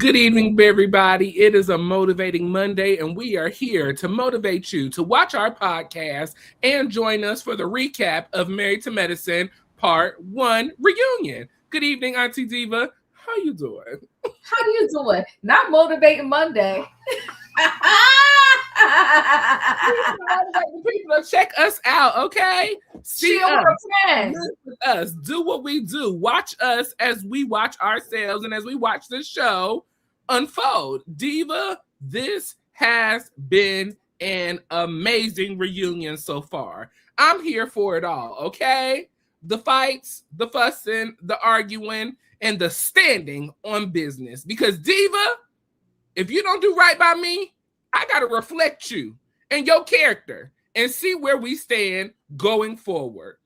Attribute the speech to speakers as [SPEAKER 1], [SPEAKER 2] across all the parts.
[SPEAKER 1] Good evening, everybody. It is a motivating Monday, and we are here to motivate you to watch our podcast and join us for the recap of Married to Medicine Part 1 reunion. Good evening, Auntie Diva. How you doing?
[SPEAKER 2] How you doing? Not motivating Monday.
[SPEAKER 1] People to check us out, okay?
[SPEAKER 2] See us,
[SPEAKER 1] with us, do what we do. Watch us as we watch ourselves and as we watch the show unfold. Diva, this has been an amazing reunion so far. I'm here for it all, okay? The fights, the fussing, the arguing, and the standing on business. Because Diva, if you don't do right by me, I got to reflect you and your character and see where we stand going forward.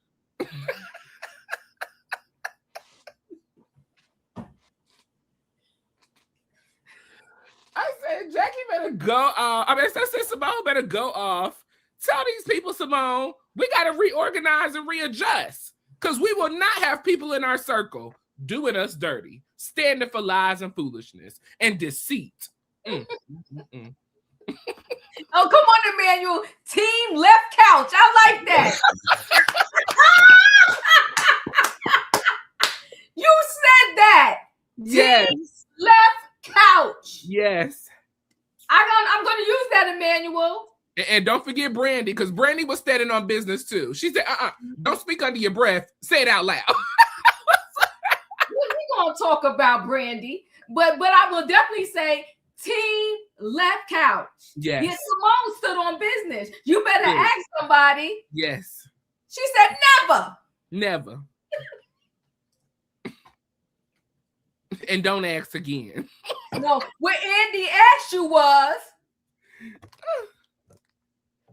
[SPEAKER 1] I said, Jackie better go off. I said, Simone better go off. Tell these people, Simone, we got to reorganize and readjust because we will not have people in our circle doing us dirty, standing for lies and foolishness and deceit.
[SPEAKER 2] Oh, come on, Emmanuel. Team left couch. I like that. You said that.
[SPEAKER 1] Yes.
[SPEAKER 2] Team left couch.
[SPEAKER 1] Yes.
[SPEAKER 2] I'm going to use that, Emmanuel.
[SPEAKER 1] And don't forget Brandy, because Brandy was standing on business too. She said, don't speak under your breath. Say it out loud.
[SPEAKER 2] We're going to talk about Brandy, but I will definitely say team left couch.
[SPEAKER 1] Yes.
[SPEAKER 2] Yes, Simone stood on business. You better ask somebody.
[SPEAKER 1] Yes.
[SPEAKER 2] She said never.
[SPEAKER 1] Never. And don't ask again.
[SPEAKER 2] No, what Andy asked you was.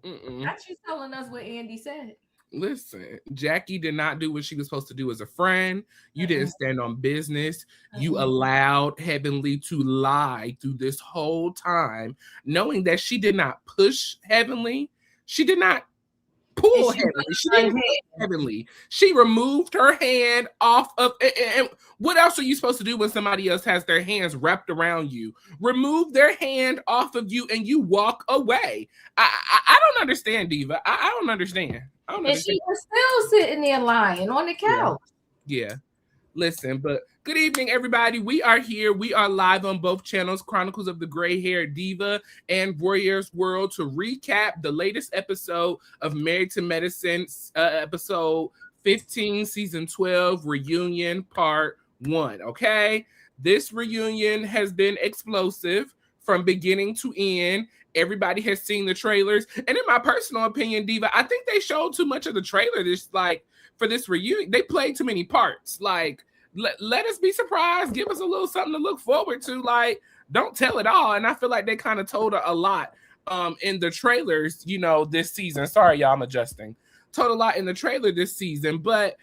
[SPEAKER 2] Not you telling us what Andy said.
[SPEAKER 1] Listen, Jackie did not do what she was supposed to do as a friend. You didn't stand on business. You allowed Heavenly to lie through this whole time, knowing that she did not push Heavenly. She did not pull Heavenly. She didn't push Heavenly. She removed her hand off of. And what else are you supposed to do when somebody else has their hands wrapped around you? Remove their hand off of you and you walk away. I don't understand, Diva. I don't understand.
[SPEAKER 2] And she was still sitting there lying on the couch.
[SPEAKER 1] Yeah. Listen, but good evening, everybody. We are here. We are live on both channels, Chronicles of the Gray Hair Diva and Royaire's World, to recap the latest episode of Married to Medicine, episode 15, season 12, reunion part 1. Okay? This reunion has been explosive from beginning to end. Everybody has seen the trailers. And in my personal opinion, Diva, I think they showed too much of the trailer for this reunion. They played too many parts. Like, let us be surprised. Give us a little something to look forward to. Like, don't tell it all. And I feel like they kind of told a lot in the trailers, this season. Sorry, y'all, I'm adjusting. Told a lot in the trailer this season. But,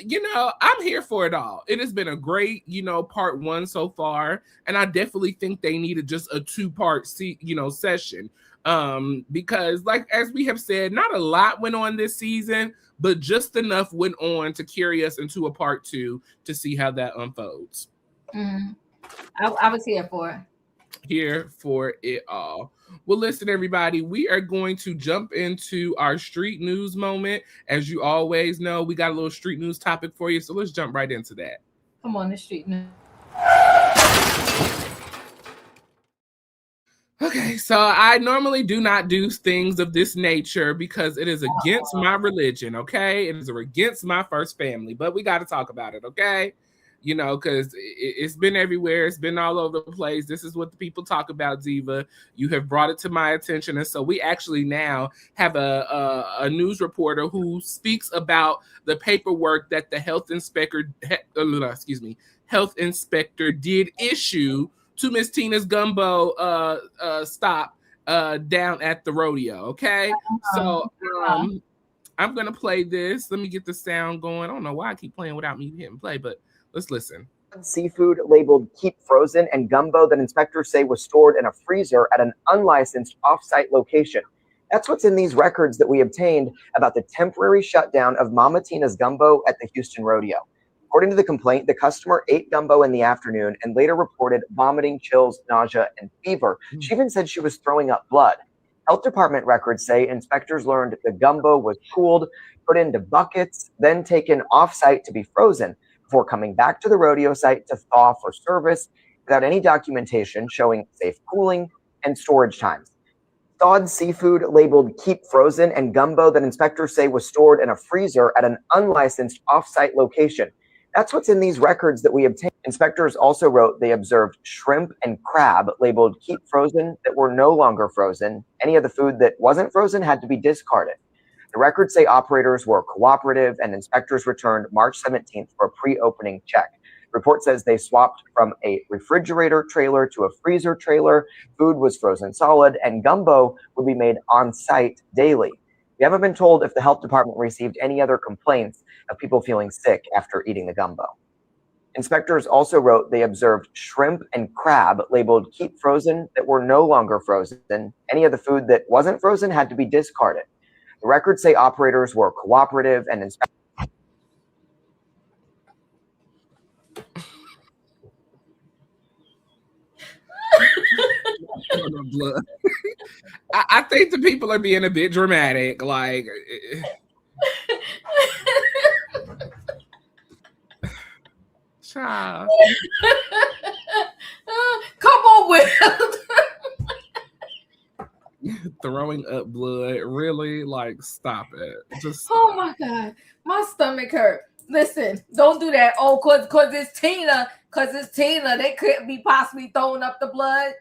[SPEAKER 1] I'm here for it all. It has been a great, part 1 so far. And I definitely think they needed just a 2-part, session. Because like, as we have said, not a lot went on this season, but just enough went on to carry us into a part 2 to see how that unfolds.
[SPEAKER 2] I was here for it.
[SPEAKER 1] Here for it all. Well, listen, everybody, we are going to jump into our street news moment. As you always know, we got a little street news topic for you, so let's jump right into that.
[SPEAKER 2] Come on, the street news.
[SPEAKER 1] Okay, so I normally do not do things of this nature because it is against my religion, okay? It is against my first family, but we got to talk about it, okay? Because it's been everywhere. It's been all over the place. This is what the people talk about, Diva. You have brought it to my attention. And so we actually now have a news reporter who speaks about the paperwork that the health inspector did issue to Miss Tina's gumbo stop down at the rodeo, okay? So I'm going to play this. Let me get the sound going. I don't know why I keep playing without me hitting play, but let's listen.
[SPEAKER 3] Seafood labeled keep frozen and gumbo that inspectors say was stored in a freezer at an unlicensed off-site location. That's what's in these records that we obtained about the temporary shutdown of Mama Tina's Gumbo at the Houston Rodeo. According to the complaint, the customer ate gumbo in the afternoon and later reported vomiting, chills, nausea, and fever. She even said she was throwing up blood. Health department records say inspectors learned the gumbo was cooled, put into buckets, then taken off-site to be frozen before coming back to the rodeo site to thaw for service without any documentation showing safe cooling and storage times. Thawed seafood labeled keep frozen and gumbo that inspectors say was stored in a freezer at an unlicensed off-site location. That's what's in these records that we obtained. Inspectors also wrote they observed shrimp and crab labeled keep frozen that were no longer frozen. Any of the food that wasn't frozen had to be discarded. The records say operators were cooperative and inspectors returned March 17th for a pre-opening check. The report says they swapped from a refrigerator trailer to a freezer trailer. Food was frozen solid and gumbo would be made on site daily. We haven't been told if the health department received any other complaints of people feeling sick after eating the gumbo. Inspectors also wrote they observed shrimp and crab labeled keep frozen that were no longer frozen. Any of the food that wasn't frozen had to be discarded. The records say operators were cooperative and inspectors.
[SPEAKER 1] I think the people are being a bit dramatic. Like, child.
[SPEAKER 2] Come on, Will.
[SPEAKER 1] Throwing up blood, really? Like, stop it. Just
[SPEAKER 2] Oh my God, my stomach hurt. Listen, don't do that. Oh, cause it's Tina. They could be possibly throwing up the blood.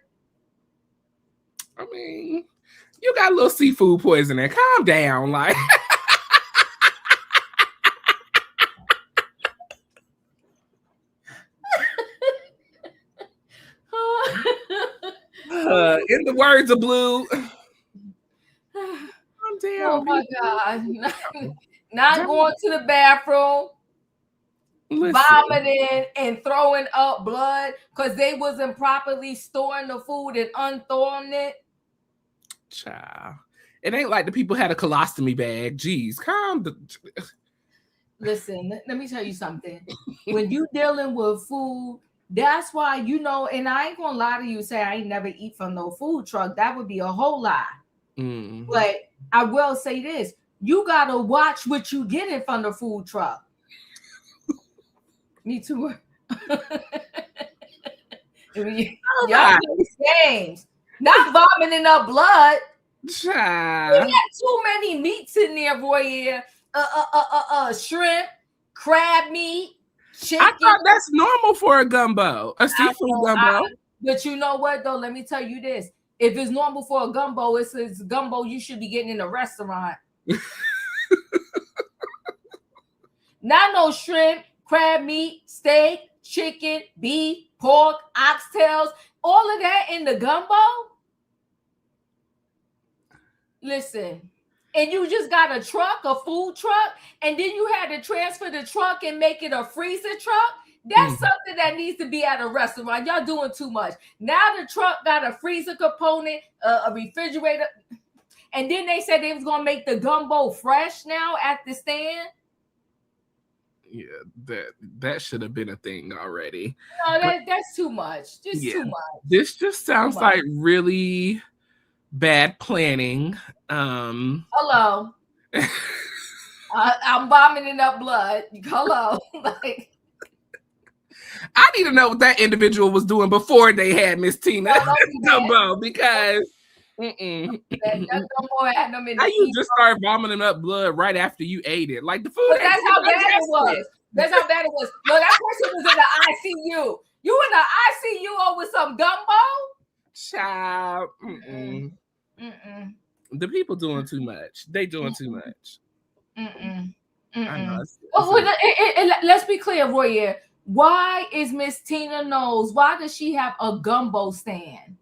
[SPEAKER 1] I mean, you got a little seafood poisoning. Calm down, like. In the words of Blue, calm down.
[SPEAKER 2] Oh my God, not going to the bathroom. Listen. Vomiting and throwing up blood because they wasn't properly storing the food and unthawing it.
[SPEAKER 1] Child, it ain't like the people had a colostomy bag. Jeez,
[SPEAKER 2] Listen, let me tell you something. When you dealing with food, that's why, and I ain't gonna lie to you, say I ain't never eat from no food truck. That would be a whole lie.
[SPEAKER 1] Mm.
[SPEAKER 2] But I will say this: you gotta watch what you getting from the food truck. Me too. Y'all games. Not vomiting up blood.
[SPEAKER 1] Child.
[SPEAKER 2] We got too many meats in there, Royaire. Shrimp, crab meat, chicken.
[SPEAKER 1] I thought that's normal for a gumbo, a seafood gumbo.
[SPEAKER 2] But you know what, though? Let me tell you this. If it's normal for a gumbo, it's gumbo you should be getting in a restaurant. Not no shrimp, crab meat, steak, chicken, beef, pork, oxtails, all of that in the gumbo. Listen, and you just got a truck, a food truck, and then you had to transfer the truck and make it a freezer truck. That's something that needs to be at a restaurant. Y'all doing too much. Now the truck got a freezer component, a refrigerator, and then they said they was gonna make the gumbo fresh now at the stand.
[SPEAKER 1] Yeah, that should have been a thing already.
[SPEAKER 2] No, that's too much. Too much.
[SPEAKER 1] This just sounds like really bad planning.
[SPEAKER 2] Hello. I'm vomiting up blood. Hello. Like,
[SPEAKER 1] I need to know what that individual was doing before they had Miss Tina gumbo, because
[SPEAKER 2] that gumbo had them in
[SPEAKER 1] how you just start vomiting up blood right after you ate it? Like the food.
[SPEAKER 2] But that's how bad it was. That's how bad it was. No, that person was in the ICU. You in the ICU with some gumbo?
[SPEAKER 1] Child. The people doing too much. They doing too much. I know.
[SPEAKER 2] Let's be clear, Royaire. Why is Miss Tina Knowles? Why does she have a gumbo stand?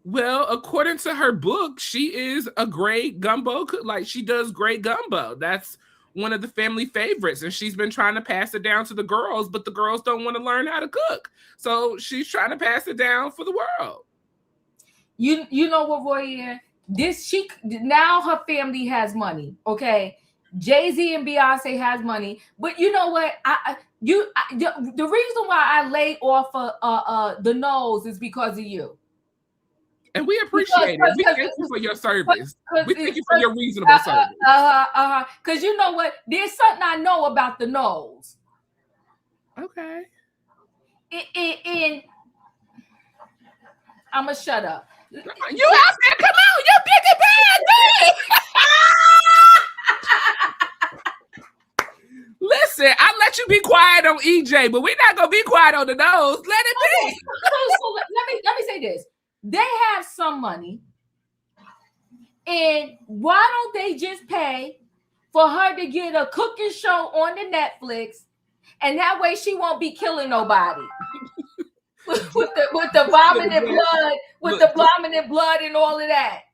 [SPEAKER 1] Well, according to her book, she is a great gumbo cook. Like, she does great gumbo. That's one of the family favorites, and she's been trying to pass it down to the girls, but the girls don't want to learn how to cook. So she's trying to pass it down for the world.
[SPEAKER 2] You know what, Royaire? Now her family has money. Okay, Jay-Z and Beyonce has money, but you know what? The reason why I laid off the nose is because of you.
[SPEAKER 1] And we appreciate it. We thank you for your service. We thank you for your reasonable service.
[SPEAKER 2] Because you know what? There's something I know about the nose.
[SPEAKER 1] Okay.
[SPEAKER 2] And I'm going to shut up.
[SPEAKER 1] You out there? Come on, you big and bad. Listen, I let you be quiet on EJ, but we're not going to be quiet on the nose. Let it be.
[SPEAKER 2] So let me say this. They have some money, and why don't they just pay for her to get a cooking show on the Netflix, and that way she won't be killing nobody with the vomiting blood, the vomiting blood and all of that.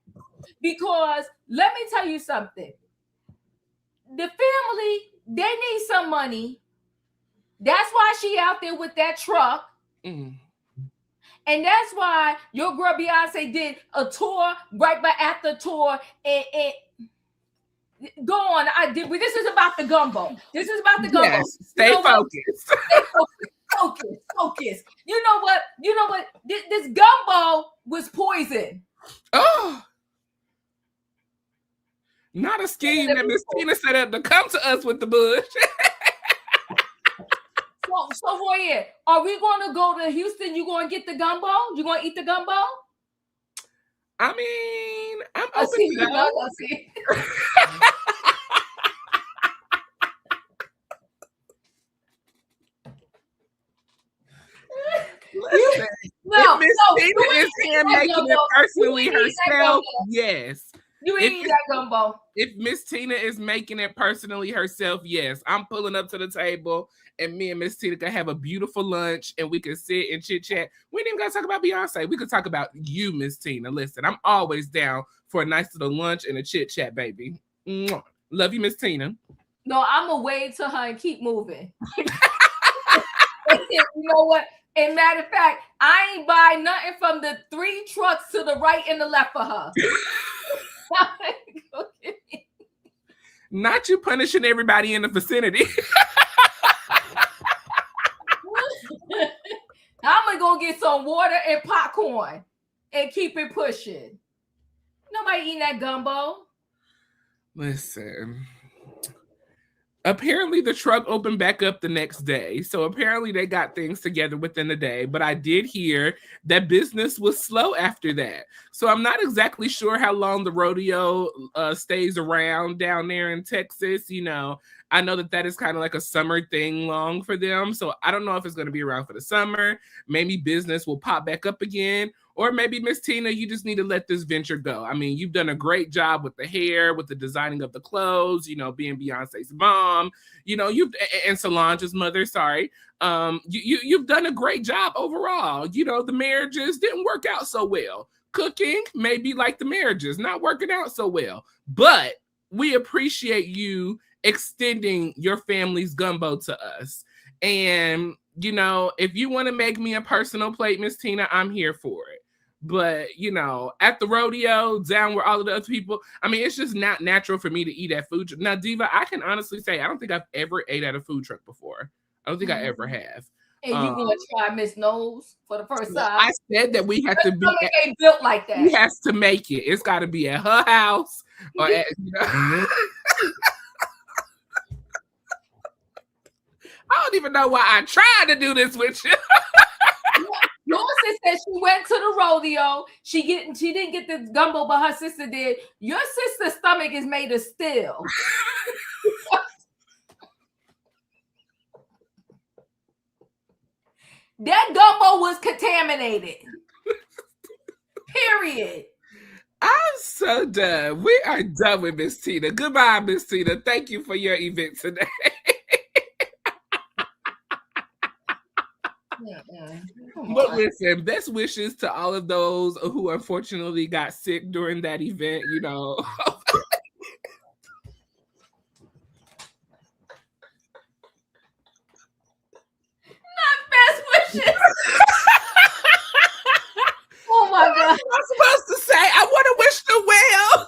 [SPEAKER 2] Because let me tell you something, the family, they need some money. That's why she out there with that truck. Mm. And that's why your girl Beyonce did a tour right after tour. And go on. This is about the gumbo. This is about the gumbo.
[SPEAKER 1] Yes, stay focused.
[SPEAKER 2] Focus. You know what? This gumbo was poison.
[SPEAKER 1] Oh. Not a scheme that Miss Tina set up to come to us with the bush.
[SPEAKER 2] So Royaire, are we going to go to Houston? You going to get the gumbo? You going to eat the gumbo?
[SPEAKER 1] I mean, I'm open to that. Listen, if Miss Tina is here making it personally herself, yes.
[SPEAKER 2] You ain't eat that gumbo.
[SPEAKER 1] If Miss Tina is making it personally herself, yes. I'm pulling up to the table and me and Miss Tina can have a beautiful lunch and we can sit and chit chat. We ain't even gotta talk about Beyonce. We could talk about you, Miss Tina. Listen, I'm always down for a nice little lunch and a chit chat, baby. Mwah. Love you, Miss Tina.
[SPEAKER 2] No, I'm gonna wave to her and keep moving. You know what? And matter of fact, I ain't buy nothing from the 3 trucks to the right and the left for her.
[SPEAKER 1] Not you punishing everybody in the vicinity.
[SPEAKER 2] I'm gonna go get some water and popcorn and keep it pushing. Nobody eating that gumbo.
[SPEAKER 1] Listen. Apparently the truck opened back up the next day. So apparently they got things together within the day. But I did hear that business was slow after that. So I'm not exactly sure how long the rodeo stays around down there in Texas. You know, I know that is kind of like a summer thing long for them. So I don't know if it's going to be around for the summer. Maybe business will pop back up again. Or maybe, Miss Tina, you just need to let this venture go. I mean, you've done a great job with the hair, with the designing of the clothes, you know, being Beyonce's mom, you know, and Solange's mother, sorry. You've done a great job overall. You know, the marriages didn't work out so well. Cooking, maybe like the marriages, not working out so well. But we appreciate you extending your family's gumbo to us. And, you know, if you want to make me a personal plate, Miss Tina, I'm here for it. But, you know, at the rodeo, down where all of the other people, I mean, it's just not natural for me to eat at food truck. Now, Diva, I can honestly say, I don't think I've ever ate at a food truck before. I don't think I ever have.
[SPEAKER 2] And you going to try Miss Nose for the first time?
[SPEAKER 1] I said that we have to be.
[SPEAKER 2] Ain't built like that.
[SPEAKER 1] He has to make it. It's got to be at her house or at, you know. I don't even know why I tried to do this with you.
[SPEAKER 2] Your sister said she went to the rodeo. She didn't get the gumbo, but her sister did. Your sister's stomach is made of steel. That gumbo was contaminated. Period.
[SPEAKER 1] I'm so done. We are done with Miss Tina. Goodbye, Miss Tina. Thank you for your event today. But listen, best wishes to all of those who unfortunately got sick during that event, you know.
[SPEAKER 2] Not best wishes. Oh my God.
[SPEAKER 1] I'm supposed to say, I want to wish them well.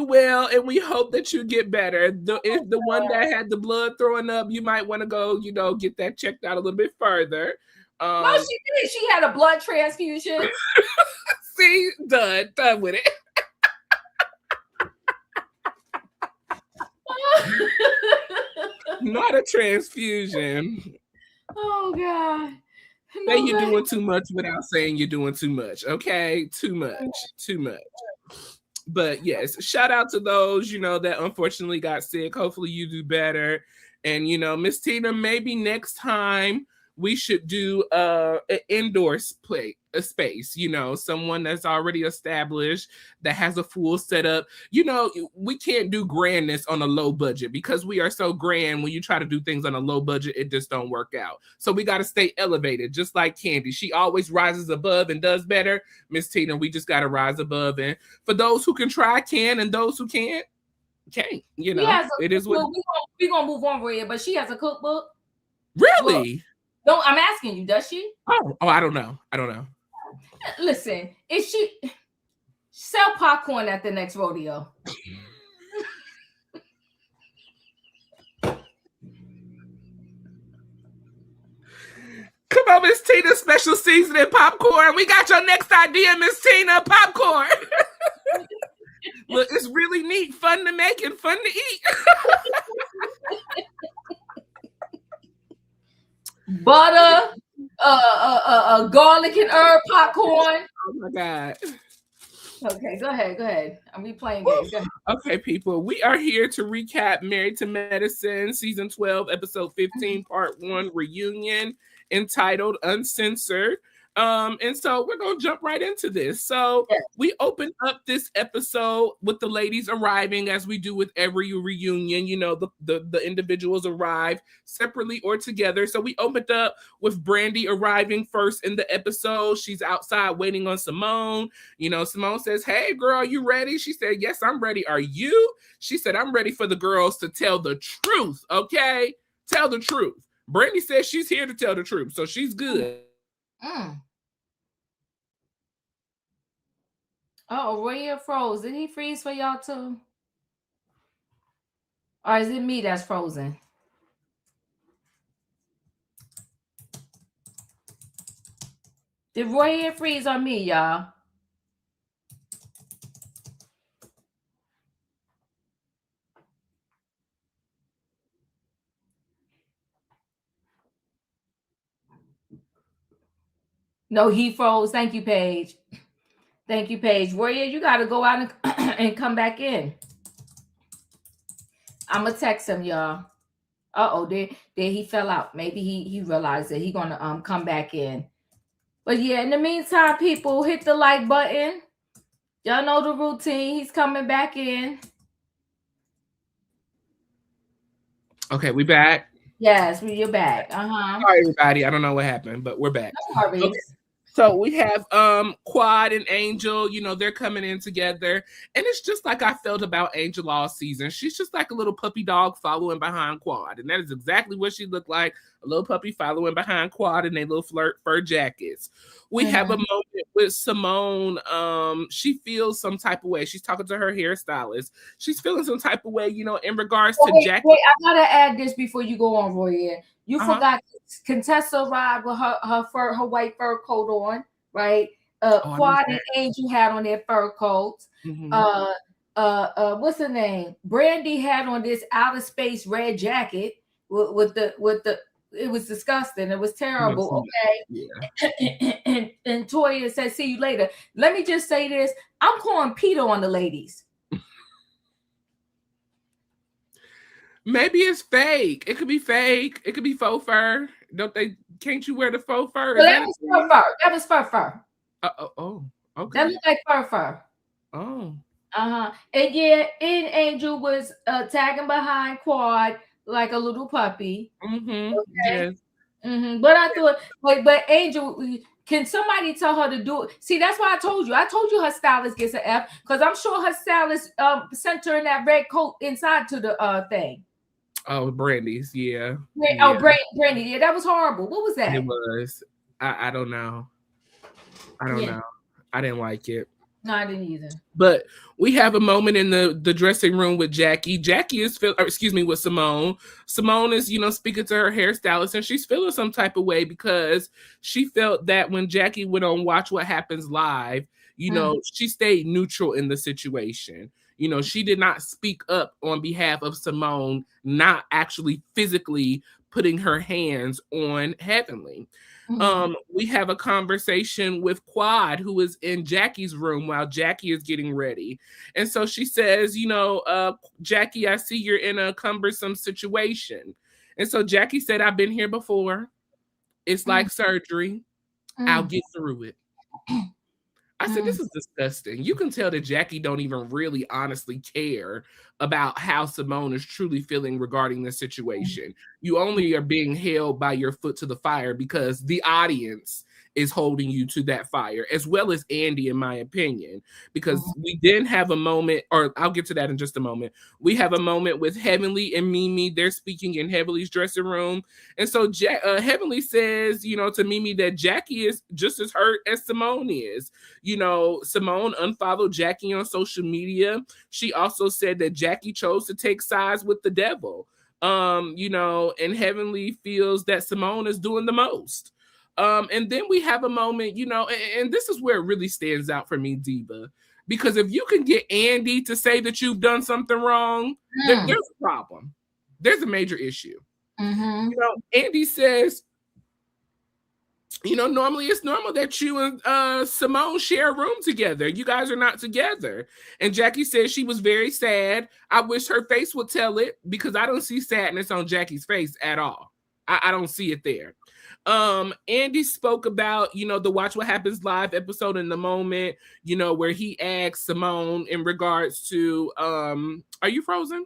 [SPEAKER 1] well, and we hope that you get better. If the one that had the blood throwing up, you might want to go, get that checked out a little bit further.
[SPEAKER 2] No, she did. She had a blood transfusion.
[SPEAKER 1] See, done with it. Not a transfusion.
[SPEAKER 2] Oh God.
[SPEAKER 1] Say you're doing too much without saying you're doing too much. Okay, too much. But yes, shout out to those that unfortunately got sick. Hopefully you do better. And Miss Tina, maybe next time we should do an indoor space, someone that's already established, that has a full setup. We can't do grandness on a low budget because we are so grand. When you try to do things on a low budget, it just don't work out. So we got to stay elevated, just like Candy. She always rises above and does better. Miss Tina, we just got to rise above. And for those who can try, can, and those who can't. It is what
[SPEAKER 2] we're gonna move on, Royaire, but she has a cookbook.
[SPEAKER 1] Really?
[SPEAKER 2] No, I'm asking you, does she?
[SPEAKER 1] Oh, I don't know.
[SPEAKER 2] Listen, is she sell popcorn at the next rodeo?
[SPEAKER 1] Come on, Miss Tina, special seasoning popcorn. We got your next idea, Miss Tina, popcorn. Look, it's really neat, fun to make and fun to eat.
[SPEAKER 2] Butter, garlic and herb popcorn.
[SPEAKER 1] Oh my God.
[SPEAKER 2] Okay, go ahead. I'm replaying games. Go ahead.
[SPEAKER 1] Okay, people, we are here to recap Married to Medicine, season 12, episode 15, part 1, reunion, entitled Uncensored. And so we're gonna jump right into this. So we open up this episode with the ladies arriving, as we do with every reunion. The individuals arrive separately or together. So we opened up with Brandy arriving first in the episode. She's outside waiting on Simone. Simone says, "Hey girl, you ready?" She said, "Yes, I'm ready. Are you?" She said, "I'm ready for the girls to tell the truth. Okay, tell the truth." Brandy says she's here to tell the truth, so she's good.
[SPEAKER 2] Oh, Royaire froze. Did he freeze for y'all too? Or is it me that's frozen? Did Royaire freeze on me, y'all? No, he froze. Thank you, Paige. Thank you, Paige. Royaire, you got to go out and come back in. I'm going to text him, y'all. Uh-oh, there he fell out. Maybe he realized that he's going to come back in. But yeah, in the meantime, people, hit the like button. Y'all know the routine. He's coming back in.
[SPEAKER 1] Okay, we back?
[SPEAKER 2] Yes, you're back. Uh-huh.
[SPEAKER 1] Sorry, everybody. I don't know what happened, but we're back.
[SPEAKER 2] No worries.
[SPEAKER 1] Okay. So we have Quad and Angel, they're coming in together. And it's just like I felt about Angel all season. She's just like a little puppy dog following behind Quad. And that is exactly what she looked like, a little puppy following behind Quad in their little fur jackets. We have a moment with Simone. She feels some type of way. She's talking to her hairstylist. She's feeling some type of way, in regards to Jackie.
[SPEAKER 2] Wait, I got to add this before you go on, Royaire. You forgot Contessa arrived with her white fur coat on, right? Quad and Angel had on their fur coats. What's her name? Brandy had on this outer space red jacket with the. It was disgusting. It was terrible. Okay. Yeah. And Toya said, "See you later." Let me just say this: I'm calling Peter on the ladies.
[SPEAKER 1] Maybe it's fake. It could be fake. It could be faux fur. Can't you wear the faux fur?
[SPEAKER 2] Well, that was fur fur. That was fur fur.
[SPEAKER 1] Okay.
[SPEAKER 2] That looked like fur fur.
[SPEAKER 1] Oh.
[SPEAKER 2] And yeah, and Angel was tagging behind Quad like a little puppy.
[SPEAKER 1] Okay.
[SPEAKER 2] Yes. But I thought, but Angel, can somebody tell her to do it? See, that's why I told you. Her stylist gets an F because I'm sure her stylist sent her in that red coat inside to the thing.
[SPEAKER 1] Oh, Brandy's, yeah.
[SPEAKER 2] Oh, Brandy, yeah, that was horrible. What was that?
[SPEAKER 1] It was. I don't know. I don't know. I didn't like it.
[SPEAKER 2] No, I didn't either.
[SPEAKER 1] But we have a moment in the dressing room with Jackie. Jackie is with Simone. Simone is, speaking to her hairstylist, and she's feeling some type of way because she felt that when Jackie went on Watch What Happens Live, she stayed neutral in the situation. She did not speak up on behalf of Simone, not actually physically putting her hands on Heavenly. We have a conversation with Quad, who is in Jackie's room while Jackie is getting ready. And so she says, Jackie, I see you're in a cumbersome situation. And so Jackie said, I've been here before. It's like surgery. I'll get through it. I said, this is disgusting. You can tell that Jackie don't even really honestly care about how Simone is truly feeling regarding the situation. You only are being held by your foot to the fire because the audience is holding you to that fire, as well as Andy, in my opinion, because we didn't have a moment, or I'll get to that in just a moment. We have a moment with Heavenly and Mimi. They're speaking in Heavenly's dressing room. And so Heavenly says, to Mimi that Jackie is just as hurt as Simone is. Simone unfollowed Jackie on social media. She also said that Jackie chose to take sides with the devil. And Heavenly feels that Simone is doing the most. And then we have a moment, and this is where it really stands out for me, Diva, because if you can get Andy to say that you've done something wrong, there's a problem. There's a major issue. Andy says, normally it's normal that you and Simone share a room together. You guys are not together. And Jackie says she was very sad. I wish her face would tell it, because I don't see sadness on Jackie's face at all. I don't see it there. Andy spoke about, the Watch What Happens Live episode in the moment, where he asked Simone in regards to, are you frozen?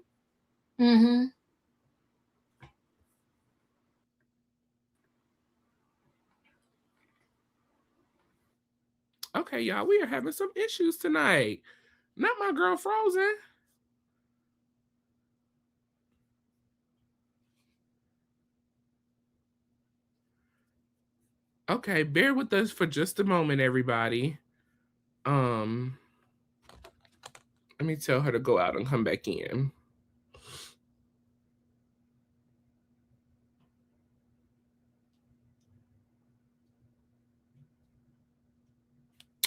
[SPEAKER 1] Okay, y'all, we are having some issues tonight. Not my girl Frozen. Okay, bear with us for just a moment, everybody. Let me tell her to go out and come back in.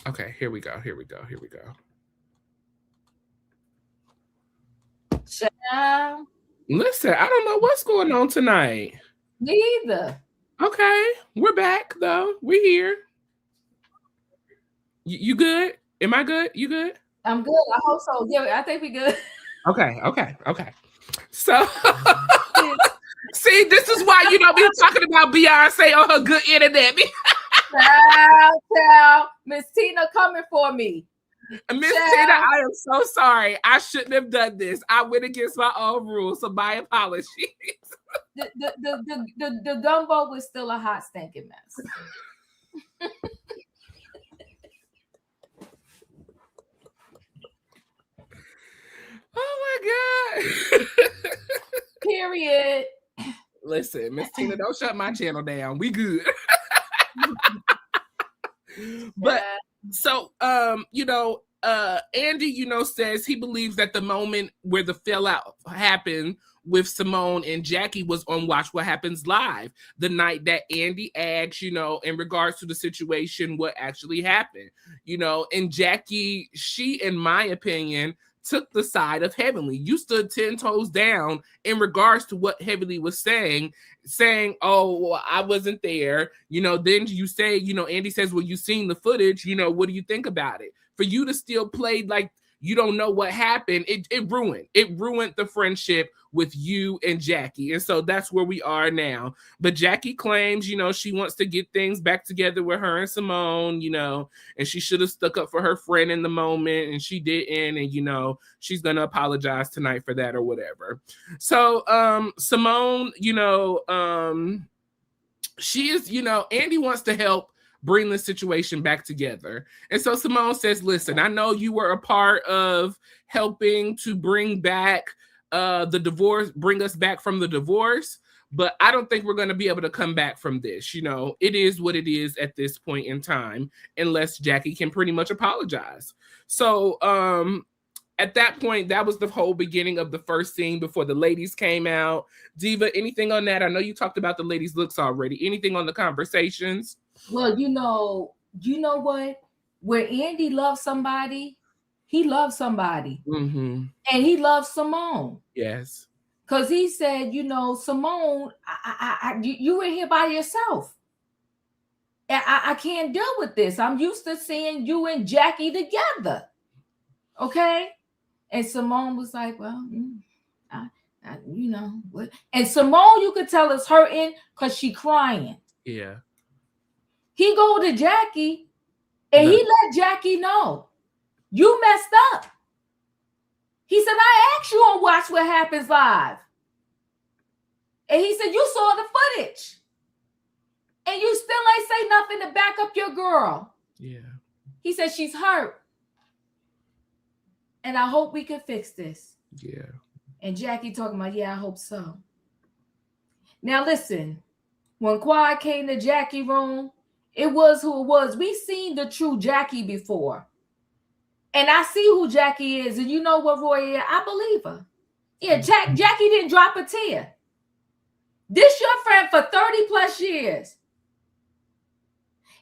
[SPEAKER 1] Okay, here we go.
[SPEAKER 2] Child.
[SPEAKER 1] Listen, I don't know what's going on tonight.
[SPEAKER 2] Neither.
[SPEAKER 1] Okay, we're back though. We're here. You good? Am I good? You good?
[SPEAKER 2] I'm good. I hope so. Yeah, I think we good.
[SPEAKER 1] Okay. So, see, this is why you don't be talking about Beyonce on her good internet.
[SPEAKER 2] Child, Miss Tina coming for me.
[SPEAKER 1] Miss Tina, I am so sorry. I shouldn't have done this. I went against my own rules, so my apologies.
[SPEAKER 2] The gumbo was still a hot stinking mess.
[SPEAKER 1] Oh my God.
[SPEAKER 2] Period.
[SPEAKER 1] Listen, Miss Tina, don't shut my channel down. We good. But so Andy, says he believes that the moment where the fallout happened with Simone and Jackie was on Watch What Happens Live, the night that Andy asked, in regards to the situation, what actually happened, and Jackie, she, in my opinion, took the side of Heavenly. You stood 10 toes down in regards to what Heavenly was saying, oh, well, I wasn't there. Then you say, Andy says, well, you seen the footage, what do you think about it? For you to still play like you don't know what happened, it ruined the friendship with you and Jackie. And so that's where we are now. But Jackie claims, she wants to get things back together with her and Simone, and she should have stuck up for her friend in the moment, and she didn't. And, she's going to apologize tonight for that or whatever. So Simone, she is, Andy wants to help bring the situation back together. And so Simone says, listen, I know you were a part of helping to bring back the divorce, bring us back from the divorce, But I don't think we're going to be able to come back from this. It is what it is at this point in time, unless Jackie can pretty much apologize. So, at that point, that was the whole beginning of the first scene before the ladies came out. Diva, anything on that? I know you talked about the ladies' looks already. Anything on the conversations?
[SPEAKER 2] Well, you know what? Where Andy loves somebody, he loves somebody.
[SPEAKER 1] Mm-hmm.
[SPEAKER 2] And he loves Simone.
[SPEAKER 1] Yes.
[SPEAKER 2] Because he said, Simone, you were here by yourself. I can't deal with this. I'm used to seeing you and Jackie together. Okay? And Simone was like, well, what? And Simone, you could tell, is hurting because she crying.
[SPEAKER 1] Yeah.
[SPEAKER 2] He go to Jackie and he let Jackie know, you messed up. He said, I asked you on Watch What Happens Live. And he said, you saw the footage. And you still ain't say nothing to back up your girl.
[SPEAKER 1] Yeah.
[SPEAKER 2] He said, she's hurt. And I hope we can fix this.
[SPEAKER 1] Yeah.
[SPEAKER 2] And Jackie talking about, yeah, I hope so. Now listen, when Quad came to Jackie room, it was who it was. We seen the true Jackie before. And I see who Jackie is. And you know what, Royaire? I believe her. Yeah, Jackie didn't drop a tear. This your friend for 30 plus years.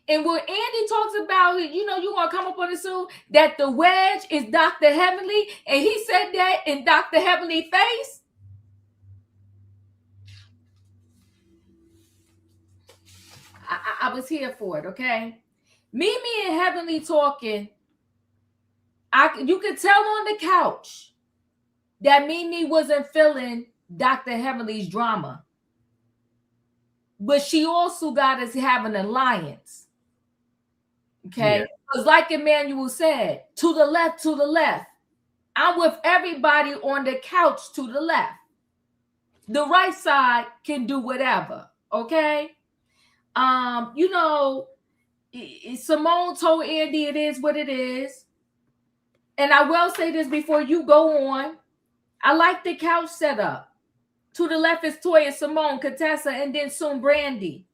[SPEAKER 2] And when Andy talks about, you want to come up on the soon, that the wedge is Dr. Heavenly, and he said that in Dr. Heavenly's face. I was here for it, okay? Mimi and Heavenly talking. You could tell on the couch that Mimi wasn't feeling Dr. Heavenly's drama. But she also got us have an alliance. Okay? Because like Emmanuel said, to the left. I'm with everybody on the couch to the left. The right side can do whatever. Okay? Simone told Andy it is what it is. And I will say this before you go on. I like the couch setup. To the left is Toya, Simone, Contessa, and then soon Brandy.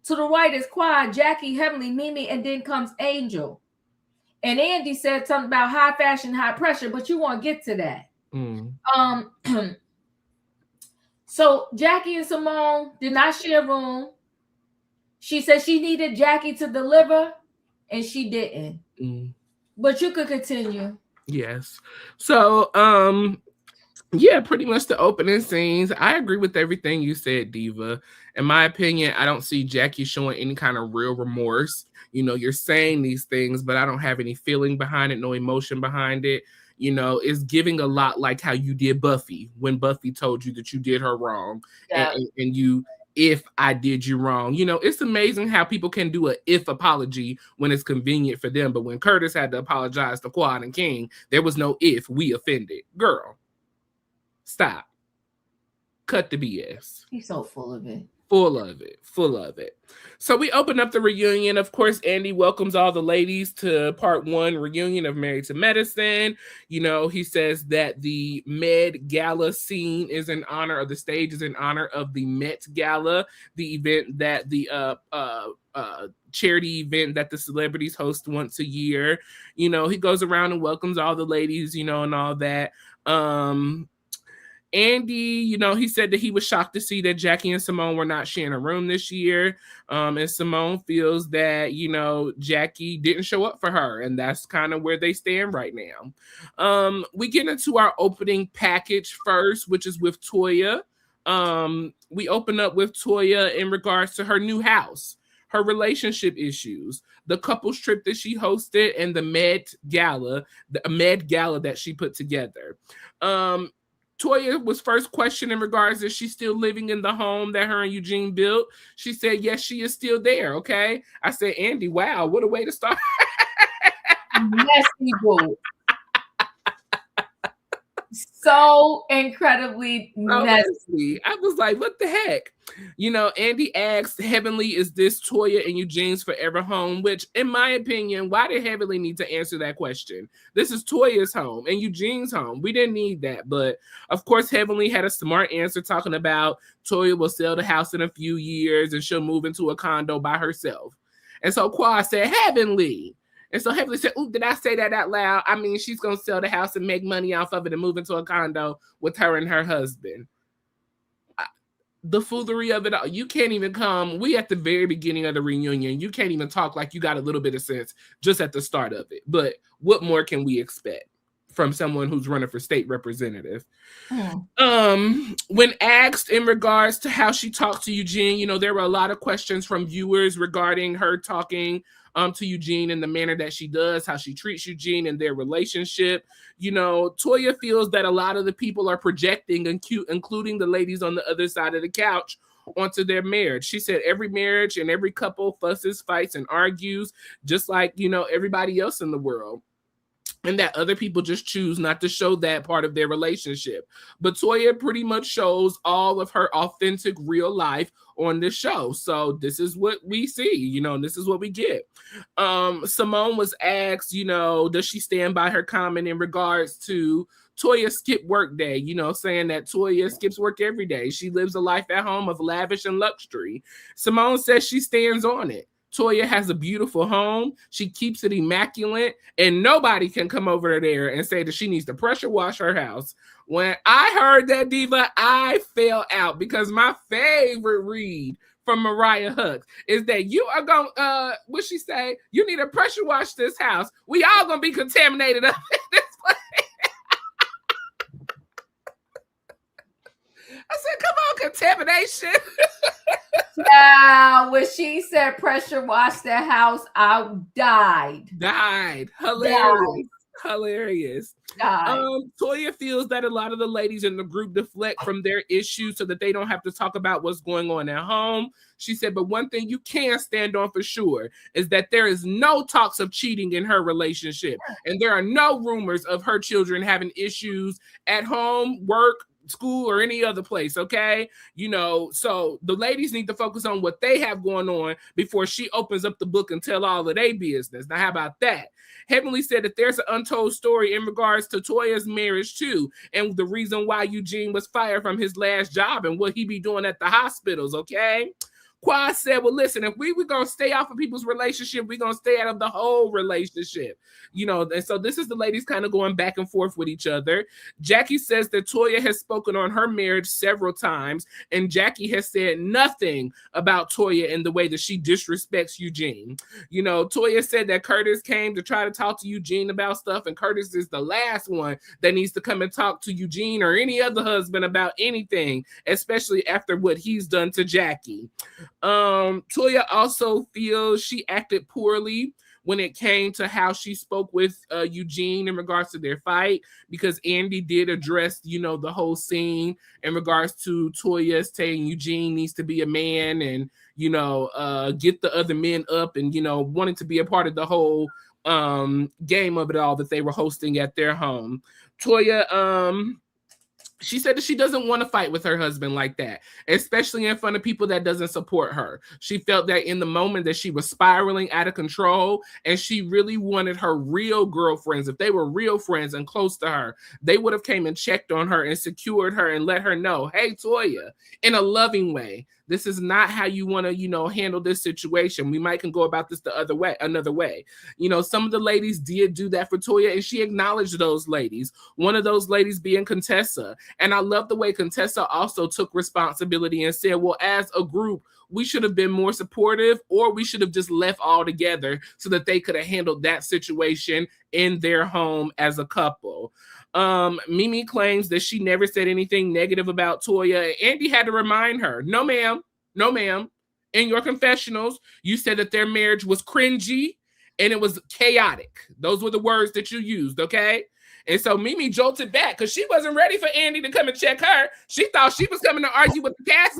[SPEAKER 2] To the right is Quad, Jackie, Heavenly, Mimi, and then comes Angel. And Andy said something about high fashion, high pressure, but you won't get to that. So Jackie and Simone did not share a room. She said she needed Jackie to deliver, and she didn't. But you could continue.
[SPEAKER 1] Yes. So, yeah, pretty much the opening scenes. I agree with everything you said, Diva. In my opinion, I don't see Jackie showing any kind of real remorse. You're saying these things, but I don't have any feeling behind it, no emotion behind it. It's giving a lot like how you did Buffy when Buffy told you that you did her wrong. Yeah. And you, if I did you wrong. It's amazing how people can do a if apology when it's convenient for them. But when Curtis had to apologize to Quad and King, there was no if, we offended. Girl. Stop. Cut the BS.
[SPEAKER 2] He's so full of it.
[SPEAKER 1] Full of it. So we open up the reunion. Of course, Andy welcomes all the ladies to part 1 reunion of Married to Medicine. He says that the Med Gala scene is in honor of the stage, is in honor of the Met Gala, the event that the charity event that the celebrities host once a year. He goes around and welcomes all the ladies, and all that. Andy, he said that he was shocked to see that Jackie and Simone were not sharing a room this year. And Simone feels that, Jackie didn't show up for her. And that's kind of where they stand right now. We get into our opening package first, which is with Toya. We open up with Toya in regards to her new house, her relationship issues, the couples trip that she hosted, and the Med Gala that she put together. Toya was first questioned in regards to she's still living in the home that her and Eugene built. She said, yes, she is still there. Okay. I said, Andy, wow, what a way to start.
[SPEAKER 2] Messy boo. so incredibly messy.
[SPEAKER 1] I was like, what the heck? Andy asked Heavenly, is this Toya and Eugene's forever home? Which, in my opinion, why did Heavenly need to answer that question? This is Toya's home and Eugene's home. We didn't need that. But of course, Heavenly had a smart answer talking about Toya will sell the house in a few years and she'll move into a condo by herself. And so Quad said, Heavenly. And so Heavenly said, ooh, did I say that out loud? I mean, she's going to sell the house and make money off of it and move into a condo with her and her husband. The foolery of it all. You can't even come. We at the very beginning of the reunion. You can't even talk like you got a little bit of sense just at the start of it. But what more can we expect from someone who's running for state representative? When asked in regards to how she talked to Eugene, there were a lot of questions from viewers regarding her talking to Eugene in the manner that she does, how she treats Eugene and their relationship. Toya feels that a lot of the people are projecting, including the ladies on the other side of the couch, onto their marriage. She said every marriage and every couple fusses, fights, and argues, just like, everybody else in the world. And that other people just choose not to show that part of their relationship. But Toya pretty much shows all of her authentic real life on this show. So this is what we see, and this is what we get. Simone was asked, does she stand by her comment in regards to Toya skip work day, saying that Toya skips work every day. She lives a life at home of lavish and luxury. Simone says she stands on it. Toya has a beautiful home. She keeps it immaculate, and nobody can come over there and say that she needs to pressure wash her house. When I heard that, Diva, I fell out because my favorite read from Mariah Hux is that you are going to, what she say? You need to pressure wash this house. We all going to be contaminated up in this place. I said, come on, contamination.
[SPEAKER 2] Now, when she said pressure wash the house, I died.
[SPEAKER 1] Hilarious. Toya feels that a lot of the ladies in the group deflect from their issues so that they don't have to talk about what's going on at home. She said, but one thing you can stand on for sure is that there is no talks of cheating in her relationship. And there are no rumors of her children having issues at home, work, school, or any other place, okay? So the ladies need to focus on what they have going on before she opens up the book and tell all of their business. Now, how about that? Heavenly said that there's an untold story in regards to Toya's marriage too, and the reason why Eugene was fired from his last job and what he be doing at the hospitals, okay? Quad said, well, listen, if we were going to stay off of people's relationship, we're going to stay out of the whole relationship. And so this is the ladies kind of going back and forth with each other. Jackie says that Toya has spoken on her marriage several times, and Jackie has said nothing about Toya in the way that she disrespects Eugene. Toya said that Curtis came to try to talk to Eugene about stuff, and Curtis is the last one that needs to come and talk to Eugene or any other husband about anything, especially after what he's done to Jackie. Toya also feels she acted poorly when it came to how she spoke with Eugene in regards to their fight, because Andy did address, the whole scene in regards to Toya saying Eugene needs to be a man and, get the other men up and, wanting to be a part of the whole game of it all that they were hosting at their home. Toya, she said that she doesn't want to fight with her husband like that, especially in front of people that doesn't support her. She felt that in the moment that she was spiraling out of control, and she really wanted her real girlfriends, if they were real friends and close to her, they would have came and checked on her and secured her and let her know, hey, Toya, in a loving way, this is not how you want to, handle this situation. We might can go about this another way. Some of the ladies did do that for Toya, and she acknowledged those ladies. One of those ladies being Contessa. And I love the way Contessa also took responsibility and said, well, as a group, we should have been more supportive, or we should have just left all together so that they could have handled that situation in their home as a couple. Mimi claims that she never said anything negative about Toya. Andy had to remind her, no, ma'am. In your confessionals, you said that their marriage was cringy and it was chaotic. Those were the words that you used, okay? And so Mimi jolted back because she wasn't ready for Andy to come and check her. She thought she was coming to argue with the cast.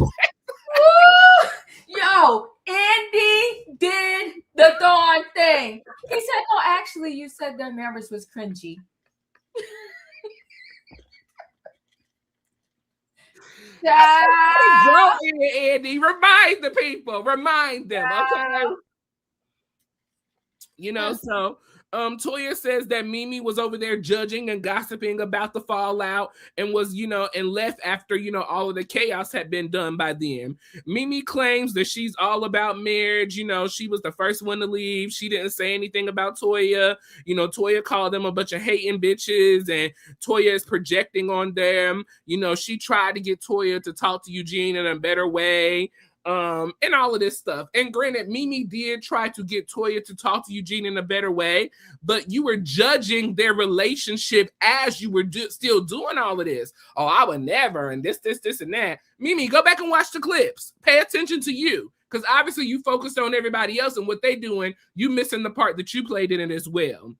[SPEAKER 2] Yo, Andy did the darn thing. He said, oh, actually, you said their marriage was cringy.
[SPEAKER 1] Grow in, Andy. Remind the people. Remind them, okay? You know, so Toya says that Mimi was over there judging and gossiping about the fallout and was, and left after, all of the chaos had been done by them. Mimi claims that she's all about marriage. She was the first one to leave. She didn't say anything about Toya. Toya called them a bunch of hating bitches, and Toya is projecting on them. She tried to get Toya to talk to Eugene in a better way. And all of this stuff. And granted, Mimi did try to get Toya to talk to Eugene in a better way, but you were judging their relationship as you were still doing all of this. Oh, I would never, and this, and that. Mimi, go back and watch the clips. Pay attention to you, because obviously you focused on everybody else and what they doing. You missing the part that you played in it as well.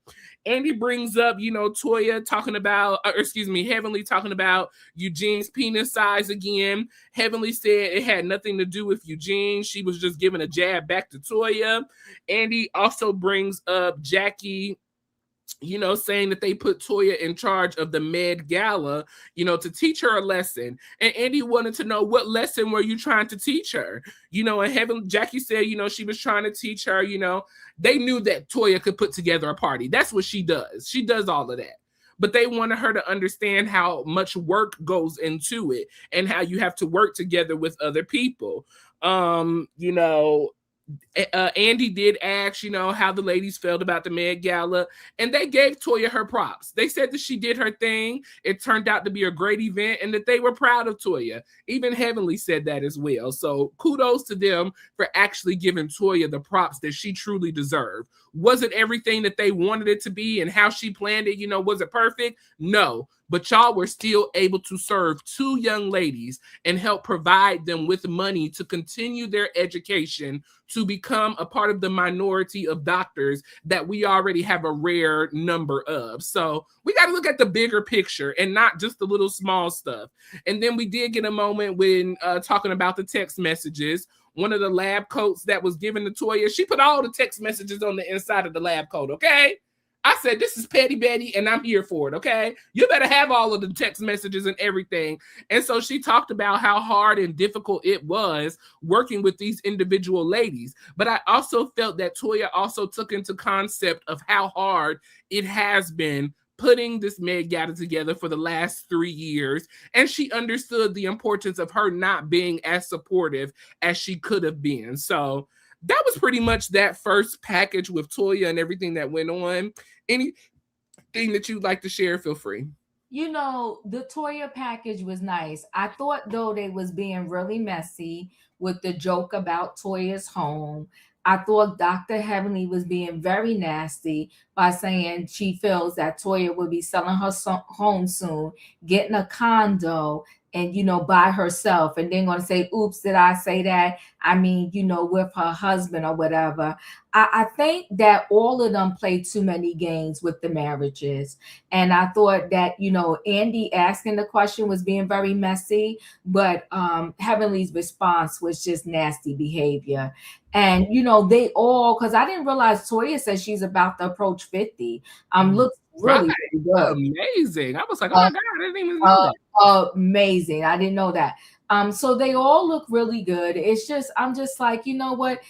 [SPEAKER 1] Andy brings up, Toya talking about, Heavenly talking about Eugene's penis size again. Heavenly said it had nothing to do with Eugene. She was just giving a jab back to Toya. Andy also brings up Jackie, saying that they put Toya in charge of the Med Gala, to teach her a lesson. And Andy wanted to know, what lesson were you trying to teach her? And Jackie said, she was trying to teach her, they knew that Toya could put together a party. That's what she does. She does all of that. But they wanted her to understand how much work goes into it and how you have to work together with other people. Andy did ask, how the ladies felt about the Met Gala, and they gave Toya her props. They said that she did her thing. It turned out to be a great event and that they were proud of Toya. Even Heavenly said that as well. So kudos to them for actually giving Toya the props that she truly deserved. Was it everything that they wanted it to be and how she planned it? Was it perfect? No. But y'all were still able to serve two young ladies and help provide them with money to continue their education to become a part of the minority of doctors that we already have a rare number of. So we got to look at the bigger picture and not just the little small stuff. And then we did get a moment when talking about the text messages. One of the lab coats that was given to Toya, she put all the text messages on the inside of the lab coat, okay? I said, this is petty Betty, and I'm here for it, okay? You better have all of the text messages and everything. And so she talked about how hard and difficult it was working with these individual ladies. But I also felt that Toya also took into concept of how hard it has been putting this Met Gala together for the last 3 years. And she understood the importance of her not being as supportive as she could have been. So that was pretty much that first package with Toya and everything that went on. Anything that you'd like to share, feel free.
[SPEAKER 2] The Toya package was nice. I thought, though, they was being really messy with the joke about Toya's home. I thought Dr. Heavenly was being very nasty by saying she feels that Toya will be selling her home soon, getting a condo, and by herself, and then going to say, oops, did I say that? I mean, with her husband or whatever. I think that all of them played too many games with the marriages. And I thought that, Andy asking the question was being very messy, but Heavenly's response was just nasty behavior. And, they all, because I didn't realize Toya says she's about to approach 50. Looks really good.
[SPEAKER 1] Amazing. I was like, oh my God, I didn't even know
[SPEAKER 2] that. Amazing. I didn't know that. So they all look really good. It's just, I'm just like, you know what?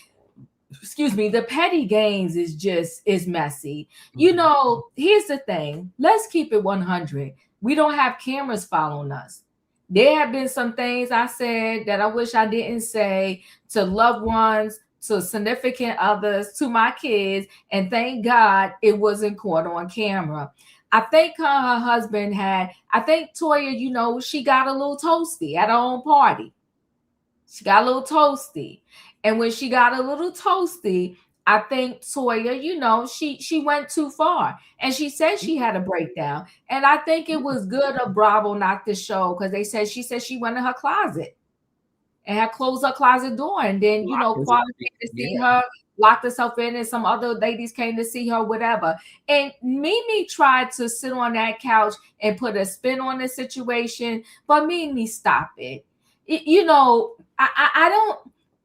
[SPEAKER 2] Excuse me, the petty games is messy. Here's the thing. Let's keep it 100. We don't have cameras following us. There have been some things I said that I wish I didn't say to loved ones, to significant others, to my kids, and thank God it wasn't caught on camera. I think her husband I think Toya, she got a little toasty at her own party. She got a little toasty. And when she got a little toasty, I think Toya, she went too far. And she said she had a breakdown. And I think it was good of Bravo not to show, because she said she went in her closet and had closed her closet door. And then, Quality came to see her, locked herself in, and some other ladies came to see her, whatever. And Mimi tried to sit on that couch and put a spin on the situation, but Mimi, stop it.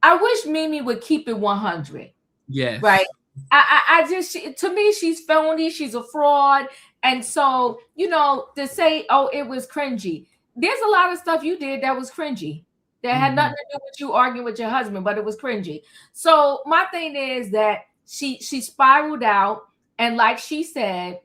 [SPEAKER 2] I wish Mimi would keep it 100.
[SPEAKER 1] Yes.
[SPEAKER 2] Right. To me, she's phony. She's a fraud. And so, to say, oh, it was cringy. there's a lot of stuff you did that was cringy. That had nothing to do with you arguing with your husband, but it was cringy. So my thing is that she spiraled out, and like she said,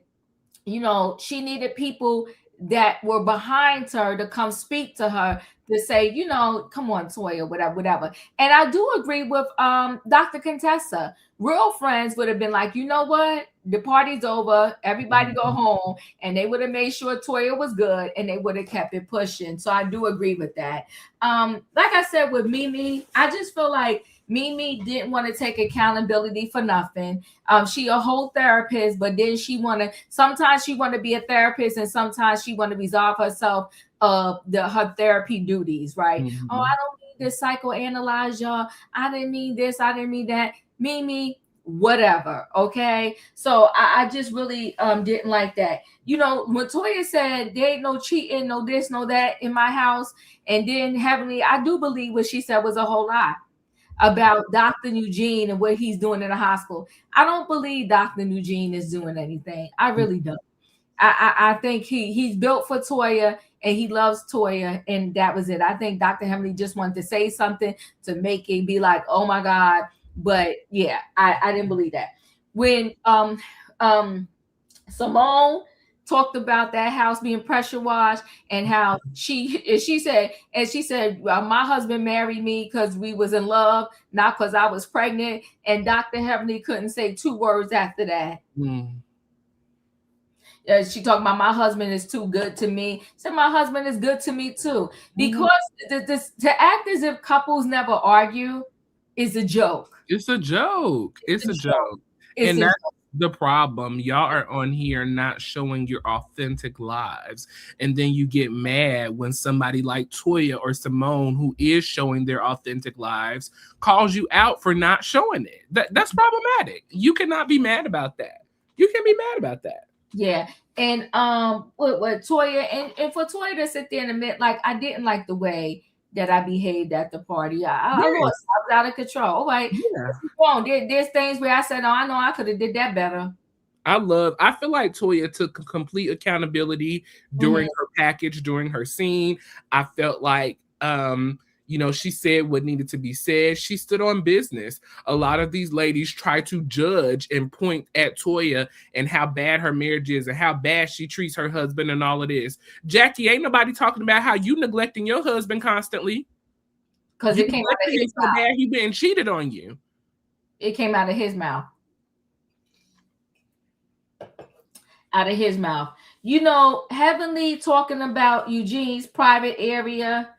[SPEAKER 2] you know, she needed people that were behind her to come speak to her to say, you know, come on, Toya, whatever, whatever. And I do agree with Dr. Contessa. Real friends would have been like, you know what? The party's over, everybody go home, and they would have made sure Toya was good and they would have kept it pushing. So I do agree with that. Like I said with Mimi, I just feel like Mimi didn't want to take accountability for nothing. She a whole therapist, but then sometimes she want to be a therapist, and sometimes she want to resolve herself of her therapy duties, right? Oh, I don't mean to psychoanalyze y'all. I didn't mean this. I didn't mean that. Mimi, whatever. Okay. So I just really didn't like that. You know, when Toya said there ain't no cheating, no this, no that in my house, and then Heavenly, I do believe what she said was a whole lie about Dr. Eugene and what he's doing in the hospital. I don't believe Dr. Eugene is doing anything. I really don't. I think he's built for Toya and he loves Toya, and that was it. I think Dr. Hemley just wanted to say something to make it be like, oh my God. But yeah, I didn't believe that. When Simone talked about that house being pressure washed and how she said my husband married me because we was in love, not because I was pregnant. And Dr. Heavenly couldn't say 2 words after that. She talked about my husband is too good to me. Said my husband is good to me too. Because to act as if couples never argue is a joke.
[SPEAKER 1] It's a joke. It's a joke. And that's the problem. Y'all are on here not showing your authentic lives. And then you get mad when somebody like Toya or Simone, who is showing their authentic lives, calls you out for not showing it. That's problematic. You cannot be mad about that. You can be mad about that.
[SPEAKER 2] Yeah. And what Toya and for Toya to sit there and admit, like, I didn't like the way that I behaved at the party. I was out of control. Like, there's things where I said, oh, I know I could have did that better.
[SPEAKER 1] I feel like Toya took complete accountability during her package, during her scene. I felt like, you know, she said what needed to be said. She stood on business. A lot of these ladies try to judge and point at Toya and how bad her marriage is and how bad she treats her husband and all of this. Jackie, ain't nobody talking about how you neglecting your husband constantly.
[SPEAKER 2] Because it came out of his mouth.
[SPEAKER 1] Bad he been cheated on you.
[SPEAKER 2] It came out of his mouth. Out of his mouth. You know, Heavenly talking about Eugene's private area.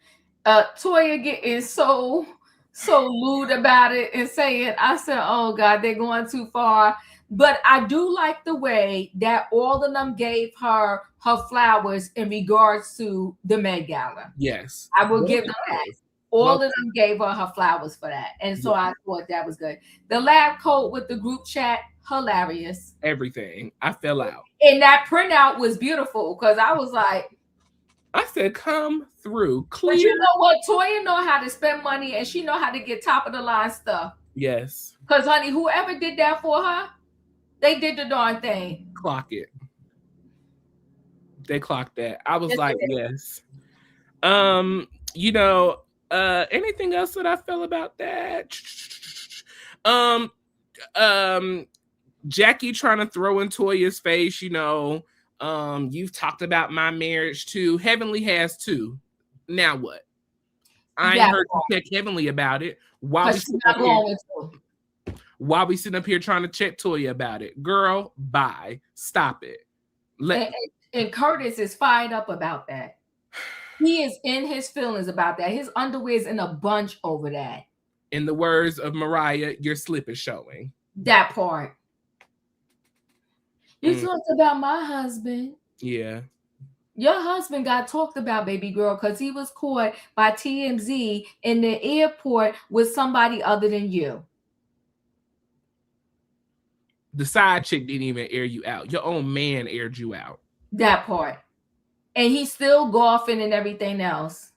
[SPEAKER 2] Toya getting so lewd about it and saying, I said, oh God, they're going too far. But I do like the way that all of them gave her flowers in regards to the Met Gala.
[SPEAKER 1] Yes.
[SPEAKER 2] I will give them that. All of them gave her flowers for that. And so I thought that was good. The lab coat with the group chat, hilarious.
[SPEAKER 1] Everything. I fell out.
[SPEAKER 2] And that printout was beautiful because I was like,
[SPEAKER 1] I said, come through. Clear.
[SPEAKER 2] But you know what? Toya know how to spend money and she know how to get top of the line stuff.
[SPEAKER 1] Yes.
[SPEAKER 2] Because, honey, whoever did that for her, they did the darn thing.
[SPEAKER 1] Clock it. They clocked that. I was like, yes. You know, anything else that I felt about that? Jackie trying to throw in Toya's face, you know. You've talked about my marriage too. Heavenly has too. Now what? I ain't heard you check Heavenly about it. Why we sitting up here trying to check Toya about it? Girl, bye. Stop it.
[SPEAKER 2] And Curtis is fired up about that. He is in his feelings about that. His underwear is in a bunch over that.
[SPEAKER 1] In the words of Mariah, your slip is showing.
[SPEAKER 2] That part. You talked about my husband.
[SPEAKER 1] Yeah.
[SPEAKER 2] Your husband got talked about, baby girl, because he was caught by TMZ in the airport with somebody other than you.
[SPEAKER 1] The side chick didn't even air you out. Your own man aired you out.
[SPEAKER 2] That part. And he's still golfing and everything else.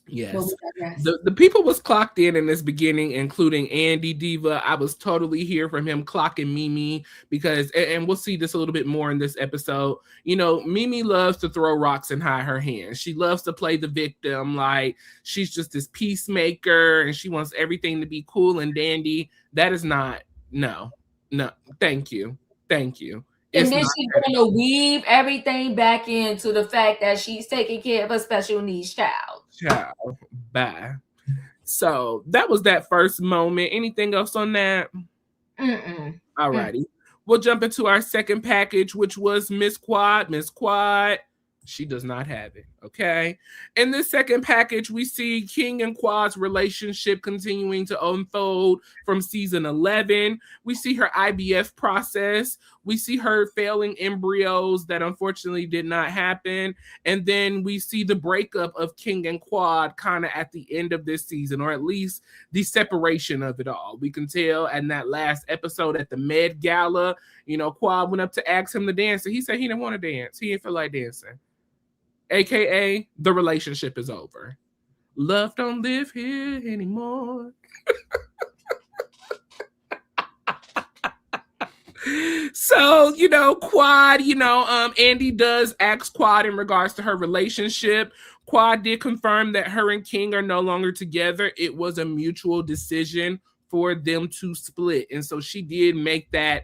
[SPEAKER 1] Yes. The people was clocked in this beginning, including Andy Diva. I was totally here from him clocking Mimi because, and we'll see this a little bit more in this episode. You know, Mimi loves to throw rocks and hide her hands. She loves to play the victim, like she's just this peacemaker and she wants everything to be cool and dandy. That is not, no. Thank you.
[SPEAKER 2] And then she's going to weave everything back into the fact that she's taking care of a special needs child.
[SPEAKER 1] Bye. So that was that first moment. Anything else on that? All righty. We'll jump into our second package, which was Miss Quad. She does not have it. Okay. In this second package, we see King and Quad's relationship continuing to unfold from season 11. We see her IVF process. We see her failing embryos that unfortunately did not happen. And then we see the breakup of King and Quad kind of at the end of this season, or at least the separation of it all. We can tell in that last episode at the Med Gala, you know, Quad went up to ask him to dance, and he said he didn't want to dance. He didn't feel like dancing. AKA, the relationship is over. Love don't live here anymore. So, you know, Quad, Andy does ask Quad in regards to her relationship. Quad did confirm that her and King are no longer together. It was a mutual decision for them to split. And so she did make that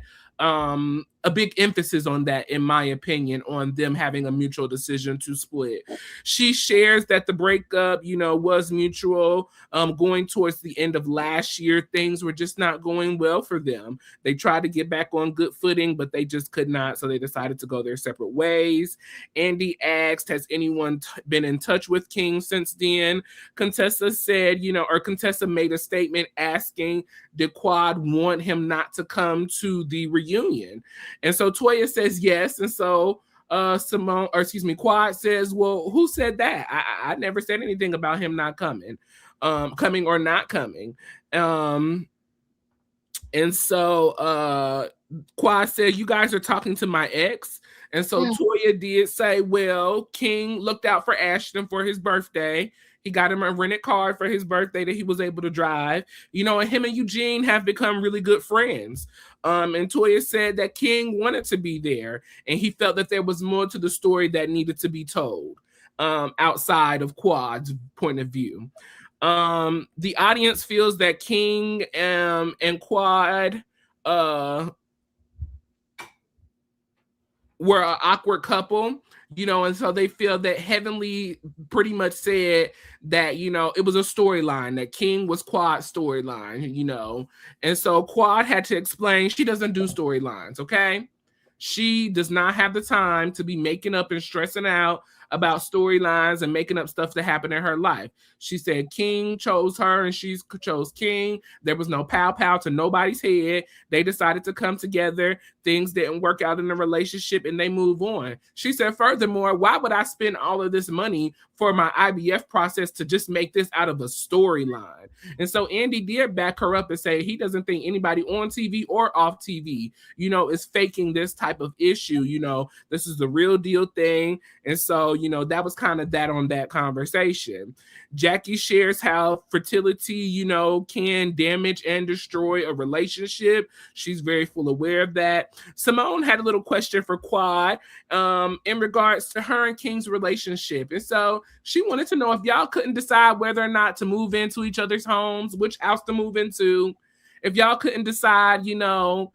[SPEAKER 1] a big emphasis on that, in my opinion, on them having a mutual decision to split. She shares that the breakup, was mutual. Going towards the end of last year, things were just not going well for them. They tried to get back on good footing, but they just could not. So they decided to go their separate ways. Andy asked, has anyone been in touch with King since then? Contessa said, or Contessa made a statement asking, did Quad want him not to come to the reunion? And so Toya says yes. And so Quad says, well, who said that? I never said anything about him not coming, coming or not coming. And so Quad said, you guys are talking to my ex. And so Toya did say, well, King looked out for Ashton for his birthday. He got him a rented car for his birthday that he was able to drive. And him and Eugene have become really good friends. And Toya said that King wanted to be there, and he felt that there was more to the story that needed to be told outside of Quad's point of view. The audience feels that King and Quad were an awkward couple. And so they feel that Heavenly pretty much said that, it was a storyline, that King was Quad's storyline, And so Quad had to explain she doesn't do storylines, okay? She does not have the time to be making up and stressing out about storylines and making up stuff that happened in her life. She said King chose her and she chose King. There was no pow to nobody's head. They decided to come together. Things didn't work out in the relationship and they move on. She said, furthermore, why would I spend all of this money for my IVF process to just make this out of a storyline? And so Andy did back her up and say he doesn't think anybody on TV or off TV, is faking this type of issue. This is the real deal thing. And so, that was kind of that on that conversation. Jackie shares how fertility, can damage and destroy a relationship. She's very full aware of that. Simone had a little question for Quad in regards to her and King's relationship. And so she wanted to know if y'all couldn't decide whether or not to move into each other's homes, which house to move into, if y'all couldn't decide, who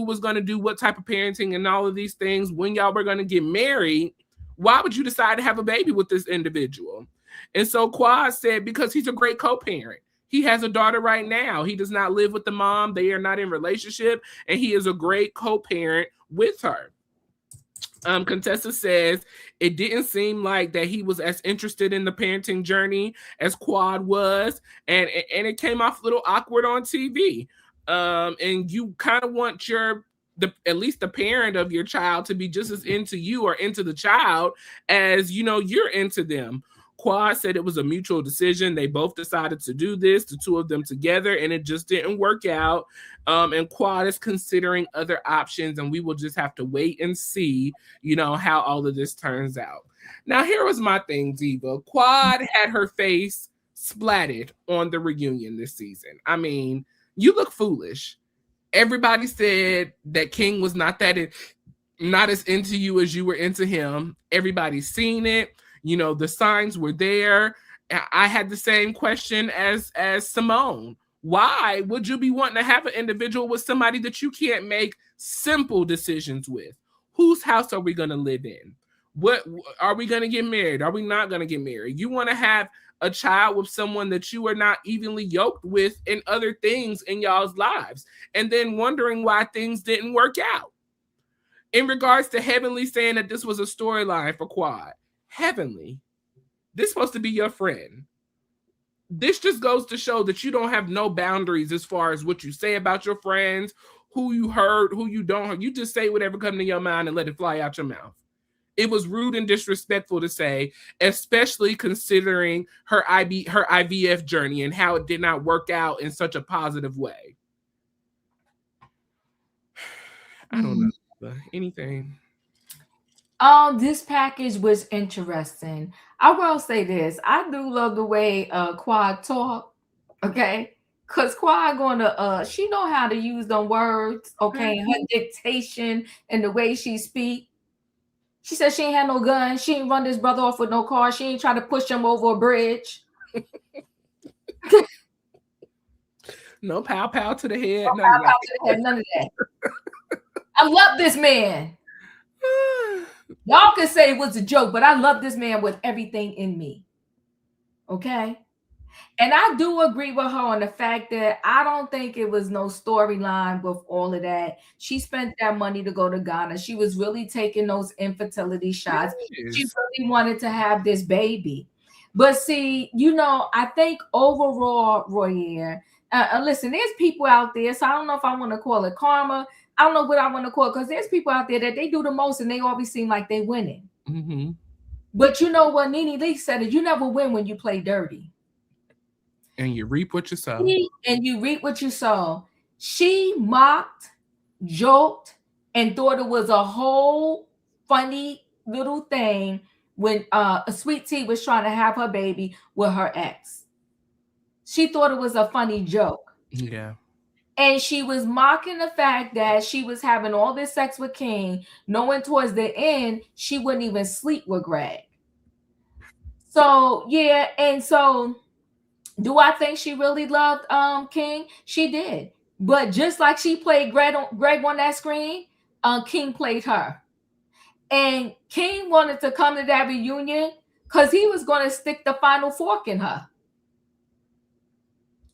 [SPEAKER 1] was going to do what type of parenting and all of these things when y'all were going to get married, why would you decide to have a baby with this individual? And so Quad said, because he's a great co-parent. He has a daughter right now. He does not live with the mom. They are not in relationship. And he is a great co-parent with her. Contessa says it didn't seem like that he was as interested in the parenting journey as Quad was. And it came off a little awkward on TV. And you kind of want at least the parent of your child to be just as into you or into the child as, you're into them. Quad said it was a mutual decision. They both decided to do this, the two of them together, and it just didn't work out. And Quad is considering other options, and we will just have to wait and see, how all of this turns out. Now, here was my thing, Diva. Quad had her face splatted on the reunion this season. I mean, you look foolish. Everybody said that King was not as into you as you were into him. Everybody's seen it. You know, the signs were there. I had the same question as Simone. Why would you be wanting to have an individual with somebody that you can't make simple decisions with? Whose house are we going to live in? What are we going to get married? Are we not going to get married? You want to have a child with someone that you are not evenly yoked with in other things in y'all's lives, and then wondering why things didn't work out. In regards to Heavenly saying that this was a storyline for Quad, Heavenly, this is supposed to be your friend. This just goes to show that you don't have no boundaries as far as what you say about your friends, who you heard, who you don't heard. You just say whatever comes to your mind and let it fly out your mouth. It was rude and disrespectful to say, especially considering her IVF journey and how it did not work out in such a positive way. I don't know. Anything?
[SPEAKER 2] This package was interesting. I will say this. I do love the way Quad talk. Okay. Cause Quad she know how to use them words, okay, her dictation and the way she speak. She said she ain't had no gun. She ain't run this brother off with no car. She ain't try to push him over a bridge.
[SPEAKER 1] No pow pow to the head.
[SPEAKER 2] No pow pow to the head. None of that. I love this man. Y'all can say it was a joke, but I love this man with everything in me. Okay? And I do agree with her on the fact that I don't think it was no storyline with all of that. She spent that money to go to Ghana. She was really taking those infertility shots. Yes. She really wanted to have this baby. But see, you know, I think overall, Royaire, listen, there's people out there, so I don't know if I want to call it karma. I don't know what I want to call it, because there's people out there that they do the most and they always seem like they winning. Mm-hmm. But you know what Nene Leakes said is you never win when you play dirty.
[SPEAKER 1] And you reap what you sow.
[SPEAKER 2] And you reap what you sow. She mocked, joked, and thought it was a whole funny little thing when Sweet Tea was trying to have her baby with her ex. She thought it was a funny joke.
[SPEAKER 1] Yeah.
[SPEAKER 2] And she was mocking the fact that she was having all this sex with King, knowing towards the end she wouldn't even sleep with Greg. So, yeah, and so do I think she really loved King? She did. But just like she played Greg on that screen, King played her. And King wanted to come to that reunion because he was going to stick the final fork in her.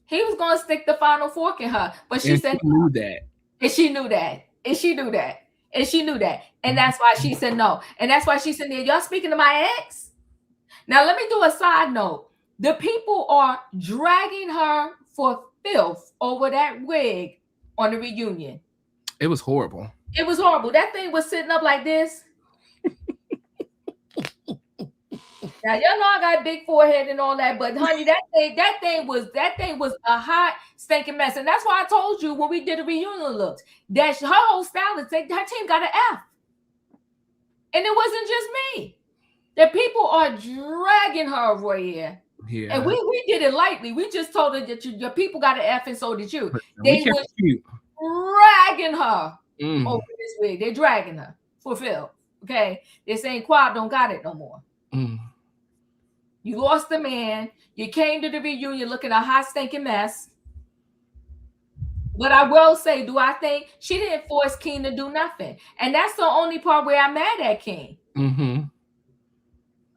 [SPEAKER 2] He was going to stick the final fork in her. But she said,
[SPEAKER 1] she knew that.
[SPEAKER 2] And she knew that. And she knew that. And she knew that. And that's why she said no. And that's why she said, y'all speaking to my ex? Now, let me do a side note. The people are dragging her for filth over that wig on the reunion.
[SPEAKER 1] It was horrible.
[SPEAKER 2] It was horrible. That thing was sitting up like this. Now, y'all know I got a big forehead and all that, but honey, that thing was a hot stinking mess. And that's why I told you when we did the reunion looks that her whole stylist, her team got an F. And it wasn't just me. The people are dragging her, Royaire. Yeah. And we did it lightly. We just told her that your people got an F and so did you. They were dragging her over this wig. They're dragging her for Phil. Okay. They're saying Quad don't got it no more. You lost the man. You came to the reunion looking a hot stinking mess. But I will say, do I think she didn't force King to do nothing? And that's the only part where I'm mad at King. Mm-hmm.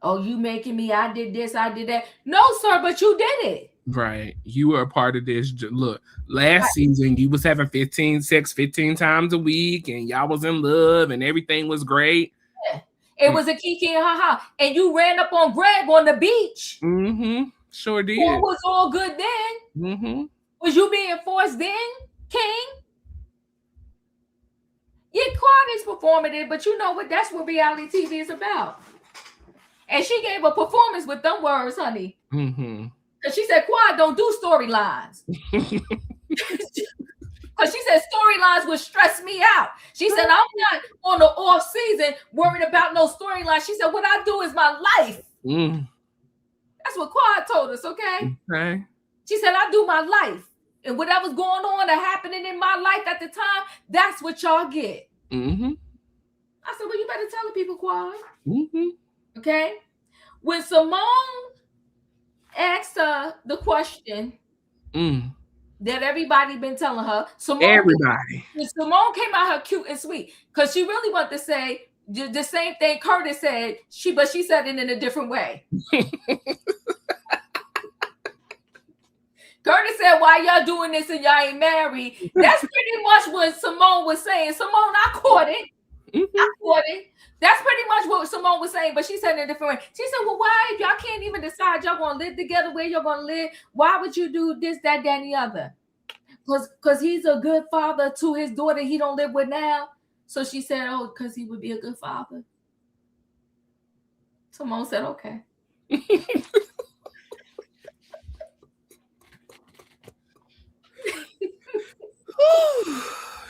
[SPEAKER 2] Oh, you making me, I did this, I did that. No, sir, but you did it.
[SPEAKER 1] Right. You were a part of this. Look, last season, you was having 15 times a week, and y'all was in love, and everything was great.
[SPEAKER 2] Yeah. It was a kiki and ha-ha. And you ran up on Greg on the beach.
[SPEAKER 1] Mm-hmm. Sure did.
[SPEAKER 2] It was all good then. Mm-hmm. Was you being forced then, King? Yeah, Quad is performative, but you know what? That's what reality TV is about. And she gave a performance with them words, honey. Mm-hmm. Because she said, Quad don't do storylines. Because she said storylines would stress me out. She said, I'm not on the off season worried about no storyline. She said, what I do is my life. That's what Quad told us, okay? She said, I do my life. And whatever's going on or happening in my life at the time, that's what y'all get. I said, well, you better tell the people, Quad. Okay? When Simone asked her the question that everybody been telling her, Simone came out her cute and sweet because she really wanted to say the same thing Curtis said, but she said it in a different way. Curtis said, why y'all doing this and y'all ain't married? That's pretty much what Simone was saying. Simone, I caught it. I caught it. That's pretty much what Simone was saying, but she said it in a different way. She said, well, why if y'all can't even decide y'all going to live together, where y'all going to live, why would you do this, that, and the other? Because he's a good father to his daughter he don't live with now. So she said, oh, because he would be a good father. Simone said, okay.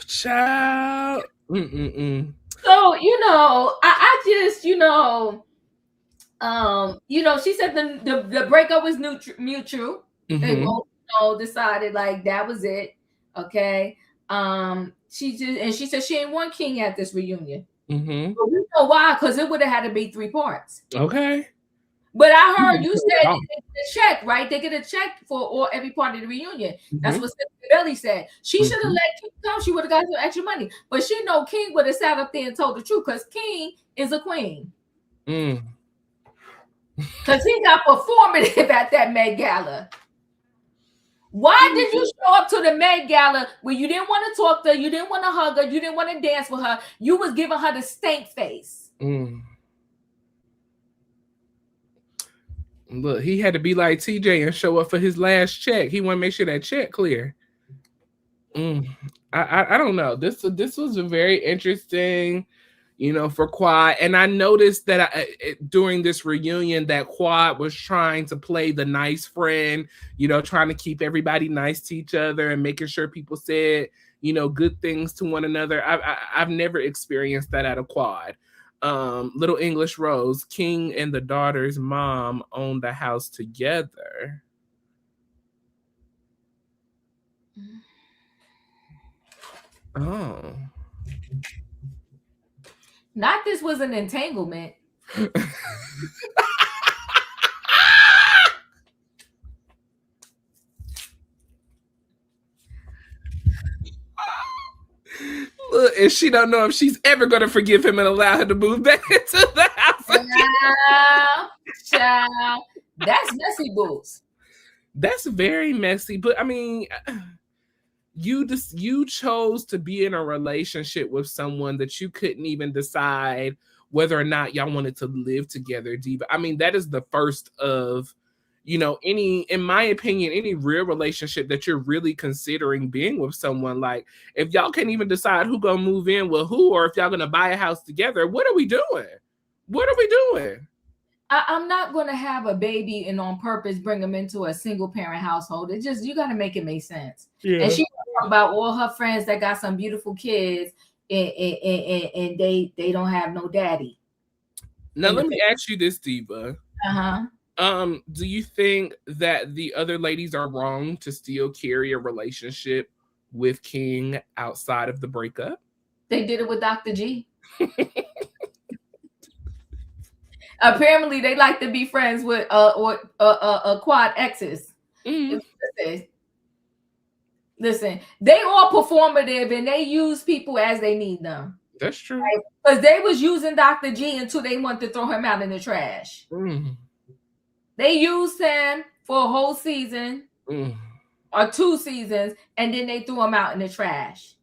[SPEAKER 1] Child.
[SPEAKER 2] So, I just, she said the breakup was mutual. They both, decided like that was it. Okay. She said she ain't want King at this reunion. But we know why, because it would have had to be 3 parts.
[SPEAKER 1] Okay.
[SPEAKER 2] But I heard you said they get a check, right? They get a check for every part of the reunion. That's what Belly said. She should have let King come. She would have got some extra money. But she know King would have sat up there and told the truth because King is a queen. Because he got performative at that Met Gala. Why did you show up to the Met Gala where you didn't want to talk to her, you didn't want to hug her, you didn't want to dance with her, you was giving her the stank face?
[SPEAKER 1] Look, he had to be like TJ and show up for his last check. He want to make sure that check clear. I don't know. This was a very interesting, for Quad. And I noticed that during this reunion that Quad was trying to play the nice friend, trying to keep everybody nice to each other and making sure people said, good things to one another. I've never experienced that at a Quad. Little English Rose, King and the daughter's mom own the house together. Oh.
[SPEAKER 2] Not this was an entanglement.
[SPEAKER 1] Look, and she don't know if she's ever going to forgive him and allow her to move back into the house.
[SPEAKER 2] Child. That's messy, boots.
[SPEAKER 1] That's very messy. But I mean, you chose to be in a relationship with someone that you couldn't even decide whether or not y'all wanted to live together, Diva. I mean, that is the first of, in my opinion, any real relationship that you're really considering being with someone. Like, if y'all can't even decide who gonna move in with who, or if y'all gonna buy a house together, what are we doing? What are we doing?
[SPEAKER 2] I'm not going to have a baby and on purpose bring them into a single parent household. It just, you got to make it make sense. Yeah. And she talked about all her friends that got some beautiful kids and they don't have no daddy.
[SPEAKER 1] Now, let me ask you this, Diva. Do you think that the other ladies are wrong to still carry a relationship with King outside of the breakup?
[SPEAKER 2] They did it with Dr. G. Apparently, they like to be friends with quad exes. Listen, they all performative and they use people as they need them.
[SPEAKER 1] That's true.
[SPEAKER 2] Because they was using Dr. G until they wanted to throw him out in the trash. They used him for a whole season or 2 seasons, and then they threw him out in the trash.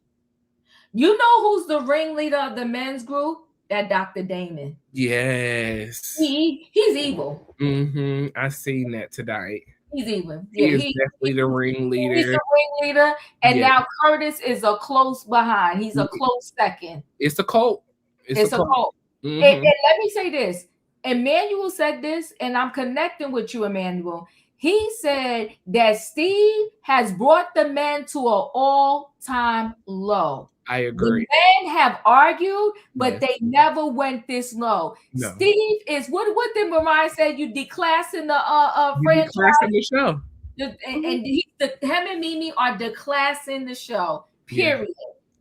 [SPEAKER 2] You know who's the ringleader of the men's group? That Dr. Damon.
[SPEAKER 1] Yes.
[SPEAKER 2] He's evil.
[SPEAKER 1] I seen that tonight.
[SPEAKER 2] He's evil.
[SPEAKER 1] Yeah, he's definitely the ringleader.
[SPEAKER 2] He's the ringleader. And now Curtis is a close behind. He's a close second.
[SPEAKER 1] It's a cult.
[SPEAKER 2] It's a cult. And let me say this. Emmanuel said this, and I'm connecting with you, Emmanuel. He said that Steve has brought the men to an all-time low.
[SPEAKER 1] I agree.
[SPEAKER 2] The men have argued, but they never went this low.
[SPEAKER 1] No.
[SPEAKER 2] Steve is what did Mariah say? You declassing the franchise?
[SPEAKER 1] Declassing the show.
[SPEAKER 2] And him and Mimi are declassing the show. Period.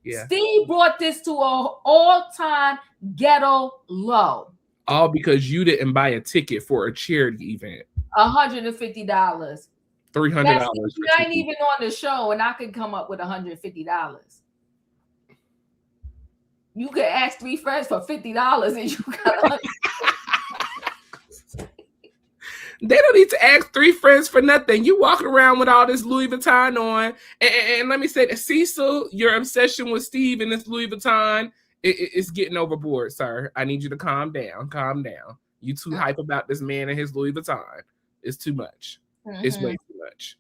[SPEAKER 1] Yeah.
[SPEAKER 2] Steve brought this to an all-time ghetto low.
[SPEAKER 1] All because you didn't buy a ticket for a charity event.
[SPEAKER 2] $150.
[SPEAKER 1] $300.
[SPEAKER 2] You ain't even on the show, and I could come up with $150. You could ask 3 friends for $50, and you got.
[SPEAKER 1] They don't need to ask 3 friends for nothing. You walking around with all this Louis Vuitton on, and let me say that Cecil, your obsession with Steve and this Louis Vuitton, it's getting overboard, sir. I need you to calm down. Calm down. You too hype about this man and his Louis Vuitton. It's too much. It's way too much.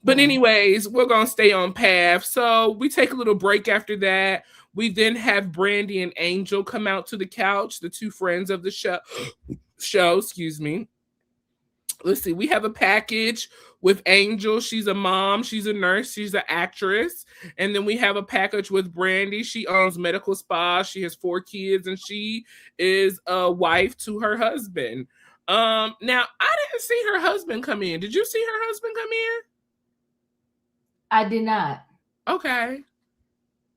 [SPEAKER 1] But anyways, we're going to stay on path. So we take a little break after that. We then have Brandy and Angel come out to the couch, the 2 friends of the show, excuse me. Let's see. We have a package with Angel. She's a mom. She's a nurse. She's an actress. And then we have a package with Brandy. She owns medical spa. She has 4 kids, and she is a wife to her husband. Now, I didn't see her husband come in. Did you see her husband come in?
[SPEAKER 2] I did not.
[SPEAKER 1] Okay.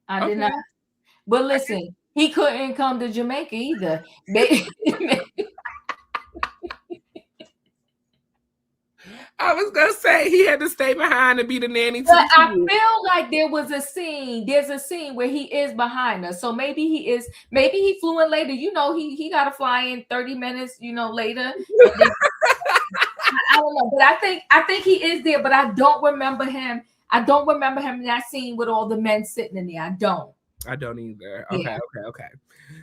[SPEAKER 2] I did not. But listen, he couldn't come to Jamaica either.
[SPEAKER 1] I was gonna say he had to stay behind and be the nanny.
[SPEAKER 2] But I feel like there was a scene. There's a scene where he is behind us. So maybe he flew in later. You know, he got to fly in 30 minutes. You know, later. I don't know, but I think he is there. But I don't remember him. I don't remember him in that scene with all the men sitting in there. I don't
[SPEAKER 1] either. Okay.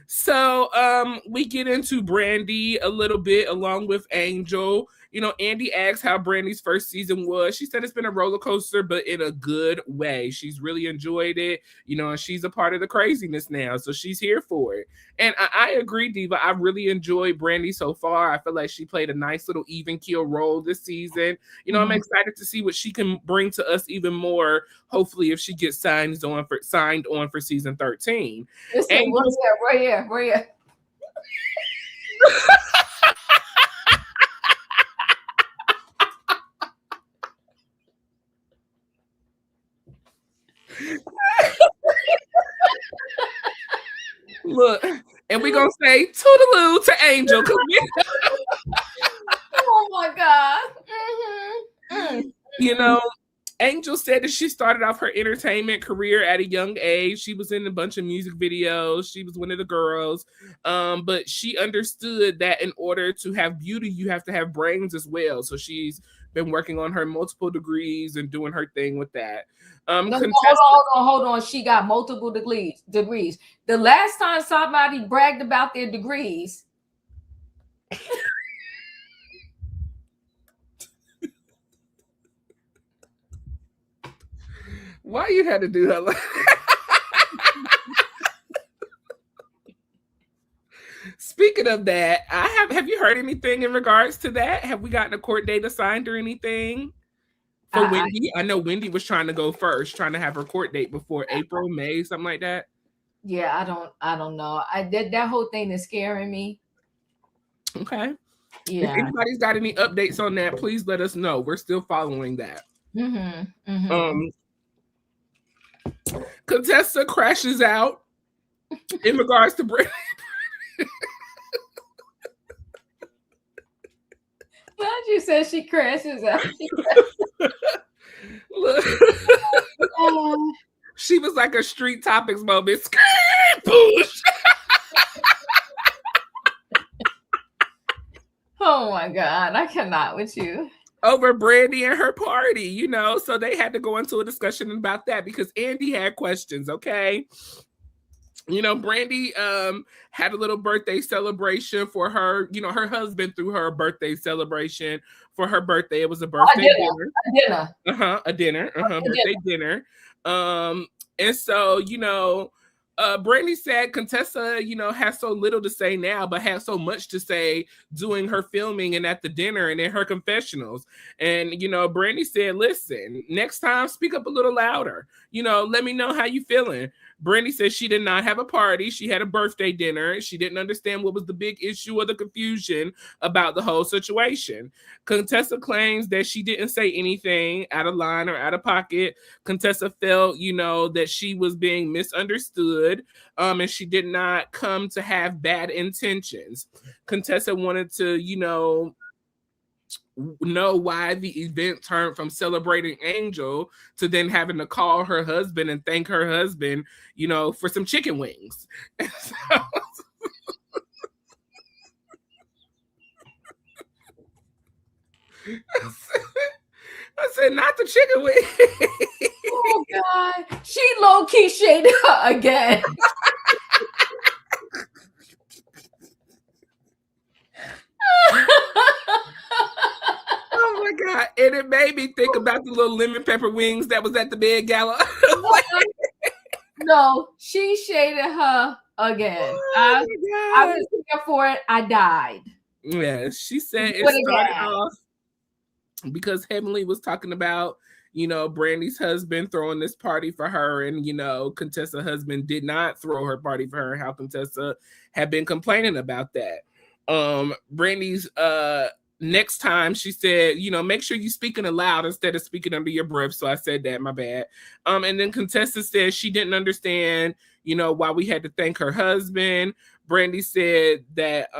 [SPEAKER 1] So we get into Brandy a little bit along with Angel. You know, Andy asked how Brandy's first season was. She said it's been a roller coaster, but in a good way. She's really enjoyed it, you know, and she's a part of the craziness now. So she's here for it. And I agree, Diva. I really enjoyed Brandy so far. I feel like she played a nice little even keel role this season. You know, I'm excited to see what she can bring to us even more. Hopefully, if she gets signed on for season 13.
[SPEAKER 2] Listen, Royaire.
[SPEAKER 1] Look, and we're gonna say toodaloo to Angel.
[SPEAKER 2] Oh my God.
[SPEAKER 1] You know, Angel said that she started off her entertainment career at a young age. She was in a bunch of music videos. She was one of the girls. But she understood that in order to have beauty, you have to have brains as well. So she's been working on her multiple degrees and doing her thing with that.
[SPEAKER 2] Hold on. She got multiple degrees. The last time somebody bragged about their degrees.
[SPEAKER 1] Why you had to do that? Speaking of that, have you heard anything in regards to that? Have we gotten a court date assigned or anything? For Wendy, I know Wendy was trying to go first, trying to have her court date before April, May, something like that.
[SPEAKER 2] Yeah, I don't know. That whole thing is scaring me.
[SPEAKER 1] Okay.
[SPEAKER 2] Yeah.
[SPEAKER 1] If anybody's got any updates on that, please let us know. We're still following that. Contessa crashes out in regards to Brandy.
[SPEAKER 2] Glad you said she crashes out.
[SPEAKER 1] Look, she was like a Street Topics moment. Push.
[SPEAKER 2] Oh my God, I cannot with you.
[SPEAKER 1] Over Brandy and her party, you know, so they had to go into a discussion about that because Andy had questions, okay? You know, Brandy had a little birthday celebration for her. You know, her husband threw her a birthday celebration for her birthday. It was a birthday dinner. A dinner. Birthday dinner. And so, you know, Brandy said Contessa, has so little to say now, but has so much to say doing her filming and at the dinner and in her confessionals. And, Brandy said, listen, next time speak up a little louder. Let me know how you feeling. Brandy said she did not have a party. She had a birthday dinner. She didn't understand what was the big issue or the confusion about the whole situation. Contessa claims that she didn't say anything out of line or out of pocket. Contessa felt, that she was being misunderstood, and she did not come to have bad intentions. Contessa wanted to, know why the event turned from celebrating Angel to then having to call her husband and thank her husband, for some chicken wings. So, I said, not the chicken wings.
[SPEAKER 2] Oh God, she low key shaded her again.
[SPEAKER 1] Oh my God. And it made me think about the little lemon pepper wings that was at the bed gala.
[SPEAKER 2] No, she shaded her again. I was here for it. I died.
[SPEAKER 1] Yeah, she said it started off because Heavenly was talking about, Brandy's husband throwing this party for her, and Contessa's husband did not throw her party for her, and how Contessa had been complaining about that. Brandy's next time she said, make sure you speaking aloud instead of speaking under your breath. So I said that, my bad. And then Contessa said she didn't understand, why we had to thank her husband. Brandy said that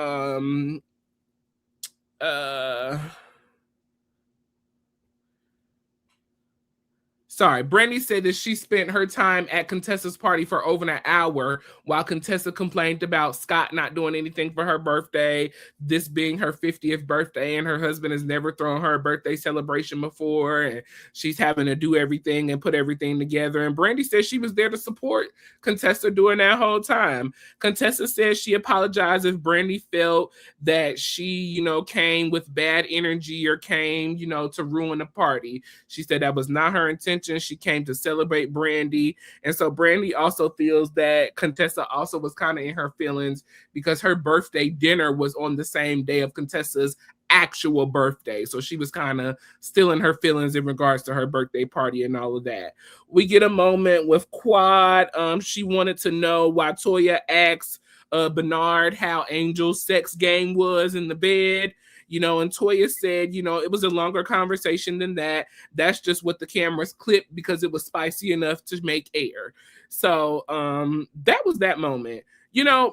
[SPEAKER 1] Brandy said that she spent her time at Contessa's party for over an hour while Contessa complained about Scott not doing anything for her birthday, this being her 50th birthday, and her husband has never thrown her a birthday celebration before, and she's having to do everything and put everything together. And Brandy said she was there to support Contessa during that whole time. Contessa said she apologized if Brandy felt that she, came with bad energy or came, to ruin the party. She said that was not her intention. She came to celebrate Brandy. And so Brandy also feels that Contessa also was kind of in her feelings because her birthday dinner was on the same day of Contessa's actual birthday. So she was kind of still in her feelings in regards to her birthday party and all of that. We get a moment with Quad. She wanted to know why Toya asked Bernard how Angel's sex game was in the bed. And Toya said, it was a longer conversation than that. That's just what the cameras clipped because it was spicy enough to make air. So that was that moment.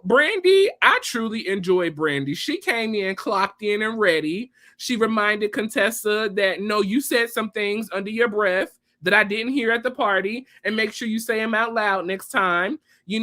[SPEAKER 1] Brandy, I truly enjoyed Brandy. She came in, clocked in and ready. She reminded Contessa that, no, you said some things under your breath that I didn't hear at the party, and make sure you say them out loud next time. She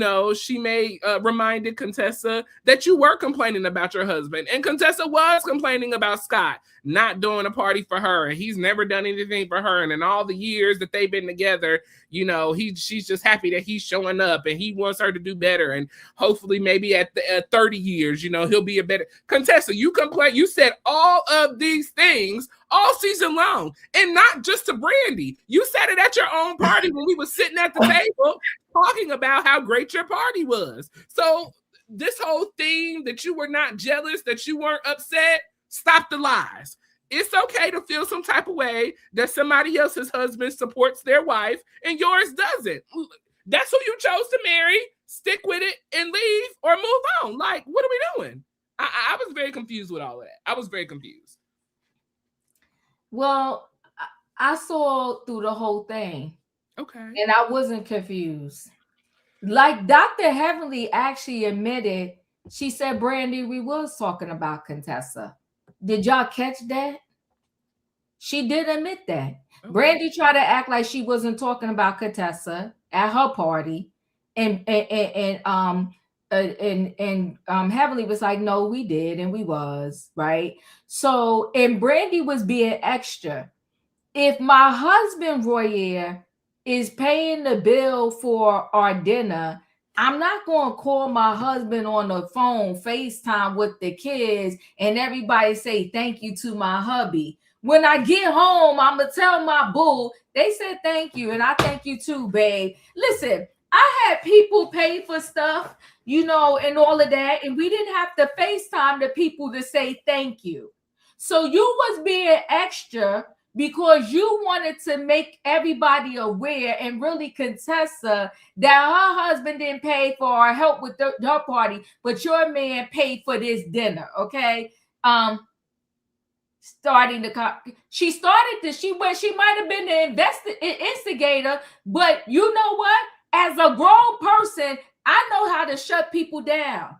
[SPEAKER 1] reminded Contessa that you were complaining about your husband, and Contessa was complaining about Scott not doing a party for her, and he's never done anything for her. And in all the years that they've been together, she's just happy that he's showing up, and he wants her to do better. And hopefully maybe at 30 years, he'll be a better Contessa. You complain. You said all of these things all season long, and not just to Brandy. You said it at your own party when we were sitting at the table talking about how great your party was. So this whole thing that you were not jealous, that you weren't upset, stop the lies. It's okay to feel some type of way that somebody else's husband supports their wife and yours doesn't. That's who you chose to marry. Stick with it and leave or move on. Like, what are we doing? I was very confused with all of that. I was very confused.
[SPEAKER 2] Well, I saw through the whole thing.
[SPEAKER 1] Okay.
[SPEAKER 2] And I wasn't confused. Like Dr. Heavenly actually admitted, she said, Brandy, we was talking about Contessa. Did y'all catch that? She did admit that. Okay. Brandy tried to act like she wasn't talking about Contessa at her party. And Heavenly was like, no, we did. And we was, right? So, and Brandy was being extra. If my husband, Royaire, is paying the bill for our dinner, I'm not going to call my husband on the phone, FaceTime with the kids, and everybody say thank you to my hubby. When I get home, I'm going to tell my boo, they said thank you, and I thank you too, babe. Listen, I had people pay for stuff, and all of that, and we didn't have to FaceTime the people to say thank you. So you was being extra because you wanted to make everybody aware and really Contessa that her husband didn't pay for her help with her party, but your man paid for this dinner. Okay. She started this. She might have been the instigator, but you know what? As a grown person, I know how to shut people down.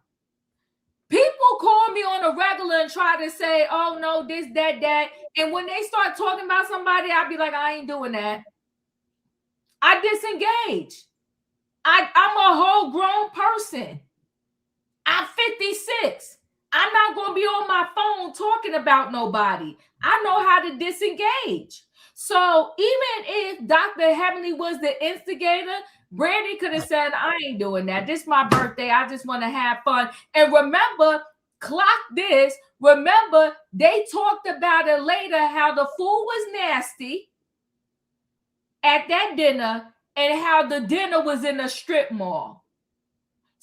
[SPEAKER 2] People call me on a regular and try to say, oh no, this, that. And when they start talking about somebody, I'll be like, I ain't doing that. I disengage. I'm a whole grown person. I'm 56. I'm not going to be on my phone talking about nobody. I know how to disengage. So even if Dr. Heavenly was the instigator, Brandy could have said, I ain't doing that. This is my birthday. I just want to have fun. And remember, clock this. Remember, they talked about it later, how the food was nasty at that dinner and how the dinner was in a strip mall.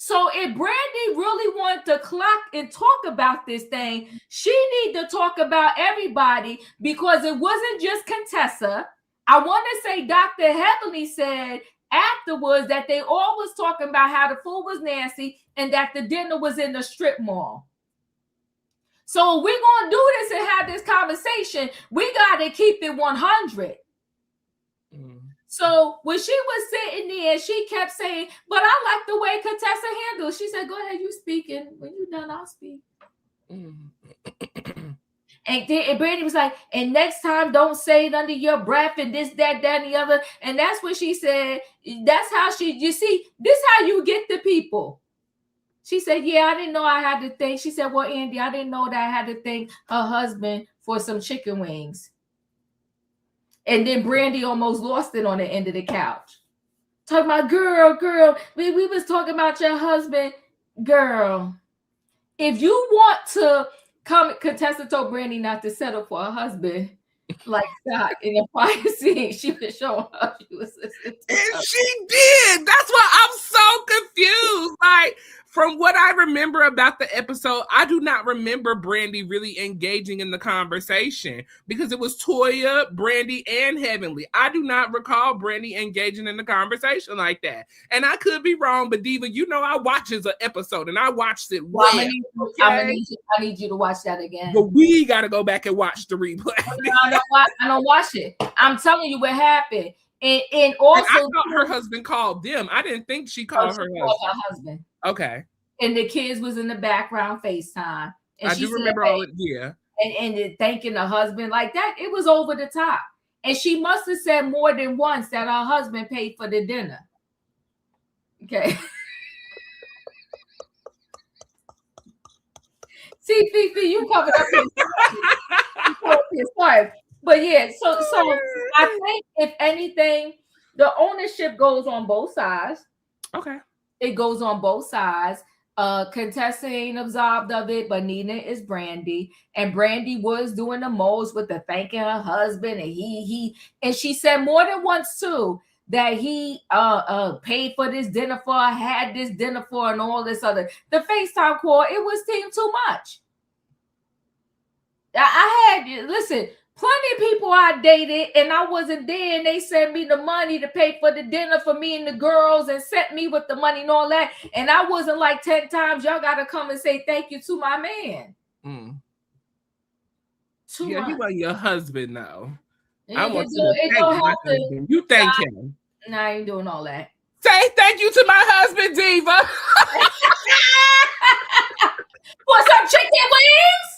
[SPEAKER 2] So if Brandy really wanted to clock and talk about this thing, she need to talk about everybody because it wasn't just Contessa. I want to say Dr. Heavenly said afterwards that they all was talking about how the food was nasty and that the dinner was in the strip mall. So if we're going to do this and have this conversation, we got to keep it 100. So when she was sitting there, she kept saying, but I like the way Contessa handled. She said, go ahead, you speak. And when you're done, I'll speak. And Brandy was like, and next time, don't say it under your breath and this, that, and the other. And that's what she said. That's how you see, this how you get the people. She said, yeah, I didn't know I had to thank. She said, well, Andy, I didn't know that I had to thank her husband for some chicken wings. And then Brandy almost lost it on the end of the couch. Talking about, girl, we was talking about your husband. Girl, if you want to come, Contessa told Brandy not to settle for a husband like that in the prior scene. She was showing her she was listening to her.
[SPEAKER 1] And she did. That's why I'm so confused. Like, from what I remember about the episode, I do not remember Brandy really engaging in the conversation because it was Toya, Brandy, and Heavenly. I do not recall Brandy engaging in the conversation like that. And I could be wrong, but Diva, I watched an episode and I watched it well.
[SPEAKER 2] I need you to watch that again.
[SPEAKER 1] But we got to go back and watch the replay.
[SPEAKER 2] I don't watch it. I'm telling you what happened. And also,
[SPEAKER 1] I thought her husband called them. I didn't think she called her husband. Okay.
[SPEAKER 2] And the kids was in the background FaceTime. And
[SPEAKER 1] I do remember all it, yeah.
[SPEAKER 2] And thanking the husband like that. It was over the top. And she must have said more than once that her husband paid for the dinner. Okay. See, Fifi, you covered up his wife. But yeah, so I think if anything, the ownership goes on both sides.
[SPEAKER 1] Okay.
[SPEAKER 2] It goes on both sides. Contessa ain't absolved of it, but Nina is Brandy. And Brandy was doing the most with the thanking her husband. And and she said more than once too that he paid for this dinner for her, had this dinner for her, and all this other. The FaceTime call, it was seemed too much. Listen, plenty of people I dated and I wasn't there and they sent me the money to pay for the dinner for me and the girls and sent me with the money and all that. And I wasn't like 10 times, y'all got to come and say thank you to my man.
[SPEAKER 1] Yeah, he wasn't your husband, though.
[SPEAKER 2] I want to thank
[SPEAKER 1] you thank him.
[SPEAKER 2] No, I ain't doing all that.
[SPEAKER 1] Say thank you to my husband, Diva.
[SPEAKER 2] For some chicken wings?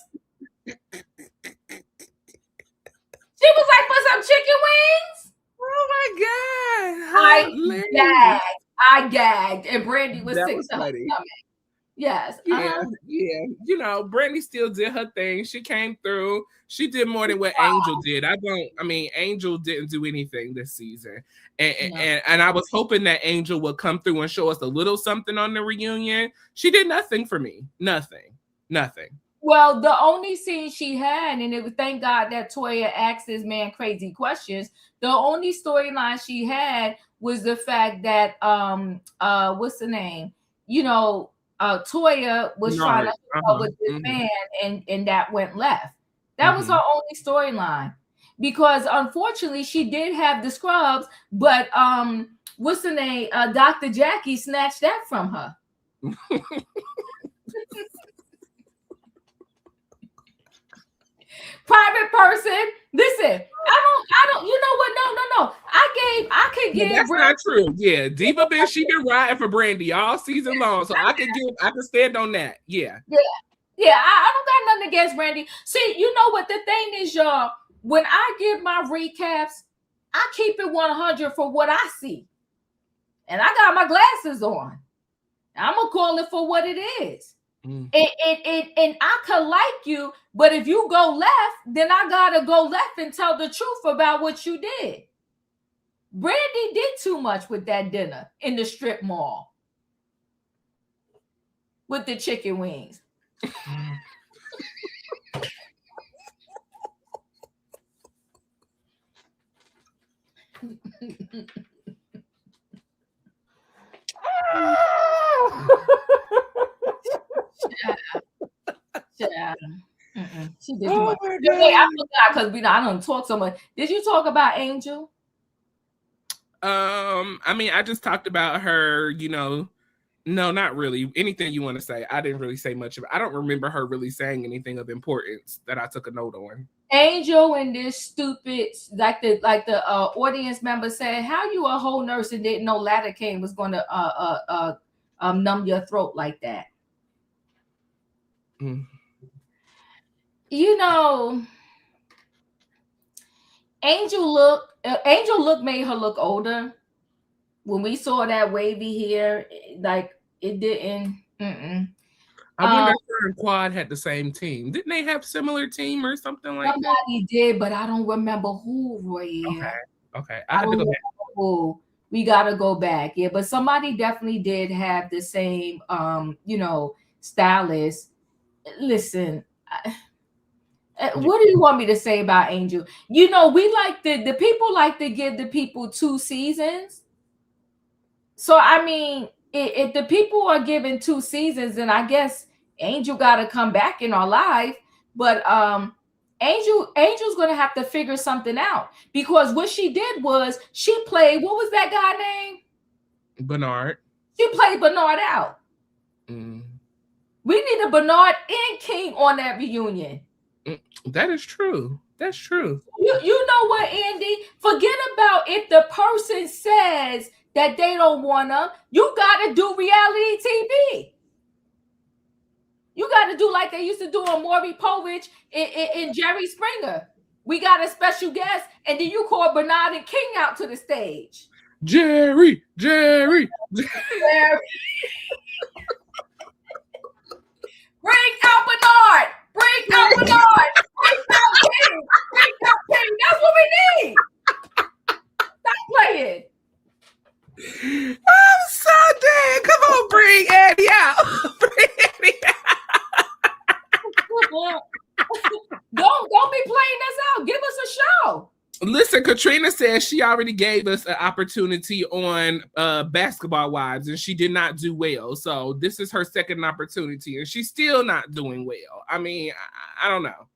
[SPEAKER 2] She was like, for some chicken wings?
[SPEAKER 1] Oh my
[SPEAKER 2] God. I gagged. And Brandy was sick to her stomach. Yes.
[SPEAKER 1] Yeah. Brandy still did her thing. She came through. She did more than what Angel did. Angel didn't do anything this season. And I was hoping that Angel would come through and show us a little something on the reunion. She did nothing for me. Nothing.
[SPEAKER 2] Well, the only scene she had, and it was thank God that Toya asked this man crazy questions. The only storyline she had was the fact that what's the name? Toya was trying to hook up with this man, and that went left. That was her only storyline, because unfortunately she did have the scrubs, but what's the name? Dr. Jackie snatched that from her. Private person. Listen, I don't. You know what? No. I could give.
[SPEAKER 1] That's not true. Yeah, Diva she been riding for Brandy all season long, so I could stand on that. Yeah.
[SPEAKER 2] I don't got nothing against Brandy. See, you know what the thing is, y'all. When I give my recaps, I keep it 100 for what I see, and I got my glasses on. I'm gonna call it for what it is. And I could like you, but if you go left, then I gotta go left and tell the truth about what you did. Brandy did too much with that dinner in the strip mall with the chicken wings. She did too much. Wait, I forgot, because I don't talk so much. Did you talk about Angel?
[SPEAKER 1] I mean, I just talked about her, no, not really. Anything you want to say. I didn't really say much of it. I don't remember her really saying anything of importance that I took a note on.
[SPEAKER 2] Angel and this stupid, like the audience member said, how you a whole nurse and didn't know lidocaine was going to numb your throat like that? Angel look made her look older. When we saw that wavy hair, like it didn't.
[SPEAKER 1] I wonder if her and Quad had the same team. Didn't they have similar team or something like that?
[SPEAKER 2] Somebody did, but I don't remember who, Royaire.
[SPEAKER 1] Okay. I had to go back.
[SPEAKER 2] Who. We gotta go back. Yeah, but somebody definitely did have the same stylist. Listen, what do you want me to say about Angel? We like the people like to give the people 2 seasons. So I mean, if the people are given 2 seasons, then I guess Angel got to come back in our life. But Angel's gonna have to figure something out, because what she did was she played, what was that guy name?
[SPEAKER 1] Bernard.
[SPEAKER 2] She played Bernard out. We need a Bernard and King on that reunion.
[SPEAKER 1] That is true. That's true.
[SPEAKER 2] You know what, Andy? Forget about if the person says that they don't want them. You got to do reality TV. You got to do like they used to do on Maury Povich in Jerry Springer. We got a special guest, and then you call Bernard and King out to the stage.
[SPEAKER 1] Jerry.
[SPEAKER 2] Bring out Bernard. Bring out Bernard. Bring out King. Bring out King. That's what we need. Stop playing.
[SPEAKER 1] I'm so dead. Come on, bring Eddie out. Bring Eddie out.
[SPEAKER 2] Don't be playing us out. Give us a show.
[SPEAKER 1] Listen, Katrina says she already gave us an opportunity on Basketball Wives, and she did not do well. So this is her second opportunity, and she's still not doing well. I mean, I don't know.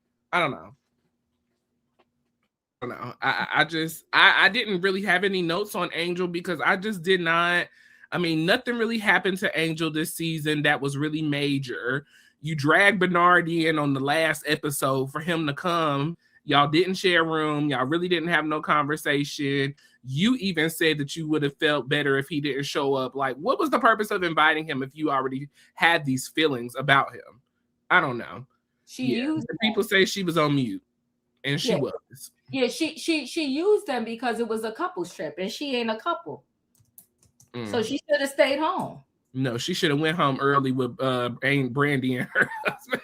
[SPEAKER 1] I didn't really have any notes on Angel, because I just did not. I mean, nothing really happened to Angel this season that was really major. You dragged Bernard in on the last episode for him to come. Y'all didn't share a room. Y'all really didn't have no conversation. You even said that you would have felt better if he didn't show up. Like, what was the purpose of inviting him if you already had these feelings about him? I don't know. People say she was on mute, and she was.
[SPEAKER 2] Yeah, she used them because it was a couples trip, and she ain't a couple. So she should have stayed home.
[SPEAKER 1] No, she should have went home early with Brandy and her husband.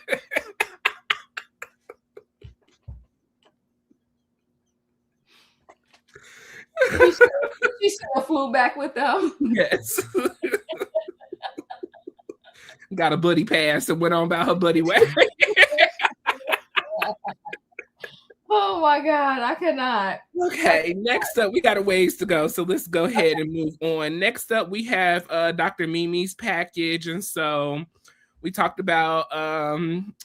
[SPEAKER 2] She should have flew back with them.
[SPEAKER 1] Yes. Got a buddy pass and went on about her buddy way.
[SPEAKER 2] Oh my God, I cannot.
[SPEAKER 1] Okay, next up, we got a ways to go, so let's go ahead and move on. Next up, we have Dr. Mimi's package, and so we talked about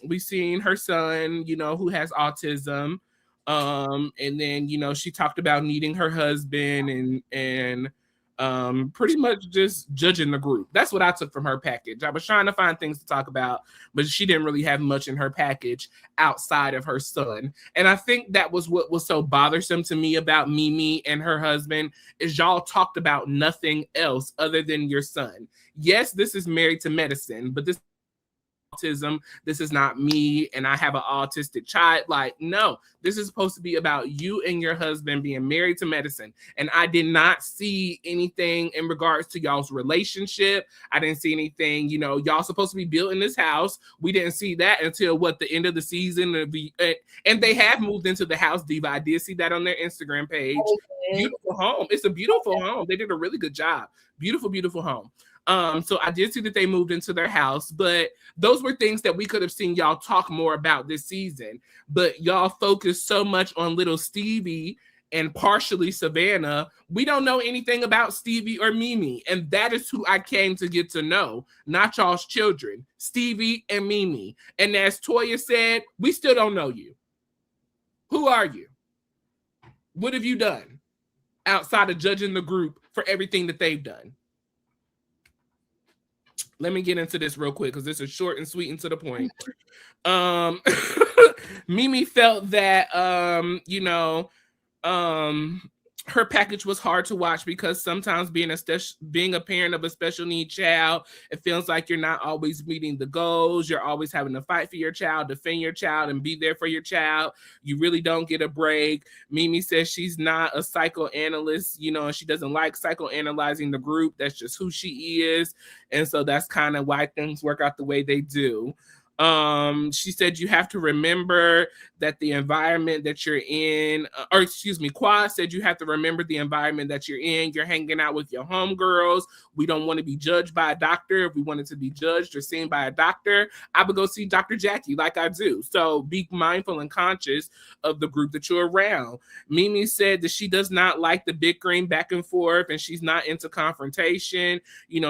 [SPEAKER 1] we seen her son, who has autism, and then she talked about needing her husband and pretty much just judging the group. That's what I took from her package. I was trying to find things to talk about, but she didn't really have much in her package outside of her son. And I think that was what was so bothersome to me about Mimi and her husband is y'all talked about nothing else other than your son. Yes, this is Married to Medicine, but this autism, this is not me and I have an autistic child. Like, no, this is supposed to be about you and your husband being married to medicine. And I did not see anything in regards to y'all's relationship. I didn't see anything, y'all supposed to be building this house. We didn't see that until the end of the season. And they have moved into the house, Diva. I did see that on their Instagram page. Okay. Beautiful home. It's a beautiful home. They did a really good job. Beautiful, beautiful home. So I did see that they moved into their house, but those were things that we could have seen y'all talk more about this season. But y'all focused so much on little Stevie and partially Savannah. We don't know anything about Stevie or Mimi, and that is who I came to get to know, not y'all's children, Stevie and Mimi. And as Toya said, we still don't know you. Who are you? What have you done outside of judging the group for everything that they've done? Let me get into this real quick because this is short and sweet and to the point. Mimi felt that, her package was hard to watch because sometimes being a parent of a special need child, it feels like you're not always meeting the goals. You're always having to fight for your child, defend your child, and be there for your child. You really don't get a break. Mimi says she's not a psychoanalyst, and she doesn't like psychoanalyzing the group. That's just who she is. And so that's kind of why things work out the way they do. She said you have to remember that the environment that you're in, Quad said you have to remember the environment that you're in. You're hanging out with your homegirls. We don't want to be judged by a doctor. If we wanted to be judged or seen by a doctor, I would go see Dr. Jackie like I do. So be mindful and conscious of the group that you're around. Mimi said that she does not like the bickering back and forth and she's not into confrontation.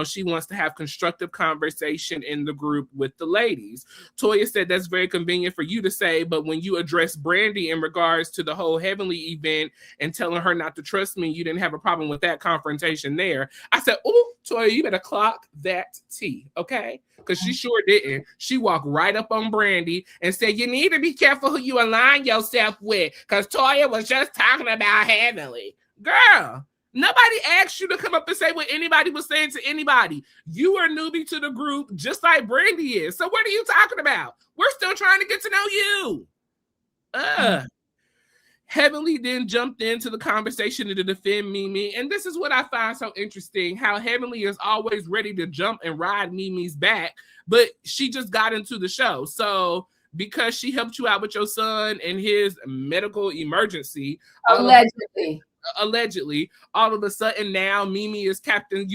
[SPEAKER 1] She wants to have constructive conversation in the group with the ladies. Toya said that's very convenient for you to say, but when you address Brandy in regards to the whole Heavenly event and telling her not to trust me, you didn't have a problem with that confrontation there. I said, oh, Toya, you better clock that T, okay? Because she sure didn't. She walked right up on Brandy and said, you need to be careful who you align yourself with, because Toya was just talking about Heavenly. Girl, nobody asked you to come up and say what anybody was saying to anybody. You are newbie to the group, just like Brandy is. So what are you talking about? We're still trying to get to know you. Heavenly then jumped into the conversation to defend Mimi. And this is what I find so interesting, how Heavenly is always ready to jump and ride Mimi's back, but she just got into the show. So because she helped you out with your son and his medical emergency, allegedly, all of a sudden now Mimi is Captain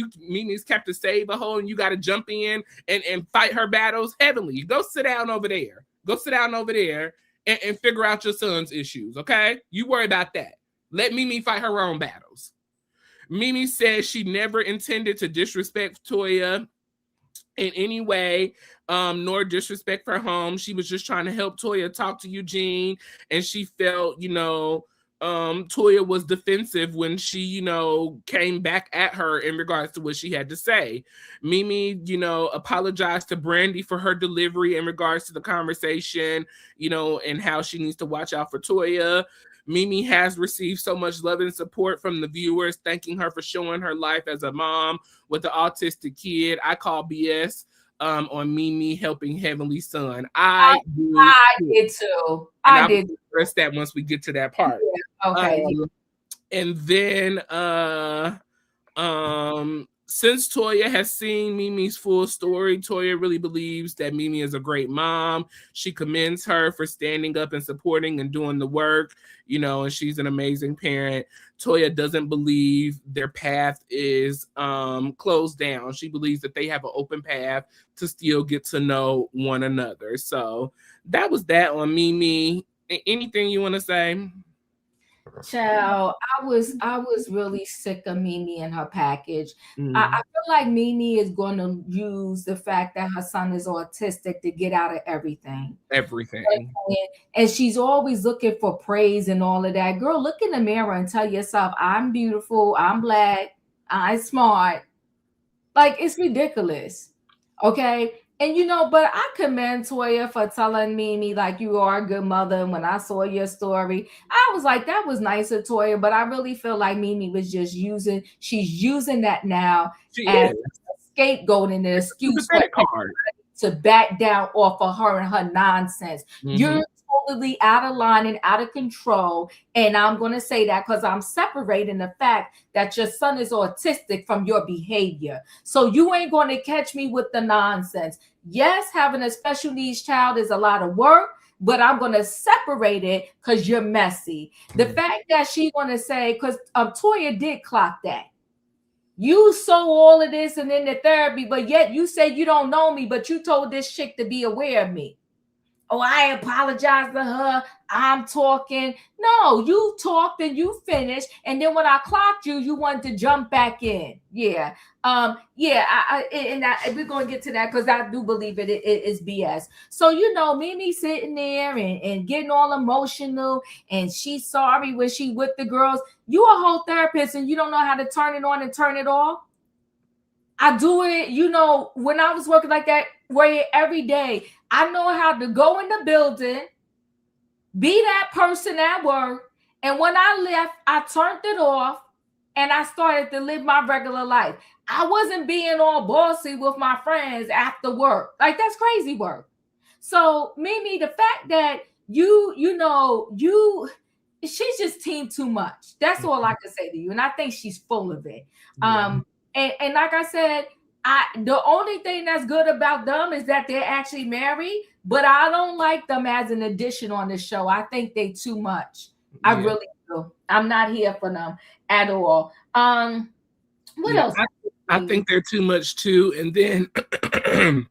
[SPEAKER 1] Save a Hole and you got to jump in and fight her battles. Heavenly, go sit down over there. And figure out your son's issues, okay? You worry about that. Let Mimi fight her own battles. Mimi says she never intended to disrespect Toya in any way, nor disrespect her home. She was just trying to help Toya talk to Eugene, and she felt, Toya was defensive when she, came back at her in regards to what she had to say. Mimi, apologized to Brandy for her delivery in regards to the conversation, and how she needs to watch out for Toya. Mimi has received so much love and support from the viewers, thanking her for showing her life as a mom with an autistic kid. I call BS on Mimi helping Heavenly's son. I
[SPEAKER 2] did too.
[SPEAKER 1] I did address that once we get to that part.
[SPEAKER 2] Yeah, okay.
[SPEAKER 1] And then since Toya has seen Mimi's full story, Toya really believes that Mimi is a great mom. She commends her for standing up and supporting and doing the work, and she's an amazing parent. Toya doesn't believe their path is closed down. She believes that they have an open path to still get to know one another. So that was that on Mimi Anything you want to say?
[SPEAKER 2] Child, I was really sick of Mimi and her package. I feel like Mimi is going to use the fact that her son is autistic to get out of everything.
[SPEAKER 1] Everything.
[SPEAKER 2] And she's always looking for praise and all of that. Girl, look in the mirror and tell yourself, I'm beautiful, I'm black, I'm smart. Like, it's ridiculous. Okay. And but I commend Toya for telling Mimi like you are a good mother. And when I saw your story, I was like, that was nice of Toya. But I really feel like Mimi was just she's using that now as a scapegoat and an excuse for to back down off of her and her nonsense. You're totally out of line and out of control. And I'm going to say that because I'm separating the fact that your son is autistic from your behavior. So you ain't going to catch me with the nonsense. Yes, having a special needs child is a lot of work, but I'm going to separate it because you're messy. The fact that she's going to say, because Toya did clock that. You saw all of this and in the therapy, but yet you say you don't know me, but you told this chick to be aware of me. Oh, I apologize to her. I'm talking. No, you talked and you finished. And then when I clocked you, you wanted to jump back in. Yeah. We're going to get to that because I do believe it is BS. So, Mimi sitting there and getting all emotional and she's sorry when she with the girls. You a whole therapist and you don't know how to turn it on and turn it off. I do it, when I was working like that, every day, I know how to go in the building, be that person at work. And when I left, I turned it off and I started to live my regular life. I wasn't being all bossy with my friends after work. Like, that's crazy work. So, Mimi, the fact that she's just teamed too much. That's all I can say to you. And I think she's full of it. Yeah. And like I said, the only thing that's good about them is that they're actually married, but I don't like them as an addition on the show. I think they too much. I really do. I'm not here for them at all. What else?
[SPEAKER 1] I think they're too much too. And then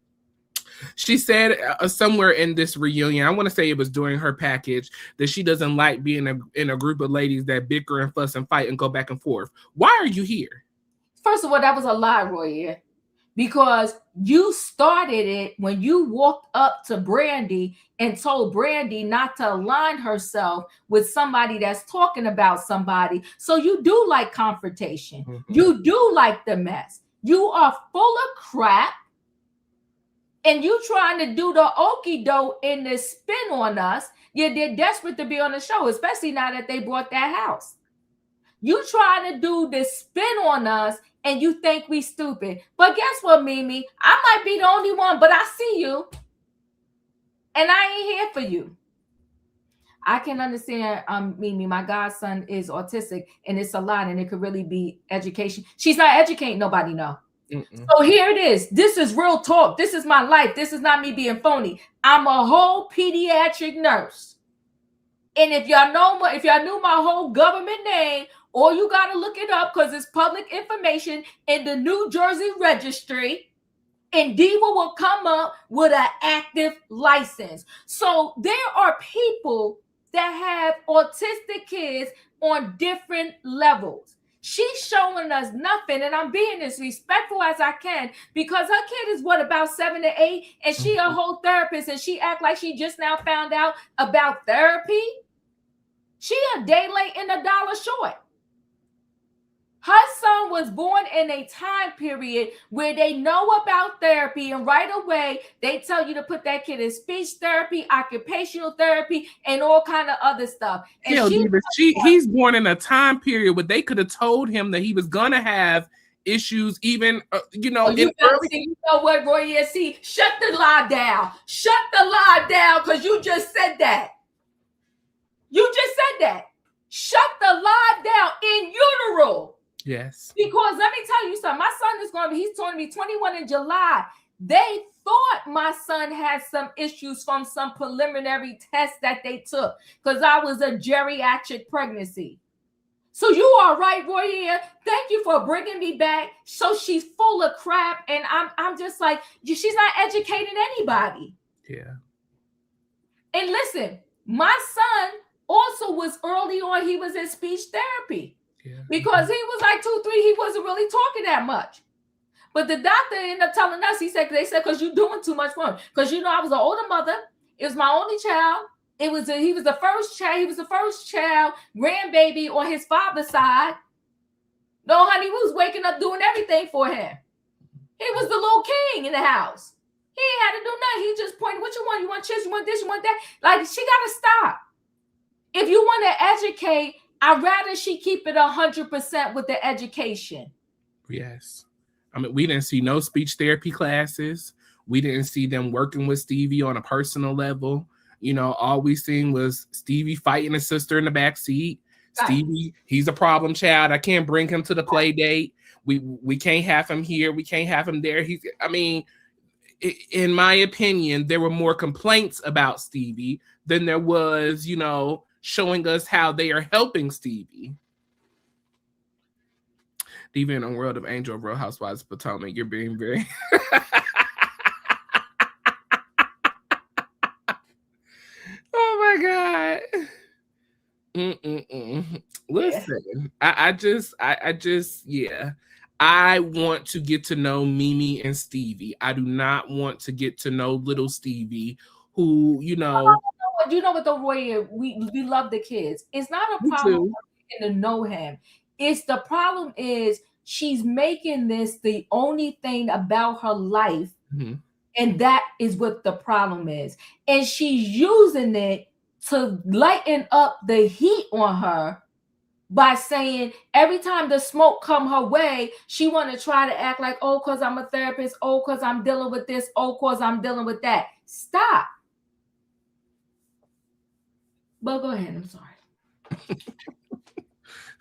[SPEAKER 1] she said somewhere in this reunion, I want to say it was during her package, that she doesn't like being in a group of ladies that bicker and fuss and fight and go back and forth. Why are you here?
[SPEAKER 2] First of all, that was a lie, Royaire, because you started it when you walked up to Brandy and told Brandy not to align herself with somebody that's talking about somebody. So you do like confrontation. Mm-hmm. You do like the mess. You are full of crap. And you trying to do the okie doke in the spin on us. Yeah, they're desperate to be on the show, especially now that they bought that house. You trying to do the spin on us and you think we stupid. But guess what, Mimi? I might be the only one, but I see you. And I ain't here for you. I can understand, Mimi, my godson is autistic and it's a lot and it could really be education. She's not educating nobody, no. Mm-mm. So here it is. This is real talk. This is my life. This is not me being phony. I'm a whole pediatric nurse. And if y'all knew my whole government name, or you got to look it up because it's public information in the New Jersey registry, and Diva will come up with an active license. So there are people that have autistic kids on different levels. She's showing us nothing, and I'm being as respectful as I can because her kid is about 7 to 8, and she a whole therapist, and she act like she just now found out about therapy. She a day late and $1 short. Her son was born in a time period where they know about therapy, and right away they tell you to put that kid in speech therapy, occupational therapy, and all kind of other stuff. And
[SPEAKER 1] he's born in a time period where they could have told him that he was gonna have issues, even
[SPEAKER 2] you know what, Royaire? See, shut the lie down. Shut the lie down, because you just said that. You just said that. Shut the lie down in utero.
[SPEAKER 1] Yes.
[SPEAKER 2] Because let me tell you something. My son is he's going to be 21 in July. They thought my son had some issues from some preliminary tests that they took because I was a geriatric pregnancy. So you are right, Royaire. Thank you for bringing me back. So she's full of crap, and I'm just like, she's not educating anybody.
[SPEAKER 1] Yeah.
[SPEAKER 2] And listen, My son also was early on, he was in speech therapy because he was like 2, 3, he wasn't really talking that much. But the doctor ended up telling us, they said, because you're doing too much for him. Because, you know, I was an older mother. It was my only child. He was the first child. He was the first child, grandbaby on his father's side. No, honey, we was waking up doing everything for him. He was the little king in the house. He ain't had to do nothing. He just pointed, what you want? You want chips? You want this? You want that? Like, she got to stop. If you want to educate, I'd rather she keep it 100% with the education.
[SPEAKER 1] Yes. I mean, we didn't see no speech therapy classes. We didn't see them working with Stevie on a personal level. You know, all we seen was Stevie fighting his sister in the back seat. Stevie, he's a problem child. I can't bring him to the play date. We can't have him here. We can't have him there. I mean, in my opinion, there were more complaints about Stevie than there was, you know, showing us how they are helping Stevie. Diva in a World of Angel, Real Housewives of Potomac, you're being very... Oh my God. Listen, I just, yeah. I want to get to know Mimi and Stevie. I do not want to get to know little Stevie, who, you know...
[SPEAKER 2] You know what, though, Royaire, we love the kids. It's not a problem to know him. It's the problem is she's making this the only thing about her life. Mm-hmm. And that is what the problem is. And she's using it to lighten up the heat on her by saying every time the smoke come her way, she want to try to act like, oh, because I'm a therapist. Oh, because I'm dealing with this. Oh, because I'm dealing with that. Stop. But go ahead. I'm sorry.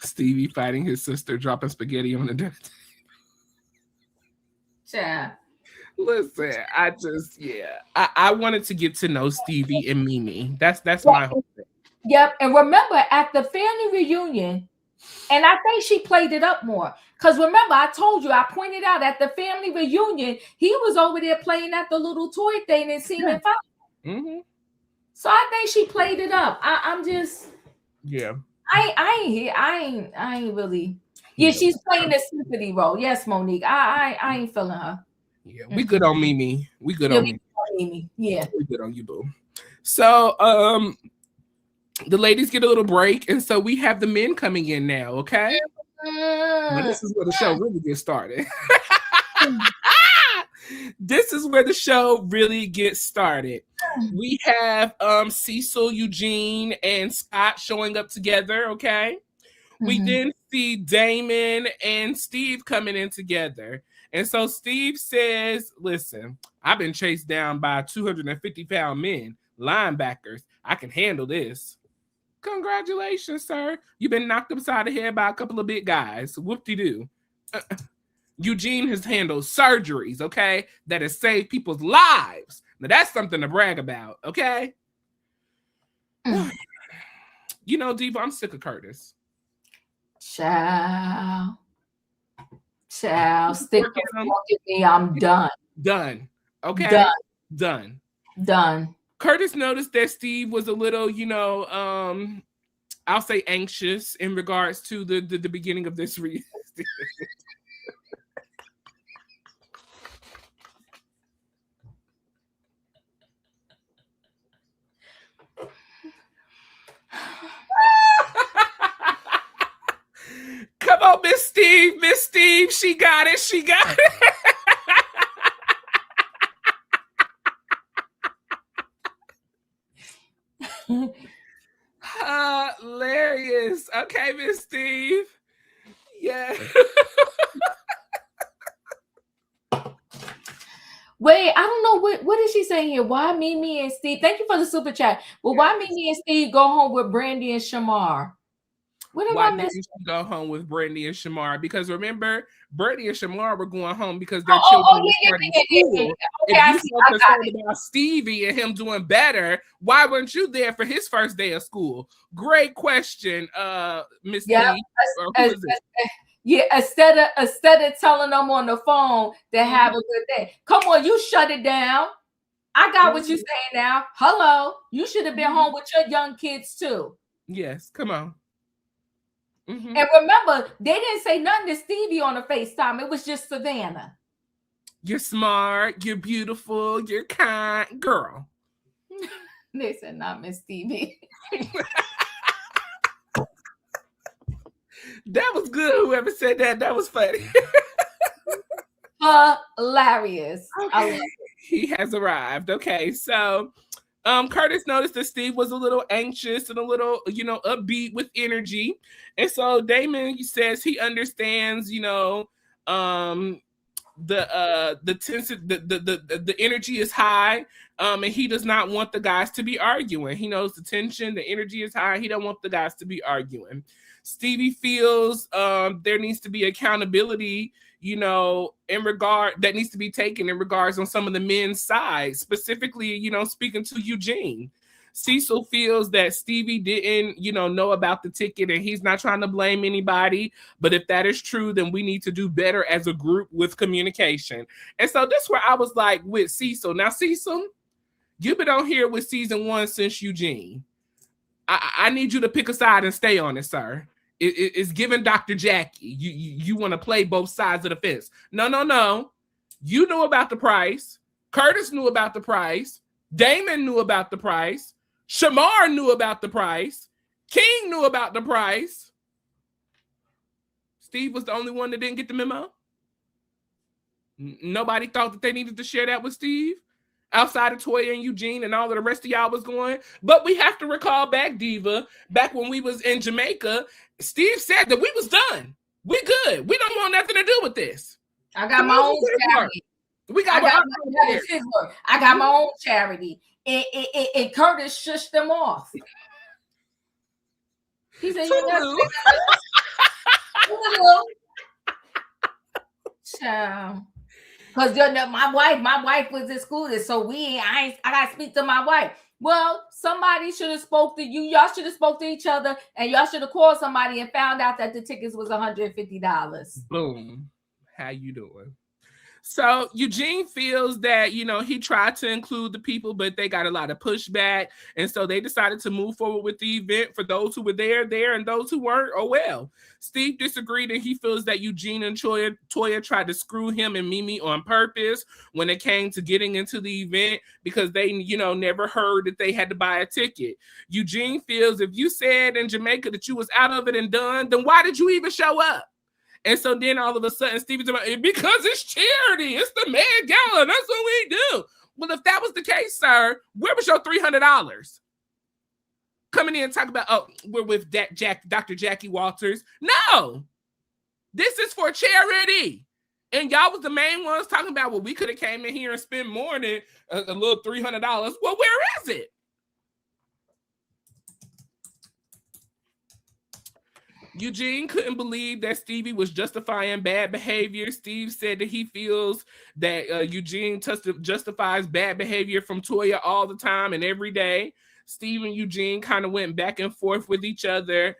[SPEAKER 1] Stevie fighting his sister, dropping spaghetti on the dinner table.
[SPEAKER 2] Yeah.
[SPEAKER 1] Listen, I wanted to get to know Stevie and Mimi. That's my whole thing.
[SPEAKER 2] Yep. And remember at the family reunion, and I think she played it up more. Because remember, I told you, I pointed out at the family reunion, he was over there playing at the little toy thing and seeming fine. Mm-hmm. So I think she played it up. I'm just,
[SPEAKER 1] yeah.
[SPEAKER 2] I ain't really. Yeah, she's playing the sympathy role. Yes, Monique. I ain't feeling her.
[SPEAKER 1] Yeah, we good on Mimi. We good on
[SPEAKER 2] Mimi. Yeah,
[SPEAKER 1] we good on you, boo. So the ladies get a little break, and so we have the men coming in now. Okay, well, this is where the show really gets started. This is where the show really gets started. We have Cecil, Eugene, and Scott showing up together, okay? Mm-hmm. We then see Damon and Steve coming in together. And so Steve says, listen, I've been chased down by 250-pound men, linebackers. I can handle this. Congratulations, sir. You've been knocked upside the head by a couple of big guys. Whoop-de-doo. Eugene has handled surgeries, okay, that has saved people's lives. Now, that's something to brag about, okay? You know, Diva, I'm sick of Curtis.
[SPEAKER 2] Child, stick your fork at me. I'm done.
[SPEAKER 1] Done. Okay? Done. Curtis noticed that Steve was a little, you know, I'll say anxious in regards to the beginning of this reunion. Come on, Miss Steve, she got it. Hilarious. Okay, Miss Steve. Yeah.
[SPEAKER 2] Wait, I don't know what is she saying here? Why Mimi and Steve? Thank you for the super chat. Well, why Mimi and Steve go home with Brandy and Shamar?
[SPEAKER 1] Why did you go home with Brandy and Shamar? Because remember, Brandy and Shamar were going home because their children were starting school. If you were concerned about Stevie and him doing better, why weren't you there for his first day of school? Great question, Miss Steve.
[SPEAKER 2] Yeah, instead of telling them on the phone to have a good day. Come on, you shut it down. I got what you're saying now. Hello. You should have been home with your young kids too.
[SPEAKER 1] Yes, come on.
[SPEAKER 2] Mm-hmm. And remember, they didn't say nothing to Stevie on the FaceTime. It was just Savannah.
[SPEAKER 1] You're smart. You're beautiful. You're kind. Girl.
[SPEAKER 2] They said not Miss Stevie.
[SPEAKER 1] That was good. Whoever said that, that was funny.
[SPEAKER 2] Hilarious.
[SPEAKER 1] Okay. He has arrived. Okay, so Curtis noticed that Steve was a little anxious and a little, upbeat with energy. And so Damon says he understands, the tension, the energy is high, and he does not want the guys to be arguing. He knows the tension, the energy is high. He don't want the guys to be arguing. Stevie feels there needs to be accountability, in regard that needs to be taken in regards on some of the men's side, specifically, speaking to Eugene. Cecil feels that Stevie didn't, know about the ticket, and he's not trying to blame anybody. But if that is true, then we need to do better as a group with communication. And so this is where I was like with Cecil. Now, Cecil, you've been on here with season 1 since Eugene. I need you to pick a side and stay on it, sir. It's giving Dr. Jackie. You want to play both sides of the fence. No. You knew about the price. Curtis knew about the price. Damon knew about the price. Shamar knew about the price. King knew about the price. Steve was the only one that didn't get the memo. Nobody thought that they needed to share that with Steve outside of Toya and Eugene and all of the rest of y'all was going. But we have to recall back, Diva, back when we was in Jamaica, Steve said that we was done. We good. We don't want nothing to do with this.
[SPEAKER 2] I got my own charity. I got my own charity. And Curtis shushed them off. He said, child. Because my wife was excluded, so I gotta speak to my wife. Well, somebody should have spoke to you. Y'all should have spoke to each other, and y'all should have called somebody and found out that the tickets was $150.
[SPEAKER 1] Boom. How you doing? So Eugene feels that, he tried to include the people, but they got a lot of pushback. And so they decided to move forward with the event for those who were there, and those who weren't, oh well. Steve disagreed, and he feels that Eugene and Toya tried to screw him and Mimi on purpose when it came to getting into the event because they, never heard that they had to buy a ticket. Eugene feels if you said in Jamaica that you was out of it and done, then why did you even show up? And so then all of a sudden, Stevie's about because it's charity. It's the Met Gala. That's what we do. Well, if that was the case, sir, where was your $300? Coming in and talking about, we're with Dr. Jackie Walters. No, this is for charity. And y'all was the main ones talking about, well, we could have came in here and spent more than a little $300. Well, where is it? Eugene couldn't believe that Stevie was justifying bad behavior. Steve said that he feels that Eugene justifies bad behavior from Toya all the time and every day. Steve and Eugene kind of went back and forth with each other.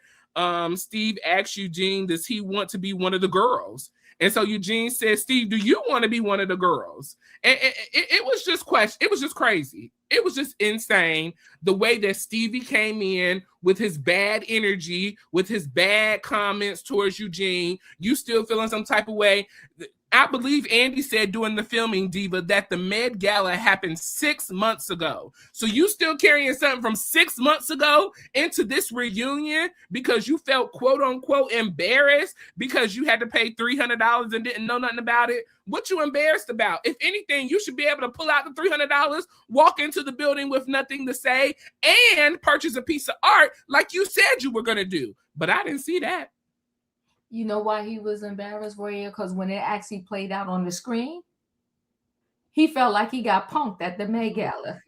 [SPEAKER 1] Steve asked Eugene, does he want to be one of the girls? And so Eugene said, Steve, do you want to be one of the girls? And it was just it was just crazy. It was just insane the way that Stevie came in with his bad energy, with his bad comments towards Eugene. You still feeling some type of way. I believe Andy said during the filming, Diva, that the Met Gala happened 6 months ago. So you still carrying something from 6 months ago into this reunion because you felt quote unquote embarrassed because you had to pay $300 and didn't know nothing about it. What you embarrassed about? If anything, you should be able to pull out the $300, walk into the building with nothing to say, and purchase a piece of art like you said you were going to do. But I didn't see that.
[SPEAKER 2] You know why he was embarrassed, Royaire? Because when it actually played out on the screen, he felt like he got punked at the Met Gala.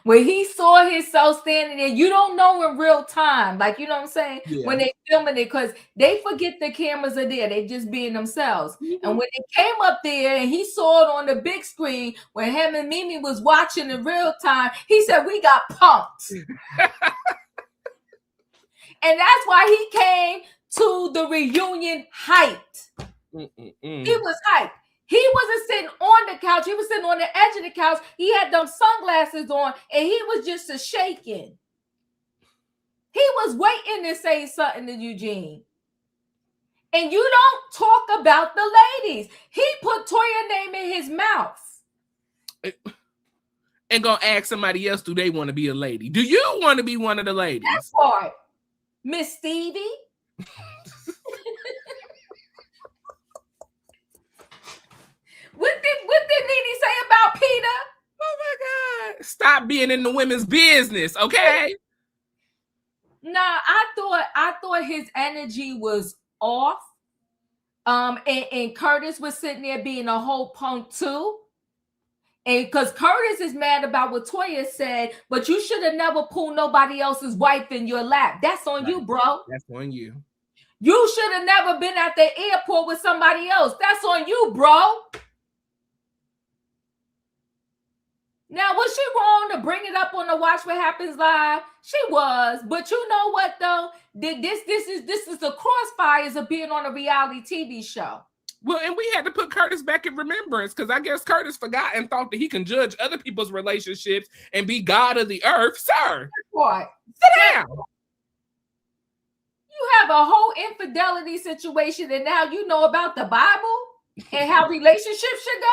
[SPEAKER 2] When he saw himself standing there, you don't know in real time. Like, you know what I'm saying? Yeah. When they filming it, because they forget the cameras are there. They just being themselves. Mm-hmm. And when they came up there and he saw it on the big screen, when him and Mimi was watching in real time, he said, we got punked. And that's why he came to the reunion hyped. He was hyped. He wasn't sitting on the couch. He was sitting on the edge of the couch. He had them sunglasses on, and he was just a shaking. He was waiting to say something to Eugene. And you don't talk about the ladies. He put Toya's name in his mouth.
[SPEAKER 1] And gonna ask somebody else, do they want to be a lady? Do you want to be one of the ladies?
[SPEAKER 2] That part. Miss Stevie. What did Nene say about Peter?
[SPEAKER 1] Oh my God. Stop being in the women's business, okay?
[SPEAKER 2] Nah, I thought his energy was off. And Curtis was sitting there being a whole punk too. And because Curtis is mad about what Toya said, but you should have never pulled nobody else's wife in your lap. That's on you, bro.
[SPEAKER 1] That's on you.
[SPEAKER 2] You should have never been at the airport with somebody else. That's on you, bro. Now, was she wrong to bring it up on the Watch What Happens Live? She was, but you know what though? This is the crossfires of being on a reality TV show.
[SPEAKER 1] Well, and we had to put Curtis back in remembrance because I guess Curtis forgot and thought that he can judge other people's relationships and be God of the earth. Sir,
[SPEAKER 2] what?
[SPEAKER 1] Sit down.
[SPEAKER 2] You have a whole infidelity situation, and now you know about the Bible and how relationships should go.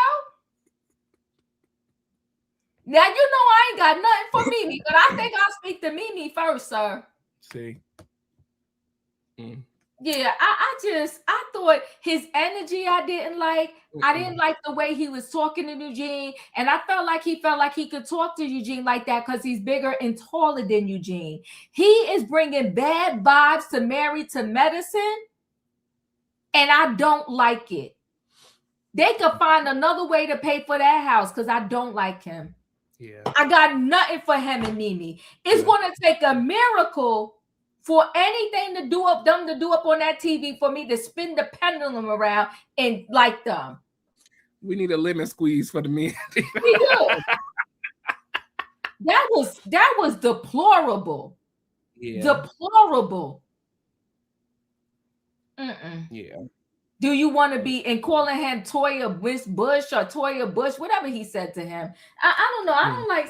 [SPEAKER 2] Now, you know I ain't got nothing for Mimi, but I think I'll speak to Mimi first, sir.
[SPEAKER 1] See.
[SPEAKER 2] Yeah, I thought his energy I didn't like. I didn't like the way he was talking to Eugene. And I felt like he could talk to Eugene like that because he's bigger and taller than Eugene. He is bringing bad vibes to Married to Medicine. And I don't like it. They could find another way to pay for that house because I don't like him.
[SPEAKER 1] Yeah.
[SPEAKER 2] I got nothing for him and Mimi. It's going to take a miracle for anything to do up on that TV for me to spin the pendulum around and like them.
[SPEAKER 1] We need a lemon squeeze for the men.
[SPEAKER 2] We do. That was deplorable.
[SPEAKER 1] Yeah.
[SPEAKER 2] Deplorable.
[SPEAKER 1] Yeah.
[SPEAKER 2] Do you want to be in calling him Toya Miss Bush or Toya Bush, whatever he said to him? I don't know. I don't like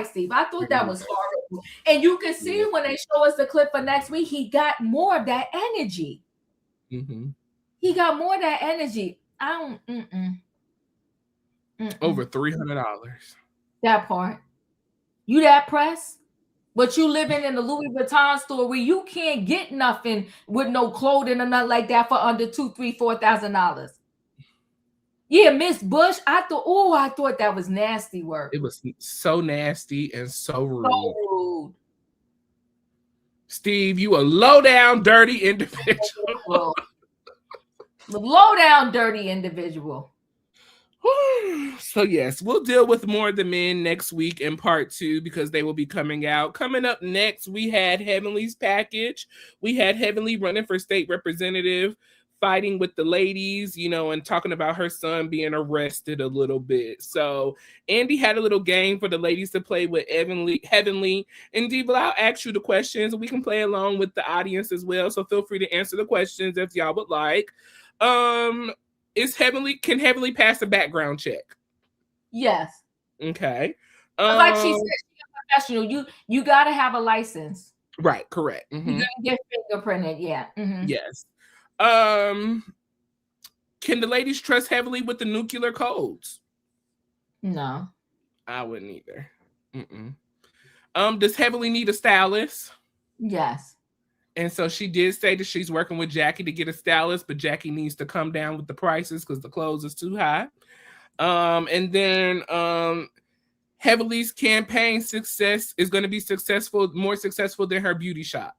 [SPEAKER 2] Steve. I thought that was horrible. And you can see when they show us the clip for next week, he got more of that energy. He got more of that energy. I don't.
[SPEAKER 1] Over $300.
[SPEAKER 2] That part. You that press? But you living in the Louis Vuitton store where you can't get nothing with no clothing or nothing like that for under $2,000, $3,000, $4,000. Yeah, Miss Bush. I thought that was nasty work. It
[SPEAKER 1] was so nasty and so rude.
[SPEAKER 2] So rude.
[SPEAKER 1] Steve, you a low down, dirty individual.
[SPEAKER 2] Low down, dirty individual.
[SPEAKER 1] So yes, we'll deal with more of the men next week in part 2 because they will be coming out. Coming up next, we had Heavenly's package. We had Heavenly running for state representative, fighting with the ladies, and talking about her son being arrested a little bit. So Andy had a little game for the ladies to play with Heavenly. And Diva, I'll ask you the questions. We can play along with the audience as well. So feel free to answer the questions if y'all would like. Can Heavenly pass a background check?
[SPEAKER 2] Yes.
[SPEAKER 1] Okay.
[SPEAKER 2] Like she said, she's professional. You got to have a license.
[SPEAKER 1] Right. Correct.
[SPEAKER 2] You got to get fingerprinted. Yeah.
[SPEAKER 1] Yes. Can the ladies trust Heavenly with the nuclear codes?
[SPEAKER 2] No.
[SPEAKER 1] I wouldn't either. Does Heavenly need a stylist?
[SPEAKER 2] Yes.
[SPEAKER 1] And so she did say that she's working with Jackie to get a stylist, but Jackie needs to come down with the prices because the clothes is too high. And then Heavenly's campaign success is going to be more successful than her beauty shop.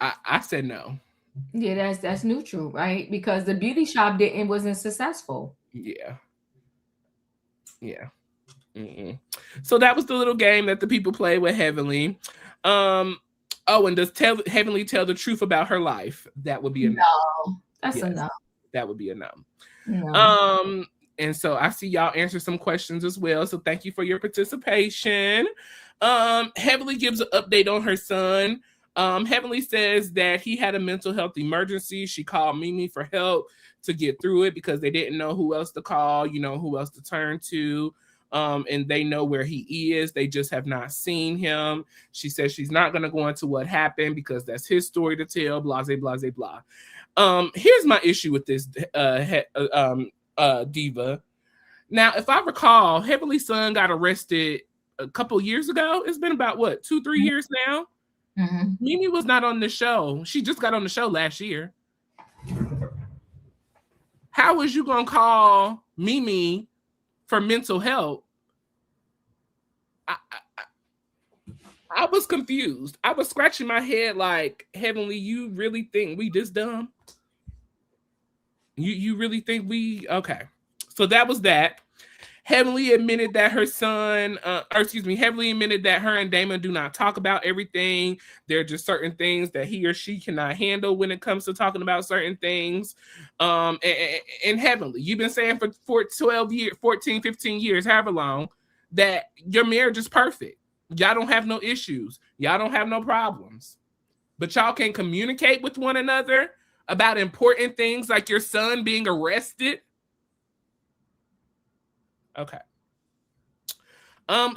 [SPEAKER 1] I said no.
[SPEAKER 2] Yeah, that's neutral, right? Because the beauty shop wasn't successful.
[SPEAKER 1] Yeah. So that was the little game that the people play with Heavenly. And does Heavenly tell the truth about her life? That would be a no.
[SPEAKER 2] No, that's a no.
[SPEAKER 1] That would be a no.
[SPEAKER 2] No.
[SPEAKER 1] And so I see y'all answer some questions as well. So thank you for your participation. Heavenly gives an update on her son. Heavenly says that he had a mental health emergency. She called Mimi for help to get through it because they didn't know who else to call, who else to turn to. And they know where he is. They just have not seen him. She says she's not going to go into what happened because that's his story to tell, blah, blah, blah, blah. Here's my issue with this, Diva. Now, if I recall, Heavenly's son got arrested a couple years ago. It's been about, 2-3 years now?
[SPEAKER 2] Mm-hmm.
[SPEAKER 1] Mimi was not on the show. She just got on the show last year. How was you going to call Mimi for mental health? I was confused. I was scratching my head like, Heavenly, you really think we this dumb? You really think we... Okay. So that was that. Heavenly admitted that Heavenly admitted that her and Damon do not talk about everything. There are just certain things that he or she cannot handle when it comes to talking about certain things. And Heavenly, you've been saying for 12 years, 14, 15 years, however long, that your marriage is perfect. Y'all don't have no issues. Y'all don't have no problems. But y'all can communicate with one another about important things like your son being arrested. Okay.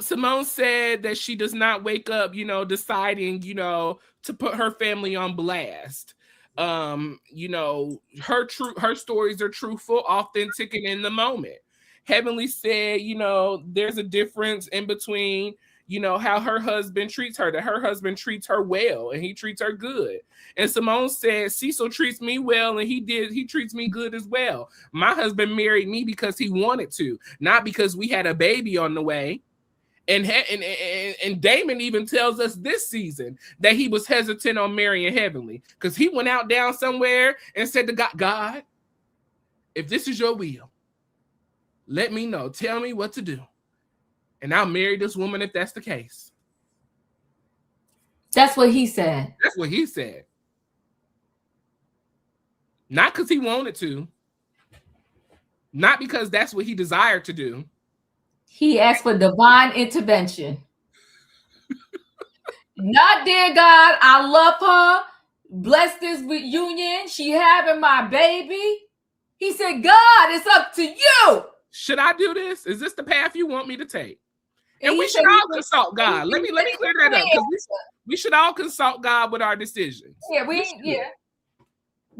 [SPEAKER 1] Simone said that she does not wake up, deciding, to put her family on blast. Her stories are truthful, authentic, and in the moment. Heavenly said, there's a difference in between, how her husband treats her, that her husband treats her well and he treats her good. And Simone said, Cecil treats me well and he treats me good as well. My husband married me because he wanted to, not because we had a baby on the way. And Damon even tells us this season that he was hesitant on marrying Heavenly because he went out down somewhere and said to God, if this is your will, let me know. Tell me what to do. And I'll marry this woman if that's the case.
[SPEAKER 2] That's what he said.
[SPEAKER 1] That's what he said. Not because he wanted to. Not because that's what he desired to do.
[SPEAKER 2] He asked for divine intervention. Not, dear God, I love her. Bless this union. She having my baby. He said, God, it's up to you.
[SPEAKER 1] Should I do this? Is this the path you want me to take? And we should all consult God. Let me clear that up because we should all consult God with our decisions.
[SPEAKER 2] Yeah, but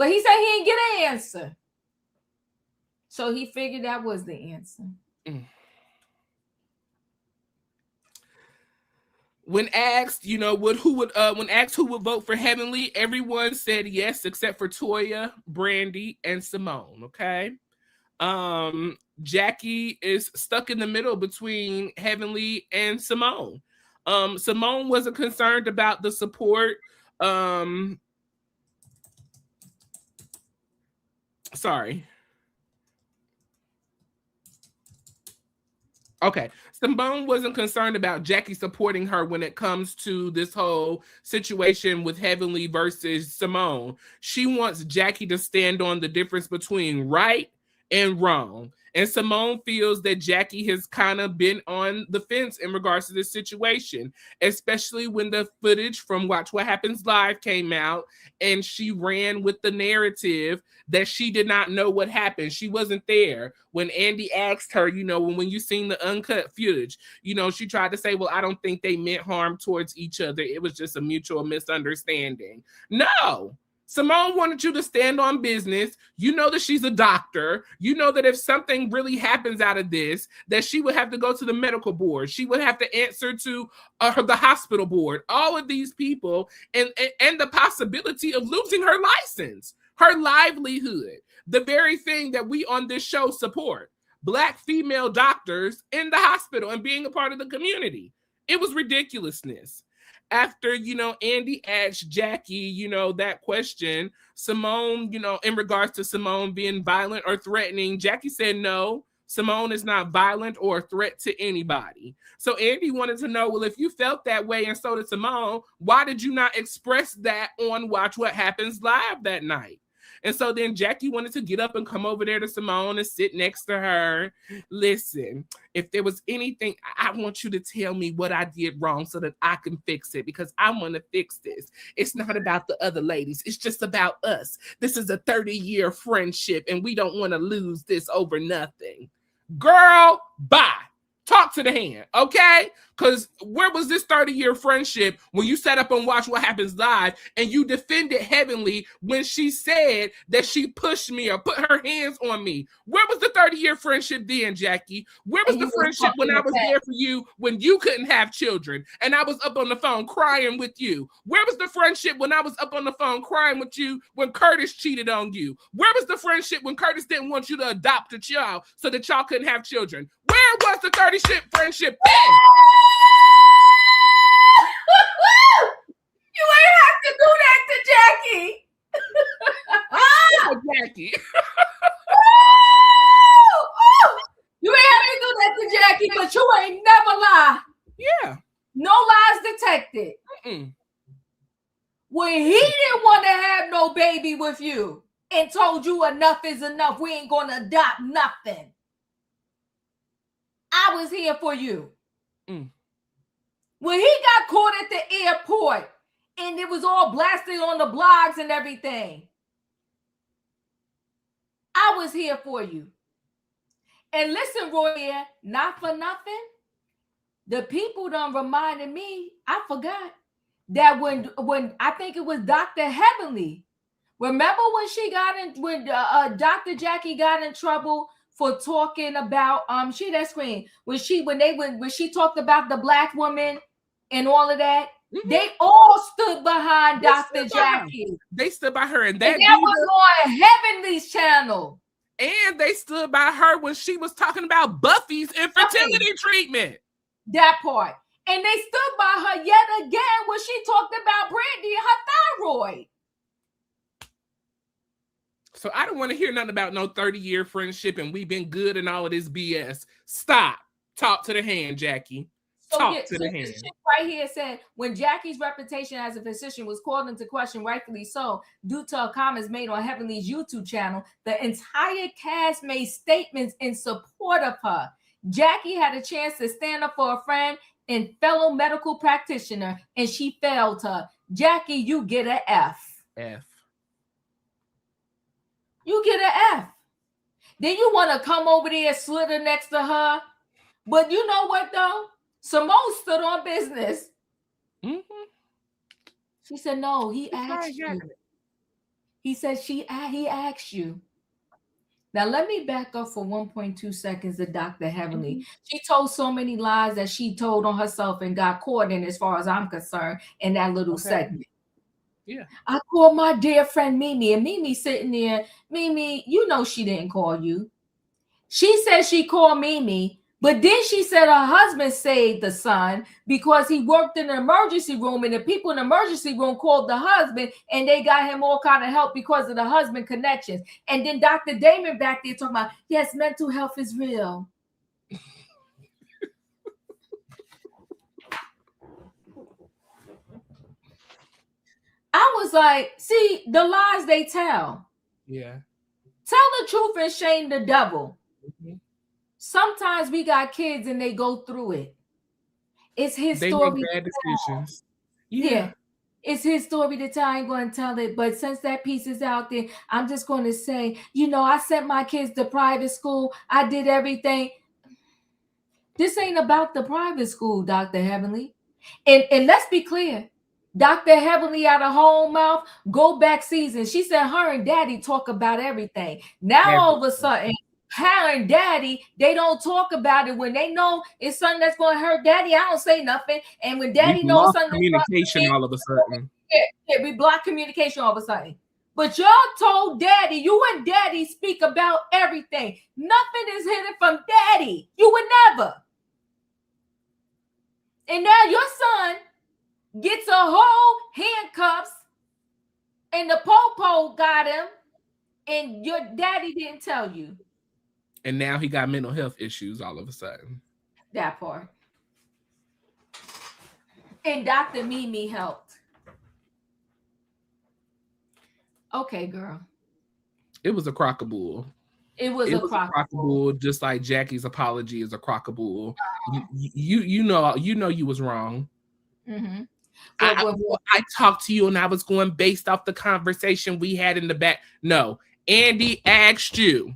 [SPEAKER 2] he said he didn't get an answer, so he figured that was the answer.
[SPEAKER 1] When asked, when asked who would vote for Heavenly, everyone said yes except for Toya, Brandy, and Simone. Okay. Jackie is stuck in the middle between Heavenly and Simone. Simone wasn't concerned about the support. Sorry. Okay. Simone wasn't concerned about Jackie supporting her when it comes to this whole situation with Heavenly versus Simone. She wants Jackie to stand on the difference between right and wrong. And Simone feels that Jackie has kind of been on the fence in regards to this situation, especially when the footage from Watch What Happens Live came out and she ran with the narrative that she did not know what happened. She wasn't there. When Andy asked her, when you seen the uncut footage, she tried to say, well, I don't think they meant harm towards each other. It was just a mutual misunderstanding. No. Simone wanted you to stand on business. You know that she's a doctor. You know that if something really happens out of this, that she would have to go to the medical board. She would have to answer to the hospital board, all of these people, and the possibility of losing her license, her livelihood, the very thing that we on this show support, Black female doctors in the hospital and being a part of the community. It was ridiculousness. After, Andy asked Jackie, that question, Simone, in regards to Simone being violent or threatening, Jackie said, no, Simone is not violent or a threat to anybody. So Andy wanted to know, well, if you felt that way and so did Simone, why did you not express that on Watch What Happens Live that night? And so then Jackie wanted to get up and come over there to Simone and sit next to her. Listen, if there was anything, I want you to tell me what I did wrong so that I can fix it, because I want to fix this. It's not about the other ladies. It's just about us. This is a 30-year friendship and we don't want to lose this over nothing. Girl, bye. Talk to the hand, okay? Because where was this 30-year friendship when you sat up and watched What Happens Live and you defended Heavenly when she said that she pushed me or put her hands on me? Where was the 30-year friendship then, Jackie? Where was the friendship when I was there for you when you couldn't have children and I was up on the phone crying with you? Where was the friendship when I was up on the phone crying with you when Curtis cheated on you? Where was the friendship when Curtis didn't want you to adopt a child so that y'all couldn't have children? Where was the 30-ship friendship then?
[SPEAKER 2] You ain't have to do that to Jackie.
[SPEAKER 1] Jackie.
[SPEAKER 2] You ain't have to do that to Jackie, but you ain't never lie.
[SPEAKER 1] Yeah.
[SPEAKER 2] No lies detected.
[SPEAKER 1] Mm-mm.
[SPEAKER 2] When he didn't want to have no baby with you and told you enough is enough, we ain't gonna adopt nothing, I was here for you.
[SPEAKER 1] Mm.
[SPEAKER 2] When he got caught at the airport and it was all blasted on the blogs and everything, I was here for you. And listen, Royaire, not for nothing, the people done reminded me, I forgot, that when I think it was Dr. Heavenly, remember when she got in, when Dr. Jackie got in trouble for talking about she that screen when she talked about the black woman and all of that. Mm-hmm. They all stood behind Dr. Jackie.
[SPEAKER 1] They stood by her, and
[SPEAKER 2] that was on Heavenly's channel.
[SPEAKER 1] And they stood by her when she was talking about Buffy's infertility treatment.
[SPEAKER 2] That part. And they stood by her yet again when she talked about Brandy and her thyroid.
[SPEAKER 1] So I don't want to hear nothing about no 30-year friendship and we've been good and all of this BS. Stop. Talk to the hand, Jackie. Talk to the hand.
[SPEAKER 2] Right here said, when Jackie's reputation as a physician was called into question, rightfully so, due to comments made on Heavenly's YouTube channel, the entire cast made statements in support of her. Jackie had a chance to stand up for a friend and fellow medical practitioner, and she failed her. Jackie, you get an F.
[SPEAKER 1] F.
[SPEAKER 2] You get an F. Then you want to come over there and slither next to her. But you know what, though? Simone stood on business.
[SPEAKER 1] Mm-hmm.
[SPEAKER 2] She said, no, he asked you. He said, he asked you. Now, let me back up for 1.2 seconds to Dr. Heavenly. Mm-hmm. She told so many lies that she told on herself and got caught in, as far as I'm concerned, in that little segment.
[SPEAKER 1] Yeah.
[SPEAKER 2] I called my dear friend Mimi, and Mimi sitting there. Mimi, you know she didn't call you. She said she called Mimi, but then she said her husband saved the son because he worked in the emergency room, and the people in the emergency room called the husband, and they got him all kind of help because of the husband connections. And then Dr. Damon back there talking about, yes, mental health is real. I was like, see, the lies they tell.
[SPEAKER 1] Yeah.
[SPEAKER 2] Tell the truth and shame the devil. Mm-hmm. Sometimes we got kids and they go through it. It's his story.
[SPEAKER 1] They make bad decisions.
[SPEAKER 2] Yeah. It's his story to tell. I ain't going to tell it. But since that piece is out there, I'm just going to say, I sent my kids to private school. I did everything. This ain't about the private school, Dr. Heavenly. And let's be clear. Dr. Heavenly out of her own mouth, go back season. She said her and daddy talk about everything. Now all of a sudden, her and daddy, they don't talk about it. When they know it's something that's going to hurt daddy, I don't say nothing. And when daddy knows something,
[SPEAKER 1] communication all of a sudden.
[SPEAKER 2] Yeah, we block communication all of a sudden. But y'all told daddy, you and daddy speak about everything. Nothing is hidden from daddy. You would never. And now your son gets a whole handcuffs and the po-po got him and your daddy didn't tell you.
[SPEAKER 1] And now he got mental health issues all of a sudden.
[SPEAKER 2] That part. And Dr. Mimi helped. Okay, girl.
[SPEAKER 1] It was a crock-a-bull.
[SPEAKER 2] It was a crock-a-bull,
[SPEAKER 1] just like Jackie's apology is a crock-a-bull. You know you was wrong.
[SPEAKER 2] Mm-hmm.
[SPEAKER 1] I talked to you and I was going based off the conversation we had in the back. No, Andy asked you.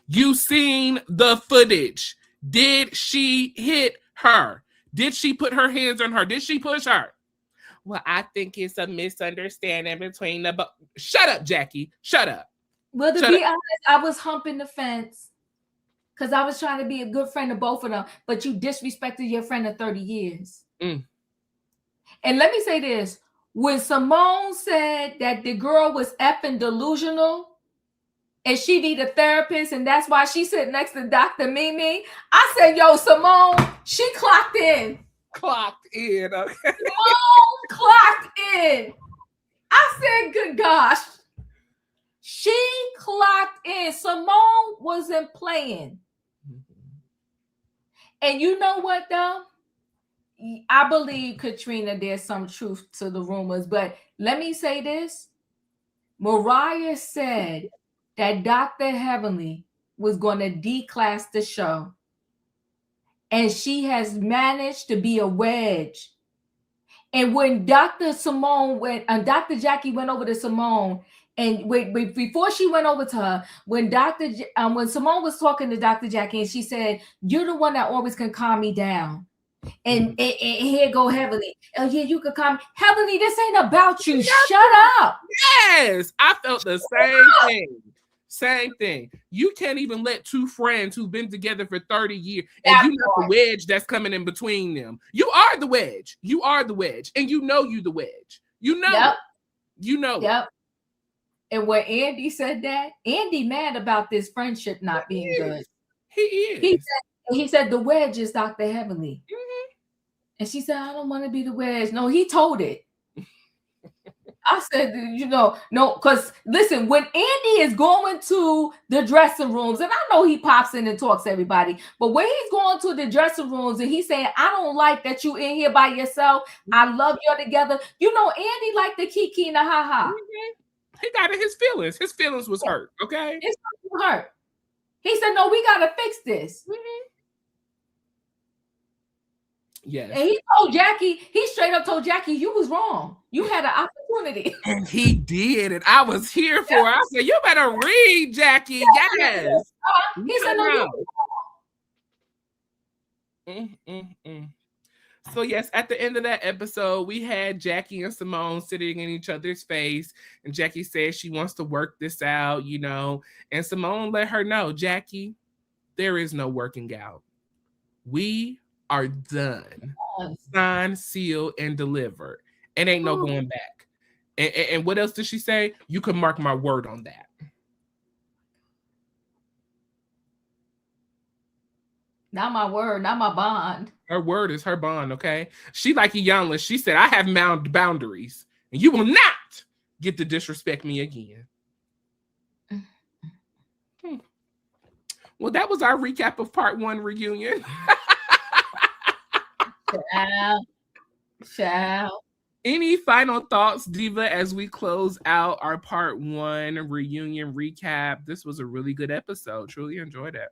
[SPEAKER 1] You seen the footage. Did she hit her? Did she put her hands on her? Did she push her? Well, I think it's a misunderstanding between the... Shut up, Jackie. Shut up.
[SPEAKER 2] Well, to be honest, I was humping the fence because I was trying to be a good friend of both of them, but you disrespected your friend of 30 years.
[SPEAKER 1] Mm.
[SPEAKER 2] And let me say this. When Simone said that the girl was effing delusional and she need a therapist and that's why she sit next to Dr. Mimi, I said, yo, Simone, she clocked in.
[SPEAKER 1] Clocked in, okay.
[SPEAKER 2] Simone clocked in. I said, good gosh. She clocked in. Simone wasn't playing. And you know what, though? I believe, Katrina, there's some truth to the rumors. But let me say this. Royaire said that Dr. Heavenly was going to declass the show. And she has managed to be a wedge. And when Dr. Jackie went over to Simone, and before she went over to her, when Simone was talking to Dr. Jackie, and she said, "You're the one that always can calm me down." And here go Heavenly. Oh yeah, you could calm Heavenly. This ain't about you. Shut up.
[SPEAKER 1] Yes, I felt the same thing. Same thing. You can't even let two friends who've been together for 30 years and you know the wedge that's coming in between them. You are the wedge. You are the wedge. And you know you the wedge. You know
[SPEAKER 2] yep.
[SPEAKER 1] it. You know
[SPEAKER 2] yep. It. And when Andy said that, Andy mad about this friendship not being good.
[SPEAKER 1] He is.
[SPEAKER 2] He said the wedge is Dr. Heavenly.
[SPEAKER 1] Mm-hmm.
[SPEAKER 2] And she said, I don't want to be the wedge. No, he told it. I said, no, because listen, when Andy is going to the dressing rooms, and I know he pops in and talks to everybody, but when he's going to the dressing rooms and he's saying, I don't like that you in here by yourself. I love you together. You know, Andy liked the kiki and the ha-ha.
[SPEAKER 1] Mm-hmm. He got in his feelings. His feelings was hurt, okay?
[SPEAKER 2] His feelings was hurt. He said, no, we got to fix this.
[SPEAKER 1] Mm-hmm. Yes.
[SPEAKER 2] And he straight up told Jackie, you was wrong. You had an opportunity.
[SPEAKER 1] And he did. And I was here for it. I said, you better read, Jackie. Yes.
[SPEAKER 2] He said, no,
[SPEAKER 1] So yes, at the end of that episode, we had Jackie and Simone sitting in each other's face. And Jackie says she wants to work this out, you know. And Simone let her know, Jackie, there is no working out. We are done. Signed, sealed, and delivered. And ain't no going back. And what else did she say? You can mark my word on that.
[SPEAKER 2] Not my word, not my bond.
[SPEAKER 1] Her word is her bond, okay? She like Iyanla. She said, I have boundaries. And you will not get to disrespect me again. Well, that was our recap of part 1 reunion.
[SPEAKER 2] Ciao.
[SPEAKER 1] Any final thoughts, Diva, as we close out our part 1 reunion recap? This was a really good episode. Truly enjoyed it.